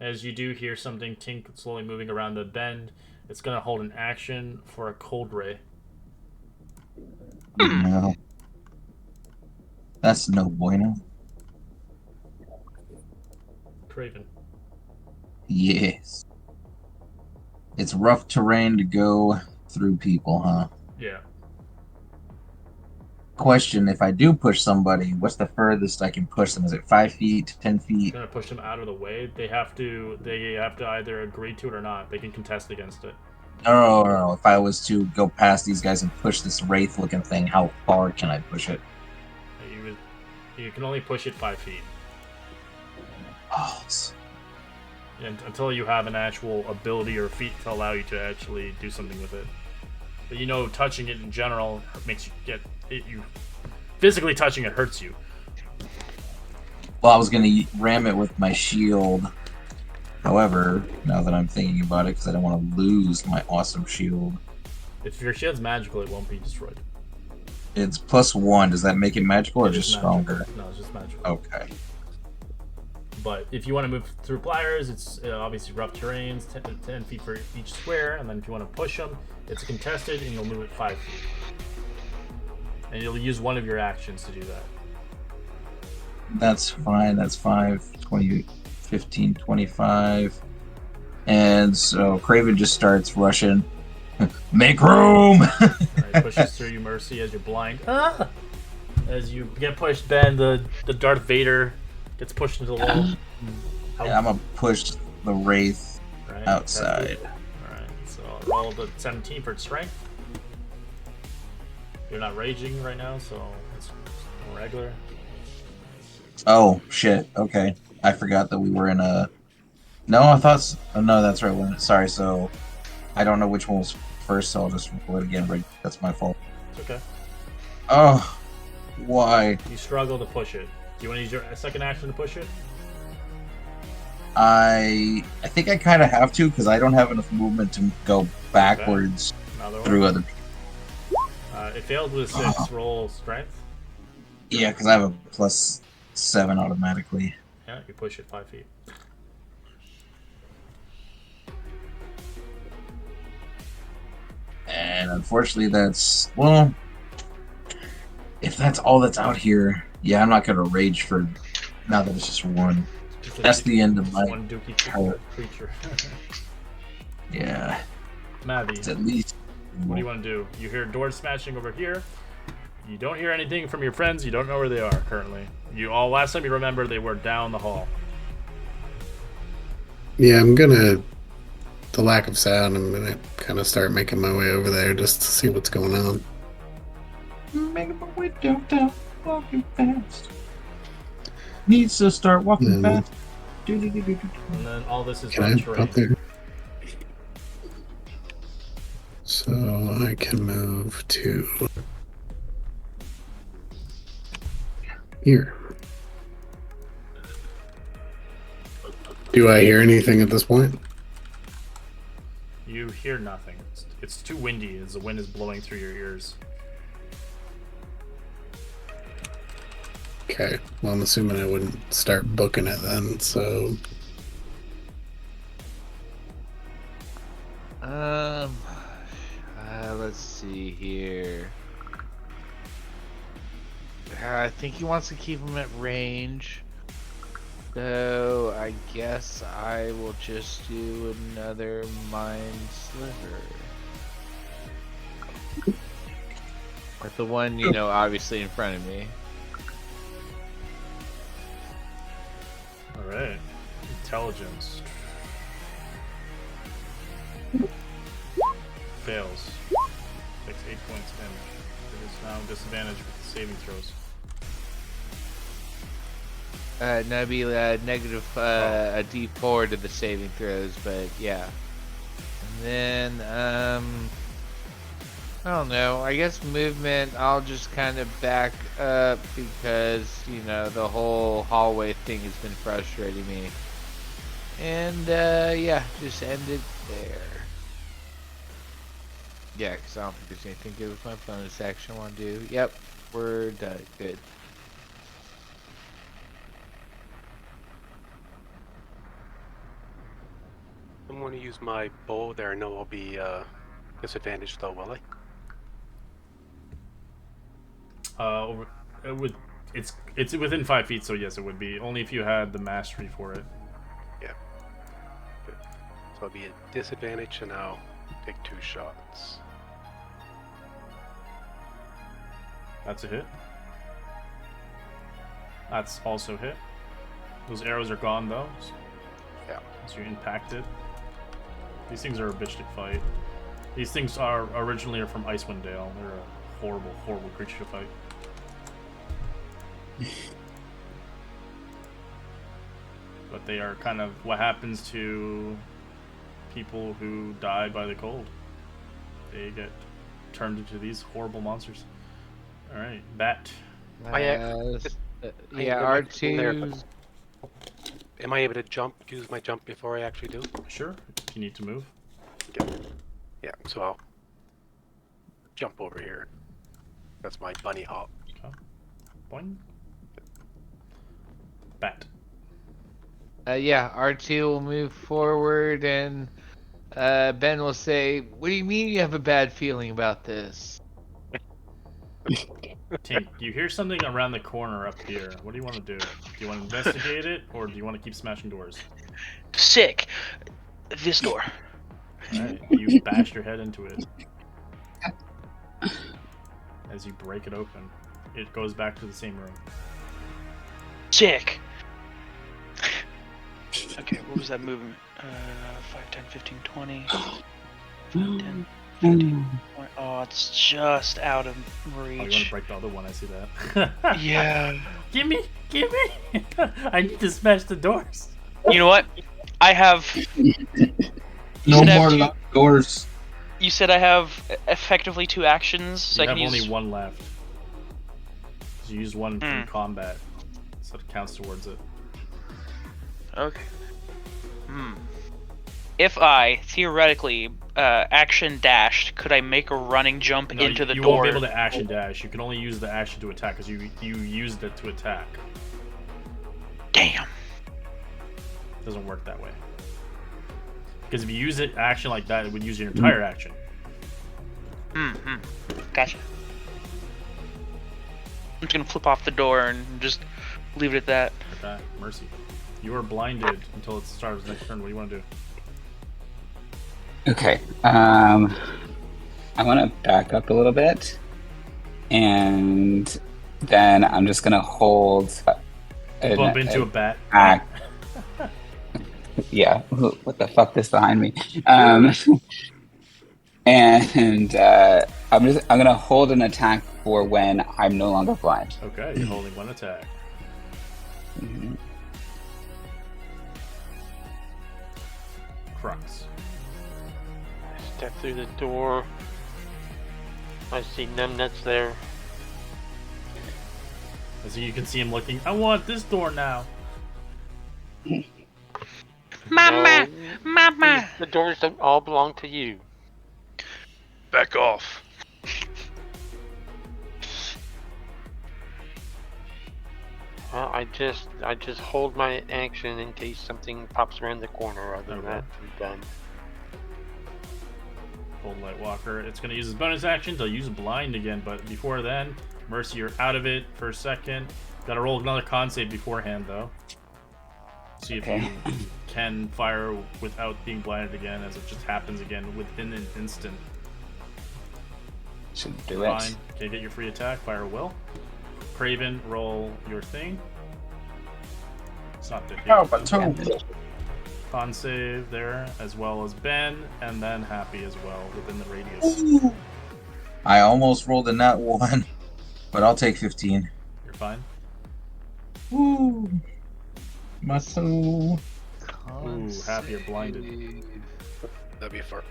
As you do hear something tink slowly moving around the bend, it's going to hold an action for a cold ray. no. That's no bueno. Craven. Yes. It's rough terrain to go through people, huh? Yeah. Question, if I do push somebody, what's the furthest I can push them? Is it 5 feet, 10 feet? Going to push them out of the way. They have to either agree to it or not. They can contest against it. No. If I was to go past these guys and push this wraith-looking thing, how far can I push it? You can only push it 5 feet. Oh, And until you have an actual ability or feat to allow you to actually do something with it. But you know, touching it in general makes you get it. You physically touching it hurts you. well, I was going to ram it with my shield. However, now that I'm thinking about it, because I don't want to lose my awesome shield, If your shield's magical, it won't be destroyed. it's +1. Does that make it magical or It is just magical. stronger? No, it's just magical. Okay. But if you want to move through pliers, it's obviously rough terrains, 10 feet for each square. And then if you want to push them, it's contested, and you'll move it 5 feet. And you'll use one of your actions to do that. That's fine. That's 5, 20, 15, 25. And so Craven just starts rushing. Make room! Alright, pushes through you, Mercy, as you're blind. Ah! As you get pushed, Ben, the Darth Vader gets pushed into the wall. Yeah, I'm gonna push the Wraith Right, outside. Alright, so roll the 17 for its strength. You're not raging right now, so it's regular. Oh, shit. Okay. I forgot that we were in a... No, I thought... Oh, no, that's right. Sorry, so... I don't know which one was first, so I'll just roll it again. Right? That's my fault. It's okay. Oh, why? You struggle to push it. Do you want to use your second action to push it? I think I kind of have to, because I don't have enough movement to go backwards Another through one. other people. It failed with 6. Roll strength. Yeah, because I have a +7 automatically. Yeah, you push it 5 feet. And unfortunately, that's... Well, if that's all that's out here, yeah, I'm not going to rage for... Now that it's just one. That's the end of my... One dookie creature. Yeah. Mavi, It's at least... what do you want to do? You hear doors smashing over here. You don't hear anything from your friends. You don't know where they are currently. Last time you remember, they were down the hall. Yeah, I'm gonna. The lack of sound, I'm gonna kind of start making my way over there just to see what's going on. Making my way downtown, walking fast. Needs to start walking fast. And then all this is Can rough I terrain. up there? So I can move to here. Do I hear anything at this point? You hear nothing. It's too windy as the wind is blowing through your ears. Okay. Well, I'm assuming I wouldn't start booking it then, so... Let's see here. I think he wants to keep him at range. So I guess I will just do another Mind Sliver. With the one, obviously in front of me. Alright. Intelligence. Fails. Takes 8 points damage. It is now disadvantaged with the saving throws. That'd be negative a D4 to the saving throws, but yeah. And then I don't know. I guess movement, I'll just kind of back up because, you know, the whole hallway thing has been frustrating me. And, yeah, just end it there. Yeah, because I don't think there's anything good with my bonus action I want to do. Yep, we're done. Good. I'm going to use my bow there. I know I'll be disadvantaged though, will I? It's within 5 feet, so yes, it would be. Only if you had the mastery for it. Yeah. Good. So I'll be at disadvantage, and I'll take 2 shots. That's a hit. That's also hit. Those arrows are gone though. Yeah. So you're impacted. These things are a bitch to fight. These things are originally from Icewind Dale. They're a horrible, horrible creature to fight. But they are kind of what happens to people who die by the cold. They get turned into these horrible monsters. Alright, bat. Yeah, R2. Am I able to jump? Use my jump before I actually do? Sure, if you need to move. Okay. Yeah, so I'll jump over here. That's my bunny hop. Okay. Boing. Bat. Yeah, R2 will move forward and Ben will say, "What do you mean you have a bad feeling about this?" Tink, you hear something around the corner up here. What do you want to do? Do you want to investigate it, or do you want to keep smashing doors? Sick. This door. Alright, you bash your head into it. As you break it open, it goes back to the same room. Sick. Okay, what was that movement? 5, 10, 15, 20. 10, 15, 20. Oh, it's just out of Oh, you want reach. to break the other one? I see that. Yeah. Give me! I need to smash the doors. You know what? I have. No said I have more two- locked doors. You said I have effectively 2 actions, so You I have can only use. one left. So you use one from combat, so it counts towards it. Okay. If I theoretically action dashed, could I make a running jump No, into the you door? won't be able to action dash. You can only use the action to attack because you used it to attack. Damn. It doesn't work that way. Because if you use it action like that, it would use your entire action. Gotcha. I'm just gonna flip off the door and just leave it at that. Okay, mercy. You are blinded until it starts next turn. What do you want to do? Okay. I want to back up a little bit, and then I'm just gonna hold. Bump into a bat. Act. Yeah. What the fuck is behind me? And I'm gonna hold an attack for when I'm no longer blind. Okay, you're holding one attack. Mhm. Crux. Step through the door. I see numbnuts there. As you can see him looking, I want this door now. Mama! No, Mama! The doors don't all belong to you. Back off. Well, I just hold my action in case something pops around the corner. Other than Okay. that, I'm done. Old Lightwalker. It's going to use his bonus action to use blind again, but before then, Mercy, you're out of it for a second. Got to roll another con save beforehand, though. See if Okay. you can fire without being blinded again, as it just happens again within an instant. Should do Fine. it. Okay, get your free attack. Fire will. Craven, roll your thing. It's not 50. Oh, but two. Con save there, as well as Ben, and then Happy as well within the radius. I almost rolled a nat 1, but I'll take 15. You're fine. Woo! My soul. Ooh, Happy are blinded. That'd be far.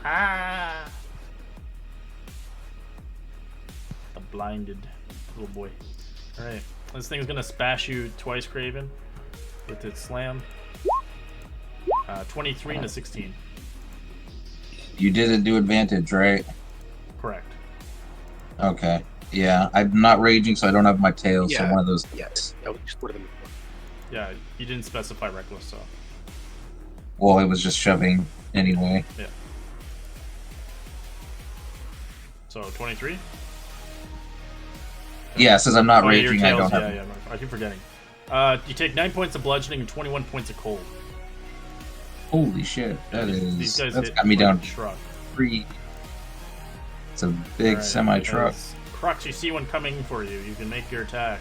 Ah! blinded. Little boy. Alright. This thing's gonna spash you twice, Craven. With its slam. 23 to 16. You didn't do advantage, right? Correct. Okay. Yeah, I'm not raging, so I don't have my tail. So Yeah. one of those. Yes, that was just one of them. Yeah, you didn't specify reckless, so. Well, it was just shoving anyway. Yeah. So 23? Yeah, since I'm not Oh, yeah, your raging, I tails, don't have. Yeah, I keep forgetting. You take 9 points of bludgeoning and 21 points of cold. Holy shit! Yeah, That these guys that's hit got me like down a truck. 3. It's a big Alright, semi truck. as Crux, you see one coming for you. You can make your attack.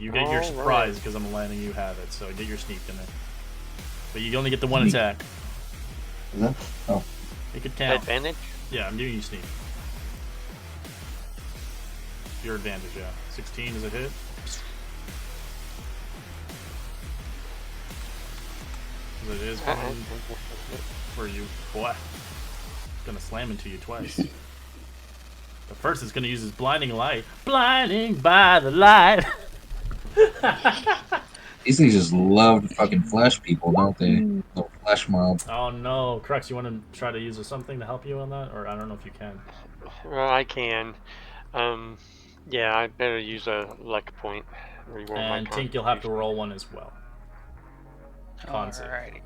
You get your Alright. surprise because I'm letting you have it, so get your sneak in there. But you only get the one Sneak. attack. Is that? Oh, It could count. Advantage? Yeah, I'm giving you sneak. Your advantage, yeah. 16 is a hit. It is coming for you, boy. It's gonna slam into you twice. But first, it's gonna use his blinding light. Blinding by the light. these things just love to fucking flesh people, don't they? Little flesh mob. Oh no, Crux, you want to try to use something to help you on that, or I don't know if you can. Well, I can. Yeah, I better use a luck point. Reroll my And Tink, you'll have to constitution. roll one as well. Con save. Alrighty.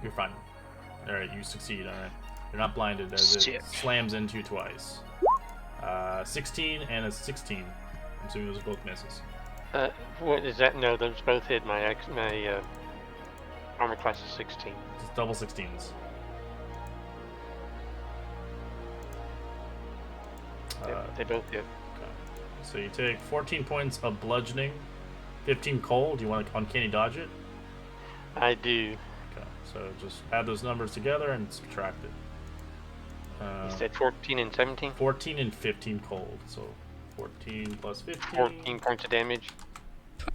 You're fine. Alright, you succeed, alright. You're not blinded as it Sick. slams into you twice. 16 and a 16. I'm assuming those are both misses. What is that? No, those both hit my armor class is 16. It's double 16s. They both hit. So you take 14 points of bludgeoning, 15 cold. Do you want to uncanny dodge it? I do. Okay, so just add those numbers together and subtract it. You said 14 and 17? 14 and 15 cold. So 14 plus 15. 14 points of damage.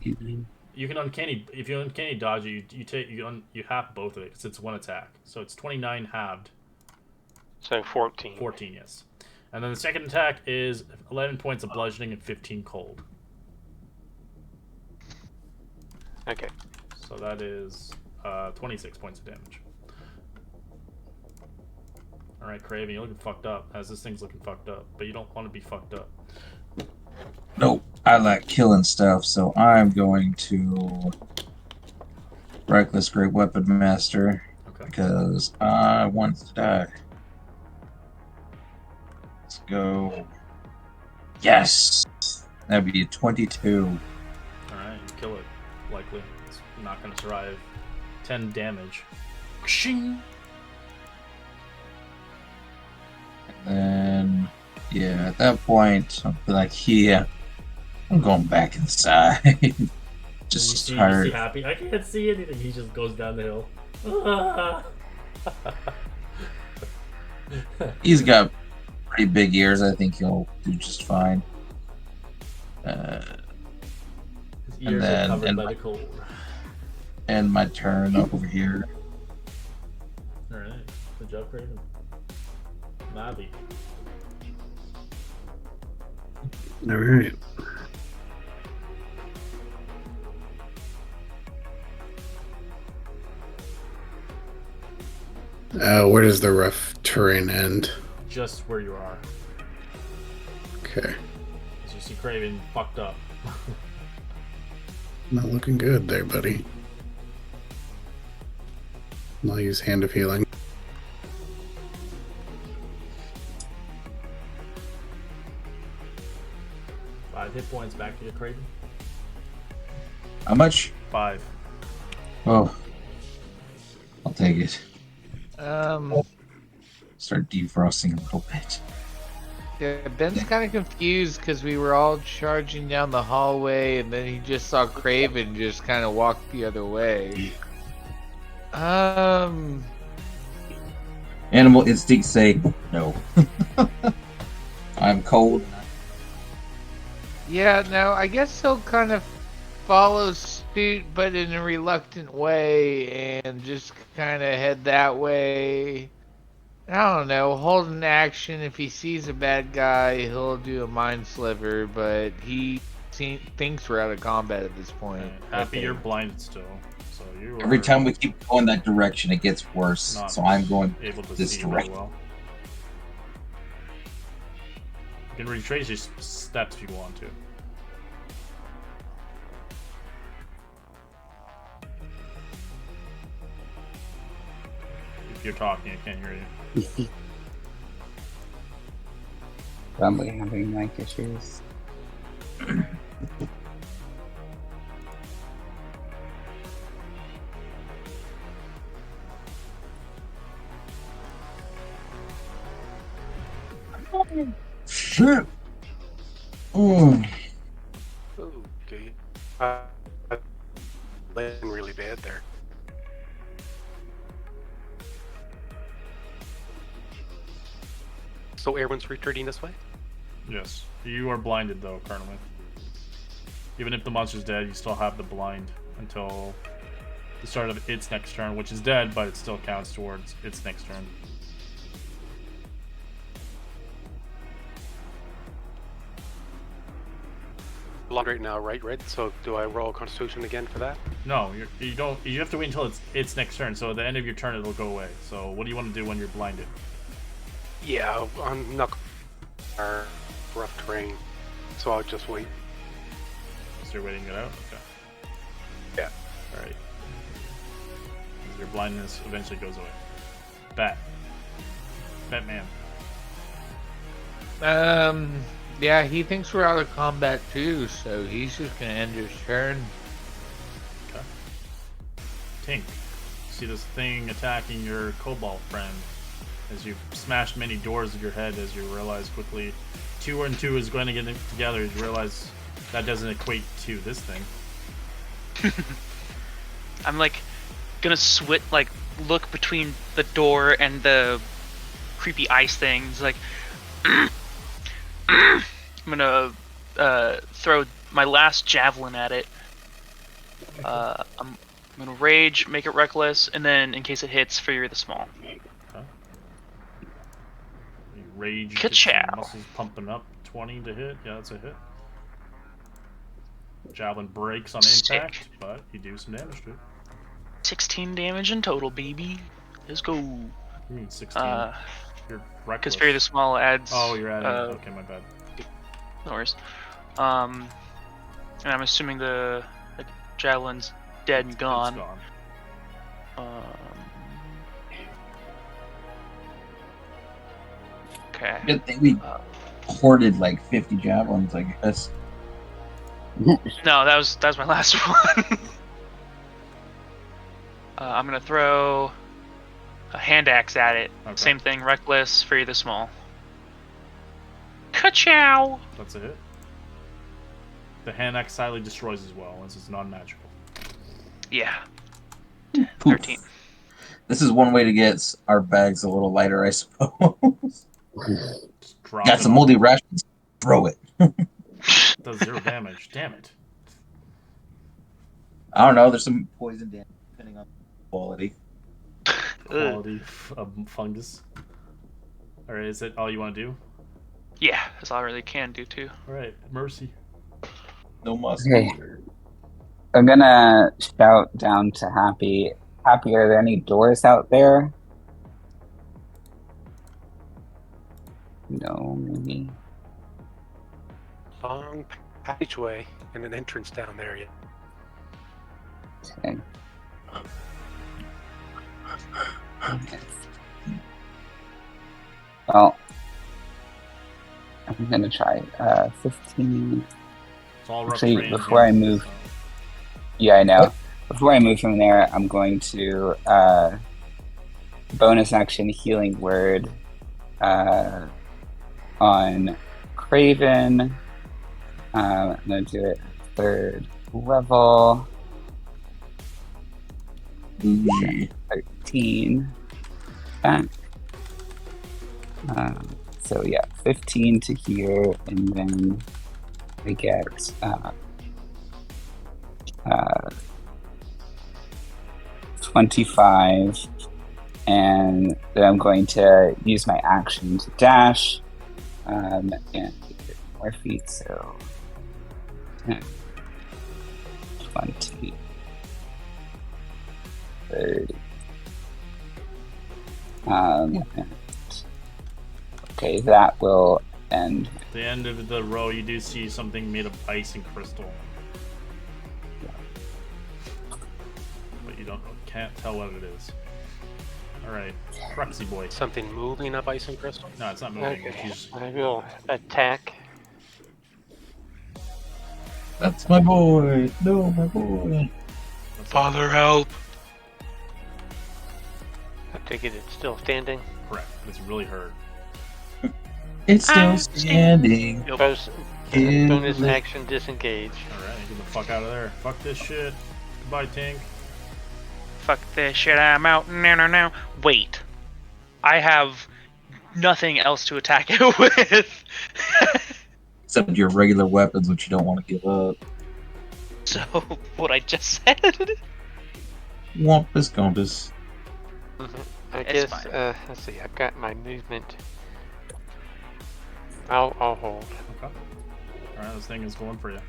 You can uncanny if you uncanny dodge it. You half both of it because it's one attack. So it's 29 halved. So 14. 14, yes. And then the second attack is 11 points of bludgeoning and 15 cold. Okay. So that is 26 points of damage. Alright, Craven, you're looking fucked up, as this thing's looking fucked up. But you don't want to be fucked up. Nope. I like killing stuff, so I'm going to Reckless Great Weapon Master Okay. because I want to die. Let's go. Yes! That'd be a 22. Alright, you kill it. Likely. It's not going to survive 10 damage. Shing! And then, yeah, at that point, I'll be like, yeah, I'm going back inside. Just You tired. see happy? I can't see anything. He just goes down the hill. He's got pretty big ears. I think he'll do just fine. His And ears then- are covered and by my- the cold. And my turn over here. Alright. Good job, Craven. Navi. All right. Where does the rough terrain end? Just where you are. Okay. As you see Craven fucked up. Not looking good there, buddy. I'll use Hand of Healing. Five hit points back to you, Craven. How much? 5. Oh, I'll take it. Start defrosting a little bit. Yeah, Ben's kind of confused because we were all charging down the hallway, and then he just saw Craven just kind of walk the other way. Animal instincts say no. I'm cold. Yeah, no, I guess he'll kind of follow suit, but in a reluctant way, and just kind of head that way. I don't know, hold an action. If he sees a bad guy, he'll do a mind sliver, but he thinks we're out of combat at this point. Happy you're blinded still. So you Every are time we keep going that direction, it gets worse. not So I'm going able to this see very direction. well. You can retrace your steps if you want to. If you're talking, I can't hear you. Probably having mic issues. Shit. Okay. Landing really bad there. So everyone's retreating this way? Yes. You are blinded though, currently. Even if the monster's dead, you still have the blind until the start of its next turn, which is dead, but it still counts towards its next turn. Blind right now, right? So do I roll Constitution again for that? No, you don't. You have to wait until its next turn. So at the end of your turn, it'll go away. So what do you want to do when you're blinded? Yeah, I'm not rough terrain, so I'll just wait. So you're waiting it out. Okay. Yeah. All right. Your blindness eventually goes away. Batman. Yeah, he thinks we're out of combat too, so he's just gonna end his turn. Okay. Tink. See this thing attacking your Cobalt friend as you smash many doors with your head. As you realize quickly, 2 and 2 is going to get together. You realize that doesn't equate to this thing. I'm like gonna look between the door and the creepy ice things. Like, I'm gonna throw my last javelin at it. I'm gonna rage, make it reckless, and then in case it hits, Fury the Small. Okay. You rage. Ka-chow. Muscles pumping up. 20 to hit. Yeah, that's a hit. Javelin breaks on impact, Sick. but you do some damage to it. 16 damage in total, baby. Let's go. You mean 16? You're reckless. Because Fury the Small adds. Oh, you're adding. Okay, my bad. No worries. And I'm assuming the javelin's dead and gone. It's gone. Okay. Good thing we hoarded like 50 javelins, I guess. No, that was my last one. I'm gonna throw a hand axe at it. Okay. Same thing, reckless, Fury the Small. Ka-chow! That's a hit. The hand axe silently destroys as well, since it's non-magical. Yeah. Poof. 13. This is one way to get our bags a little lighter, I suppose. Just drop Got it some on. moldy rations. Throw it. Does 0 damage. Damn it. I don't know. There's some poison damage depending on quality. Quality of fungus. Alright, is that all you want to do? Yeah, that's all I really can do too. Alright, Mercy. No must. Okay. I'm gonna shout down to Happy. Happy, are there any doors out there? No, maybe. Long passageway and an entrance down there. Yeah. Okay. Okay. Well, I'm gonna try 15. It's all rough Actually, terrain before I again, move- so- Yeah, I know. Before I move from there, I'm going to bonus action healing word on Craven. I'm gonna do it 3rd level. Bougie. 13 back. So yeah, 15 to here, and then I get 25 and then I'm going to use my action to dash, and 4 feet, so 10, 20, 30. Okay, that will end. At the end of the row, you do see something made of ice and crystal. But you can't tell what it is. Alright, Cruxy boy. Something moving up ice and crystal? No, it's not moving. Okay. She's... I will attack. That's my boy. No, my boy. Father, help! I take it it's still standing. Correct. It's really hurt. It's still standing. Bonus action disengage. Alright, get the fuck out of there. Fuck this shit. Goodbye, Tink. Fuck this shit, I'm out. No. Wait. I have nothing else to attack it with. Except your regular weapons, which you don't want to give up. So, what I just said? Wampus compass. I It's guess, fine. let's see, I've got my movement. I'll hold. Okay. Alright, this thing is going for you.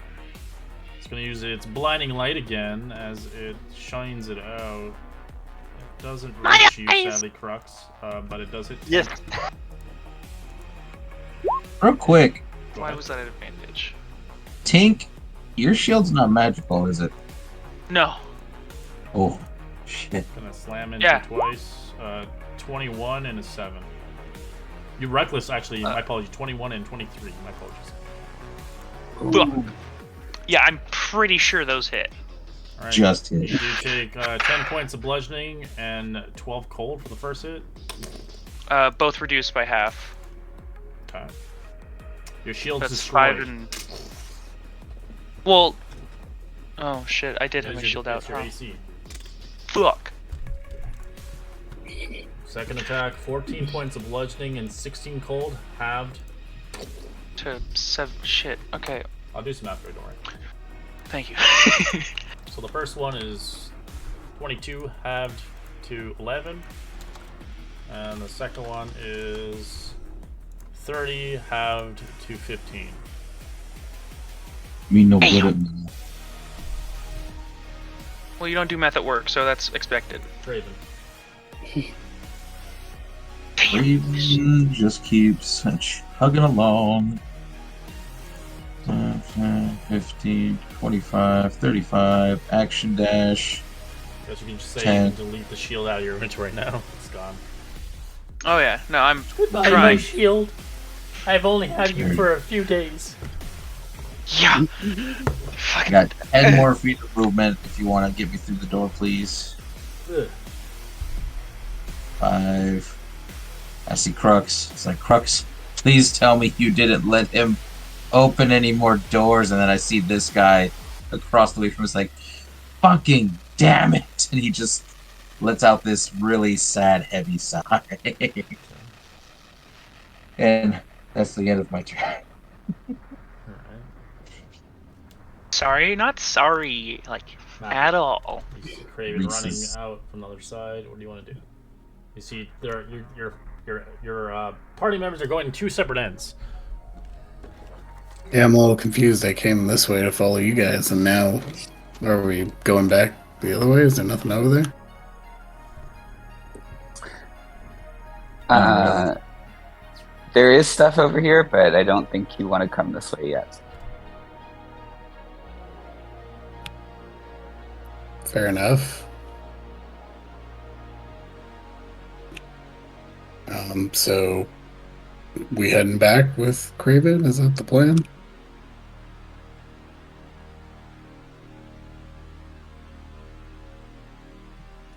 It's going to use its blinding light again as it shines it out. It doesn't reach you, sadly, Crux, but it does hit. Yes. Real quick, Go Why ahead. was that an advantage? Tink, your shield's not magical, is it? No. Oh, shit. Gonna slam into Yeah. twice. 21 and a 7. You reckless, actually. My apologies. 21 and 23. My apologies. Ugh. Yeah, I'm pretty sure those hit. All right. Just hit. You do take 10 points of bludgeoning and 12 cold for the first hit. Both reduced by half. Okay. Your shield's That's destroyed. 5 and... Well... Oh shit, I did have my That's shield out. that's your Huh? AC. Fuck. Second attack, 14 points of bludgeoning and 16 cold, halved. To 7... Shit, okay. I'll do some after, don't worry. Thank you. So the first one is 22 halved to 11. And the second one is 30 halved to 15. Me no good at me. Well, you don't do math at work, so that's expected. Draven. Raven just keeps hugging along. 15, 25, 35, action dash. Guess you can just say 10. and delete the shield out of your inventory now. It's gone. Oh yeah, no, I'm Goodbye, trying. my shield. I've only had you for a few days. Yeah. I got 10 more feet of movement if you want to get me through the door, please. Ugh. 5. I see Crux. It's like, Crux, please tell me you didn't let him open any more doors. And then I see this guy across the way from us like, fucking damn it. And he just lets out this really sad, heavy sigh. And that's the end of my turn. Alright. Sorry, not sorry, like at all. You see Craven running Reese's. out from the other side. What do you want to do? You see, your party members are going in 2 separate ends. Yeah, I'm a little confused. I came this way to follow you guys, and now are we going back the other way? Is there nothing over there? There is stuff over here, but I don't think you want to come this way yet. Fair enough. So we heading back with Craven? Is that the plan?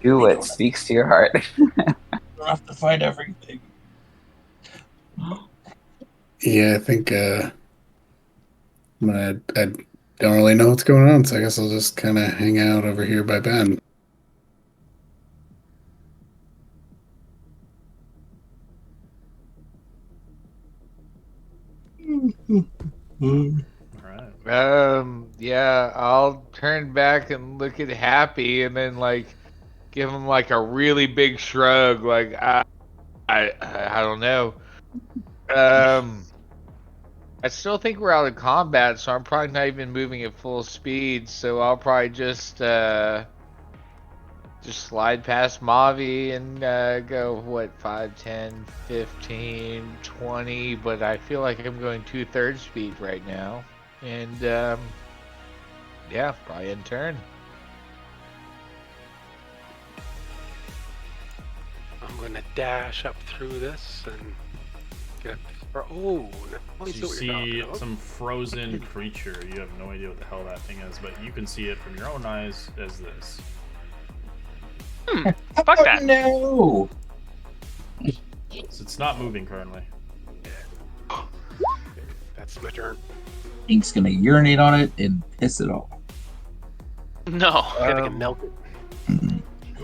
Do what speaks to your heart. You don't have to fight everything. Yeah, I think I don't really know what's going on, so I guess I'll just kind of hang out over here by Ben. Alright. Yeah, I'll turn back and look at Happy, and then like give him like a really big shrug, like I don't know. I still think we're out of combat, so I'm probably not even moving at full speed. So I'll probably just slide past Mavi and go, what, 5, 10, 15, 20, but I feel like I'm going 2/3 speed right now. And, yeah, probably in turn. I'm gonna dash up through this and get up. Oh, now I You see what you're see talking about. some frozen creature. You have no idea what the hell that thing is, but you can see it from your own eyes as this. Fuck that. No! So it's not moving currently. That's my turn. Ink's gonna urinate on it and piss it off. No. I think I can melt it.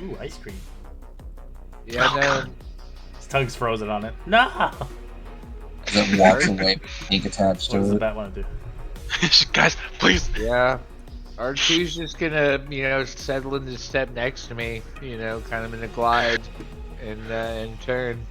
Ooh, ice cream. Yeah, no. His tongue's frozen on it. No! As it walks away with Ink attached What does to the it. bat want to do? Guys, please. Yeah. R2's just gonna, settle into step next to me, kind of in a glide and turn.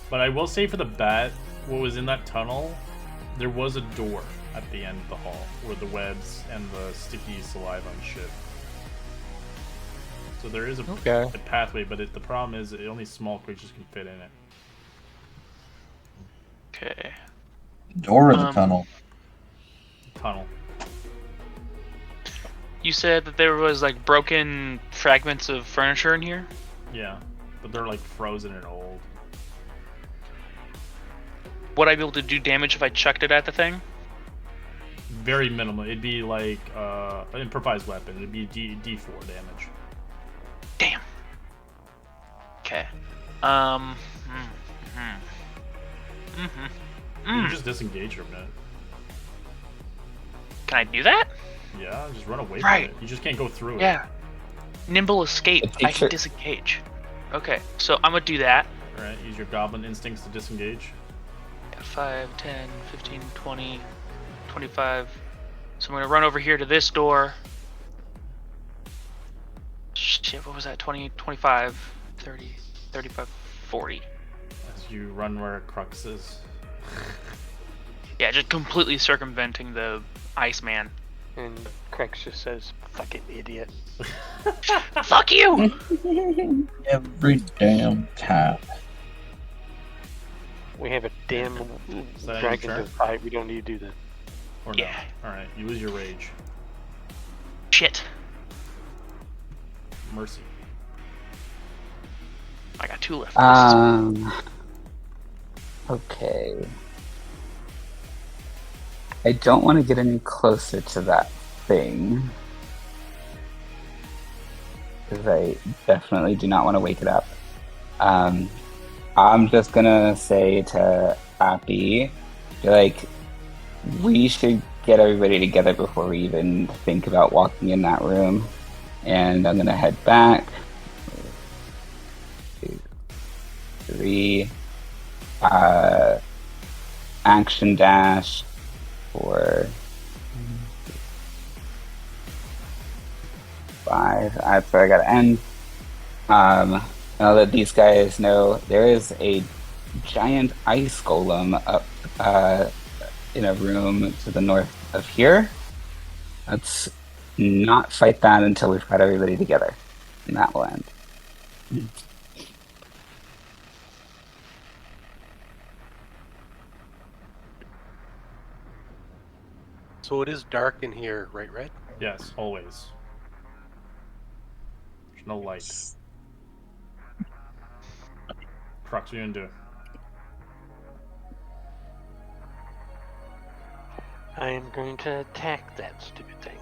But I will say for the bat, what was in that tunnel, there was a door at the end of the hall where the webs and the sticky saliva and shit. So there is a pathway, but the problem is only small creatures can fit in it. Okay. Door or the tunnel? Tunnel. You said that there was like broken fragments of furniture in here? Yeah, but they're like frozen and old. Would I be able to do damage if I chucked it at the thing? Very minimal. It'd be like an improvised weapon. It'd be D4 damage. Damn. Okay. You can just disengage from it. Can I do that? Yeah, just run away Right. from it. You just can't go through it. Yeah. Nimble escape. I can disengage. Okay, so I'm gonna do that. Alright, use your goblin instincts to disengage. 5, 10, 15, 20, 25. So I'm gonna run over here to this door. Shit, what was that? 20, 25, 30, 35, 40. As you run where Crux is. Yeah, just completely circumventing the Iceman. And Crex just says, "Fucking idiot." Fuck you! Every damn time. We have a damn that dragon your to turn? fight. We don't need to do that. Or Yeah. no. Alright, you lose your rage. Shit. Mercy. I got 2 left. Okay. I don't want to get any closer to that thing. Because I definitely do not want to wake it up. I'm just gonna say to Appy, like, we should get everybody together before we even think about walking in that room. And I'm gonna head back. 2, 3. Action dash. 4, 5. That's where I gotta end. I'll let these guys know there is a giant ice golem up in a room to the north of here. Let's not fight that until we've got everybody together. And that will end. So it is dark in here, right, Red? Yes, always. There's no light. Crux, what are you gonna do? I am going to attack that stupid thing.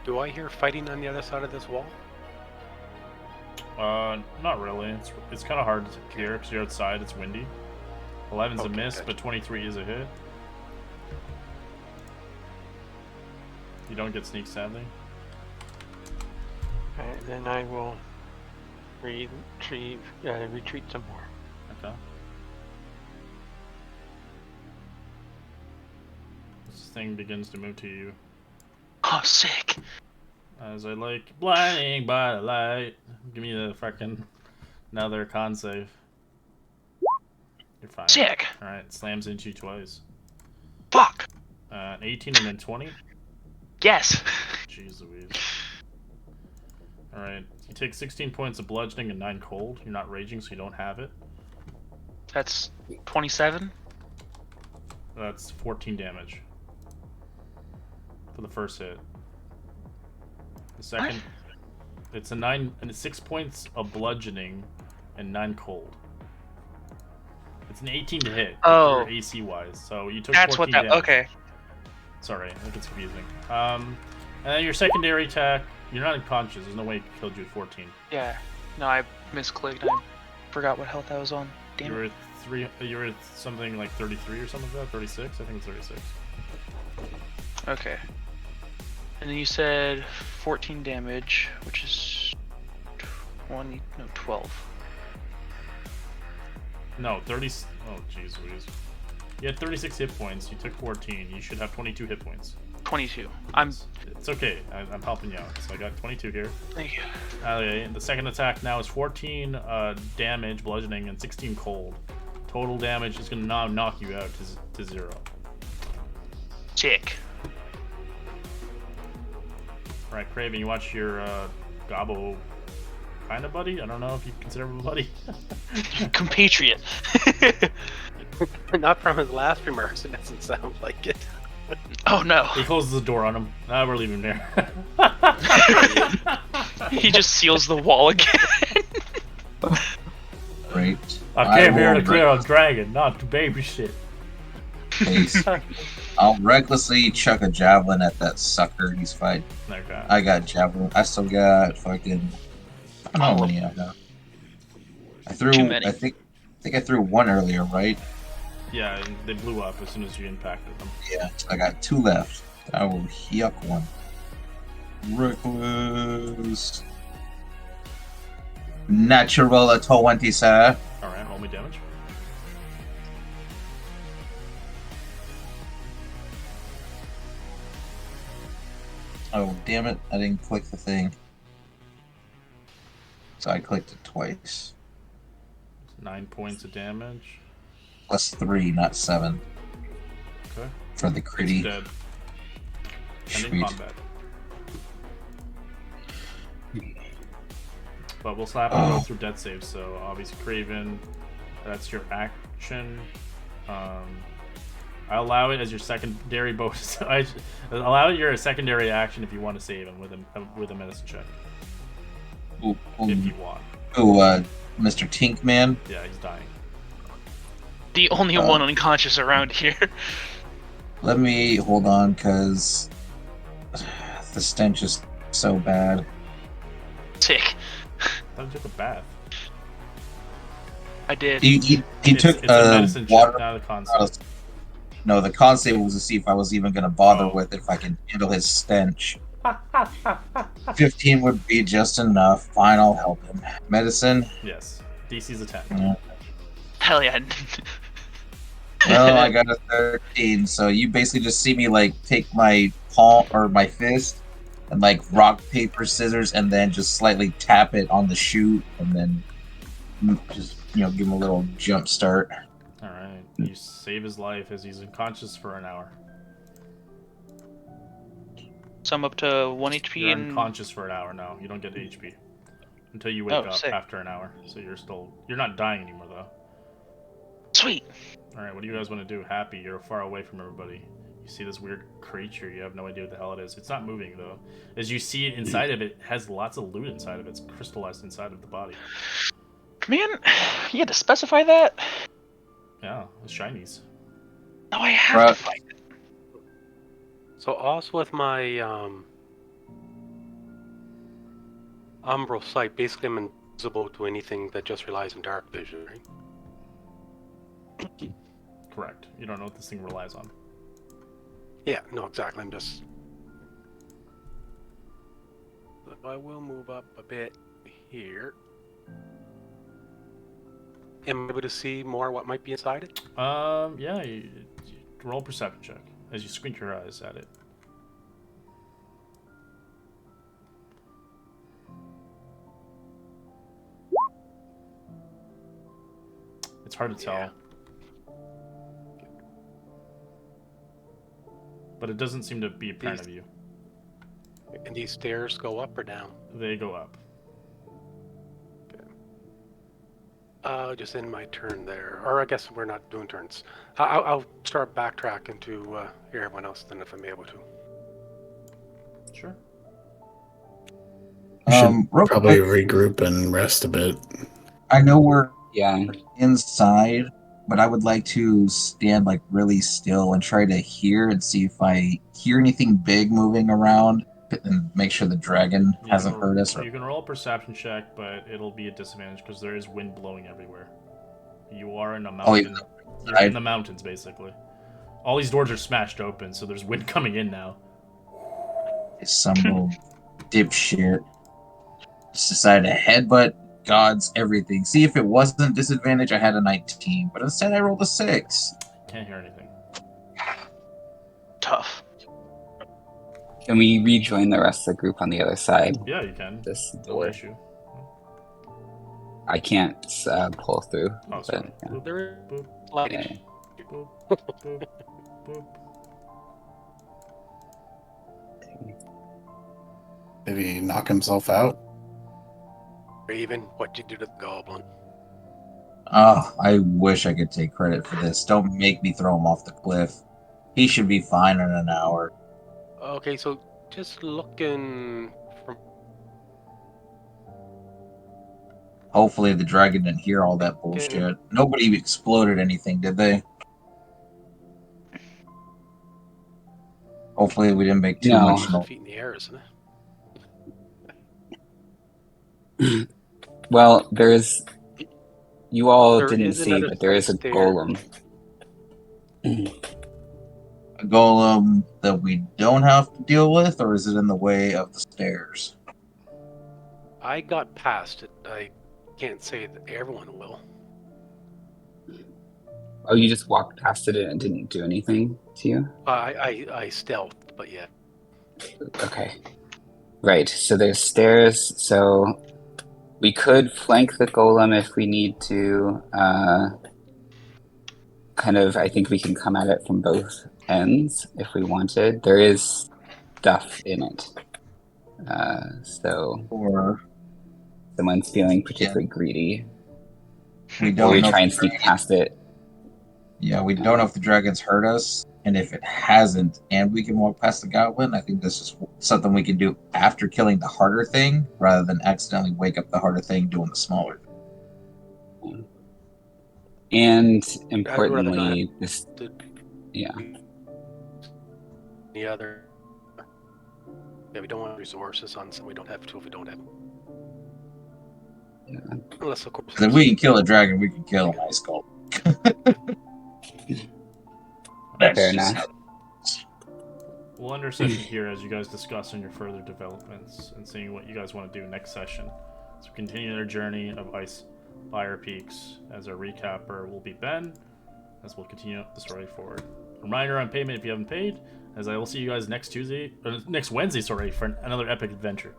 Do I hear fighting on the other side of this wall? Not really. It's kind of hard to hear because you're outside. It's windy. 11's a miss, gotcha. but 23 is a hit. You don't get sneak, sadly. Alright, then I will retreat some more. Okay. This thing begins to move to you. Oh, sick. As I like blinding by the light. Give me the fucking another con save. You're fine. Sick. Alright, slams into you twice. Fuck. 18 and then 20. Yes. Jeez Louise. Alright, you take 16 points of bludgeoning and 9 cold. You're not raging, so you don't have it. That's 27. That's 14 damage. For the first hit. The second, it's a 9 and 6 points of bludgeoning and 9 cold. It's an 18 to hit. Oh. AC wise, so you took. That's 14 what that. damage. Okay. Sorry, I think it's confusing. And then your secondary attack, you're not unconscious. There's no way it killed you at 14. Yeah. No, I misclicked. I forgot what health I was on. Damn You were it. at you were at something like 33 or something like that. 36. I think it's 36. Okay. And then you said 14 damage, which is 12. No, 30. Oh, jeez, Louise. You had 36 hit points. You took 14. You should have 22 hit points. 22. It's okay. I'm helping you out. So I got 22 here. Thank you. Okay, the second attack now is 14 damage, bludgeoning, and 16 cold. Total damage is going to now knock you out to 0. Sick. Alright, Craven, you watch your Gobbo kind of buddy? I don't know if you consider him a buddy. Compatriot. Not from his last remarks, it doesn't sound like it. Oh no. He closes the door on him. Nah, we're leaving him there. He just seals the wall again. Great. I came here will to clear a dragon, not to babysit. Pace. I'll recklessly chuck a javelin at that sucker he's fighting. Okay. I got javelin. I still got fucking. I don't know how many I got. I threw. Too many. I think I threw one earlier, right? Yeah, and they blew up as soon as you impacted them. Yeah. I got 2 left. I will yuck one. Reckless. Natural 20, sir. Alright, roll me damage. Oh, damn it. I didn't click the thing. So I clicked it twice. 9 points of damage. Plus 3, not 7. Okay. For the It's critty. dead. Ending Sweet. combat. But we'll slap and go through death saves. So obviously, Craven, that's your action. I allow it as your secondary bonus. I allow it your secondary action if you want to save him with a medicine check. Ooh, If you want. Mr. Tinkman. Yeah, he's dying. The only one unconscious around here. Let me hold on, because the stench is so bad. Sick. I took a bath. I did. He took It's a medicine water. check, not a concept. No, the con save was to see if I was even going to bother Oh. with if I can handle his stench. 15 would be just enough. Fine, I'll help him. Medicine? Yes. DC's a 10. Yeah. Hell yeah. Well, I got a 13, so you basically just see me, like, take my palm or my fist and, like, rock, paper, scissors, and then just slightly tap it on the chute, and then just, give him a little jump start. Alright. You save his life as he's unconscious for an hour. So I'm up to 1 HP You're and... unconscious for an hour now. You don't get HP. Until you wake Oh, up sick. after an hour. So you're not dying anymore, though. Sweet. Alright, what do you guys want to do? Happy, you're far away from everybody. You You see this weird creature. You have no idea what the hell it is. It's not moving though. As you see it inside of it, has lots of loot inside of it. It's crystallized inside of the body. Man, you had to specify that? Yeah, it's shinies. No, I have to find it. So also with my umbral sight, basically I'm invisible to anything that just relies on dark vision, right? Correct. You don't know what this thing relies on. Yeah, no, exactly. I'm just. I will move up a bit here. Am I able to see more what might be inside it? Yeah. You roll a perception check as you squint your eyes at it. It's hard to tell. But it doesn't seem to be apparent of you. And these stairs go up or down? They go up. Just in my turn there. Or I guess we're not doing turns. I'll start backtracking to hear everyone else then if I'm able to. Sure. We should real probably quick, regroup and rest a bit. I know we're Yeah. inside, but I would like to stand like really still and try to hear and see if I hear anything big moving around and make sure the dragon hasn't hurt us. You can roll a perception check, but it'll be a disadvantage because there is wind blowing everywhere. You are in a mountain. You're in the mountains, basically. All these doors are smashed open, so there's wind coming in now. Some little dipshit just decided to headbutt God's everything. See, if it wasn't disadvantage, I had a 19, but instead I rolled a 6. Can't hear anything. Tough. Can we rejoin the rest of the group on the other side? Yeah, you can. This No door. issue. I can't pull through. Oh, sorry. But, Boop, There is boop, lighting. boop, boop, boop. Maybe knock himself out. Raven, what'd you do to the goblin? Oh, I wish I could take credit for this. Don't make me throw him off the cliff. He should be fine in an hour. Okay, so just looking from. Hopefully the dragon didn't hear all that bullshit. Okay. Nobody exploded anything, did they? Hopefully we didn't make too No. much noise. Feet in the air, isn't it? well, there's. You all There didn't is see, another but there is a stair. golem. A golem that we don't have to deal with, or is it in the way of the stairs? I got past it. I can't say that everyone will. Oh, you just walked past it and it didn't do anything to you? I stealthed, but yeah. Okay. Right, so there's stairs, so we could flank the golem if we need to. I think we can come at it from both ends if we wanted. There is stuff in it. So Or someone's feeling particularly greedy. we Or don't we know try if and the sneak dragon- past it. Yeah, we don't know if the dragon's hurt us, and if it hasn't, and we can walk past the goblin. I think this is something we can do after killing the harder thing, rather than accidentally wake up the harder thing doing the smaller thing. And rather importantly, this The yeah. the other. Yeah, we don't want resources on some we don't have to if we don't have them. Yeah. Unless, of course. 'Cause if we can kill a dragon, we can kill an ice golem. That's Fair just enough. We'll end our session here as you guys discuss on your further developments and seeing what you guys want to do next session. So we continue our journey of Ice Fire Peaks. As our recapper will be Ben, as we'll continue the story forward. Reminder on payment if you haven't paid, as I will see you guys next Wednesday, for another epic adventure.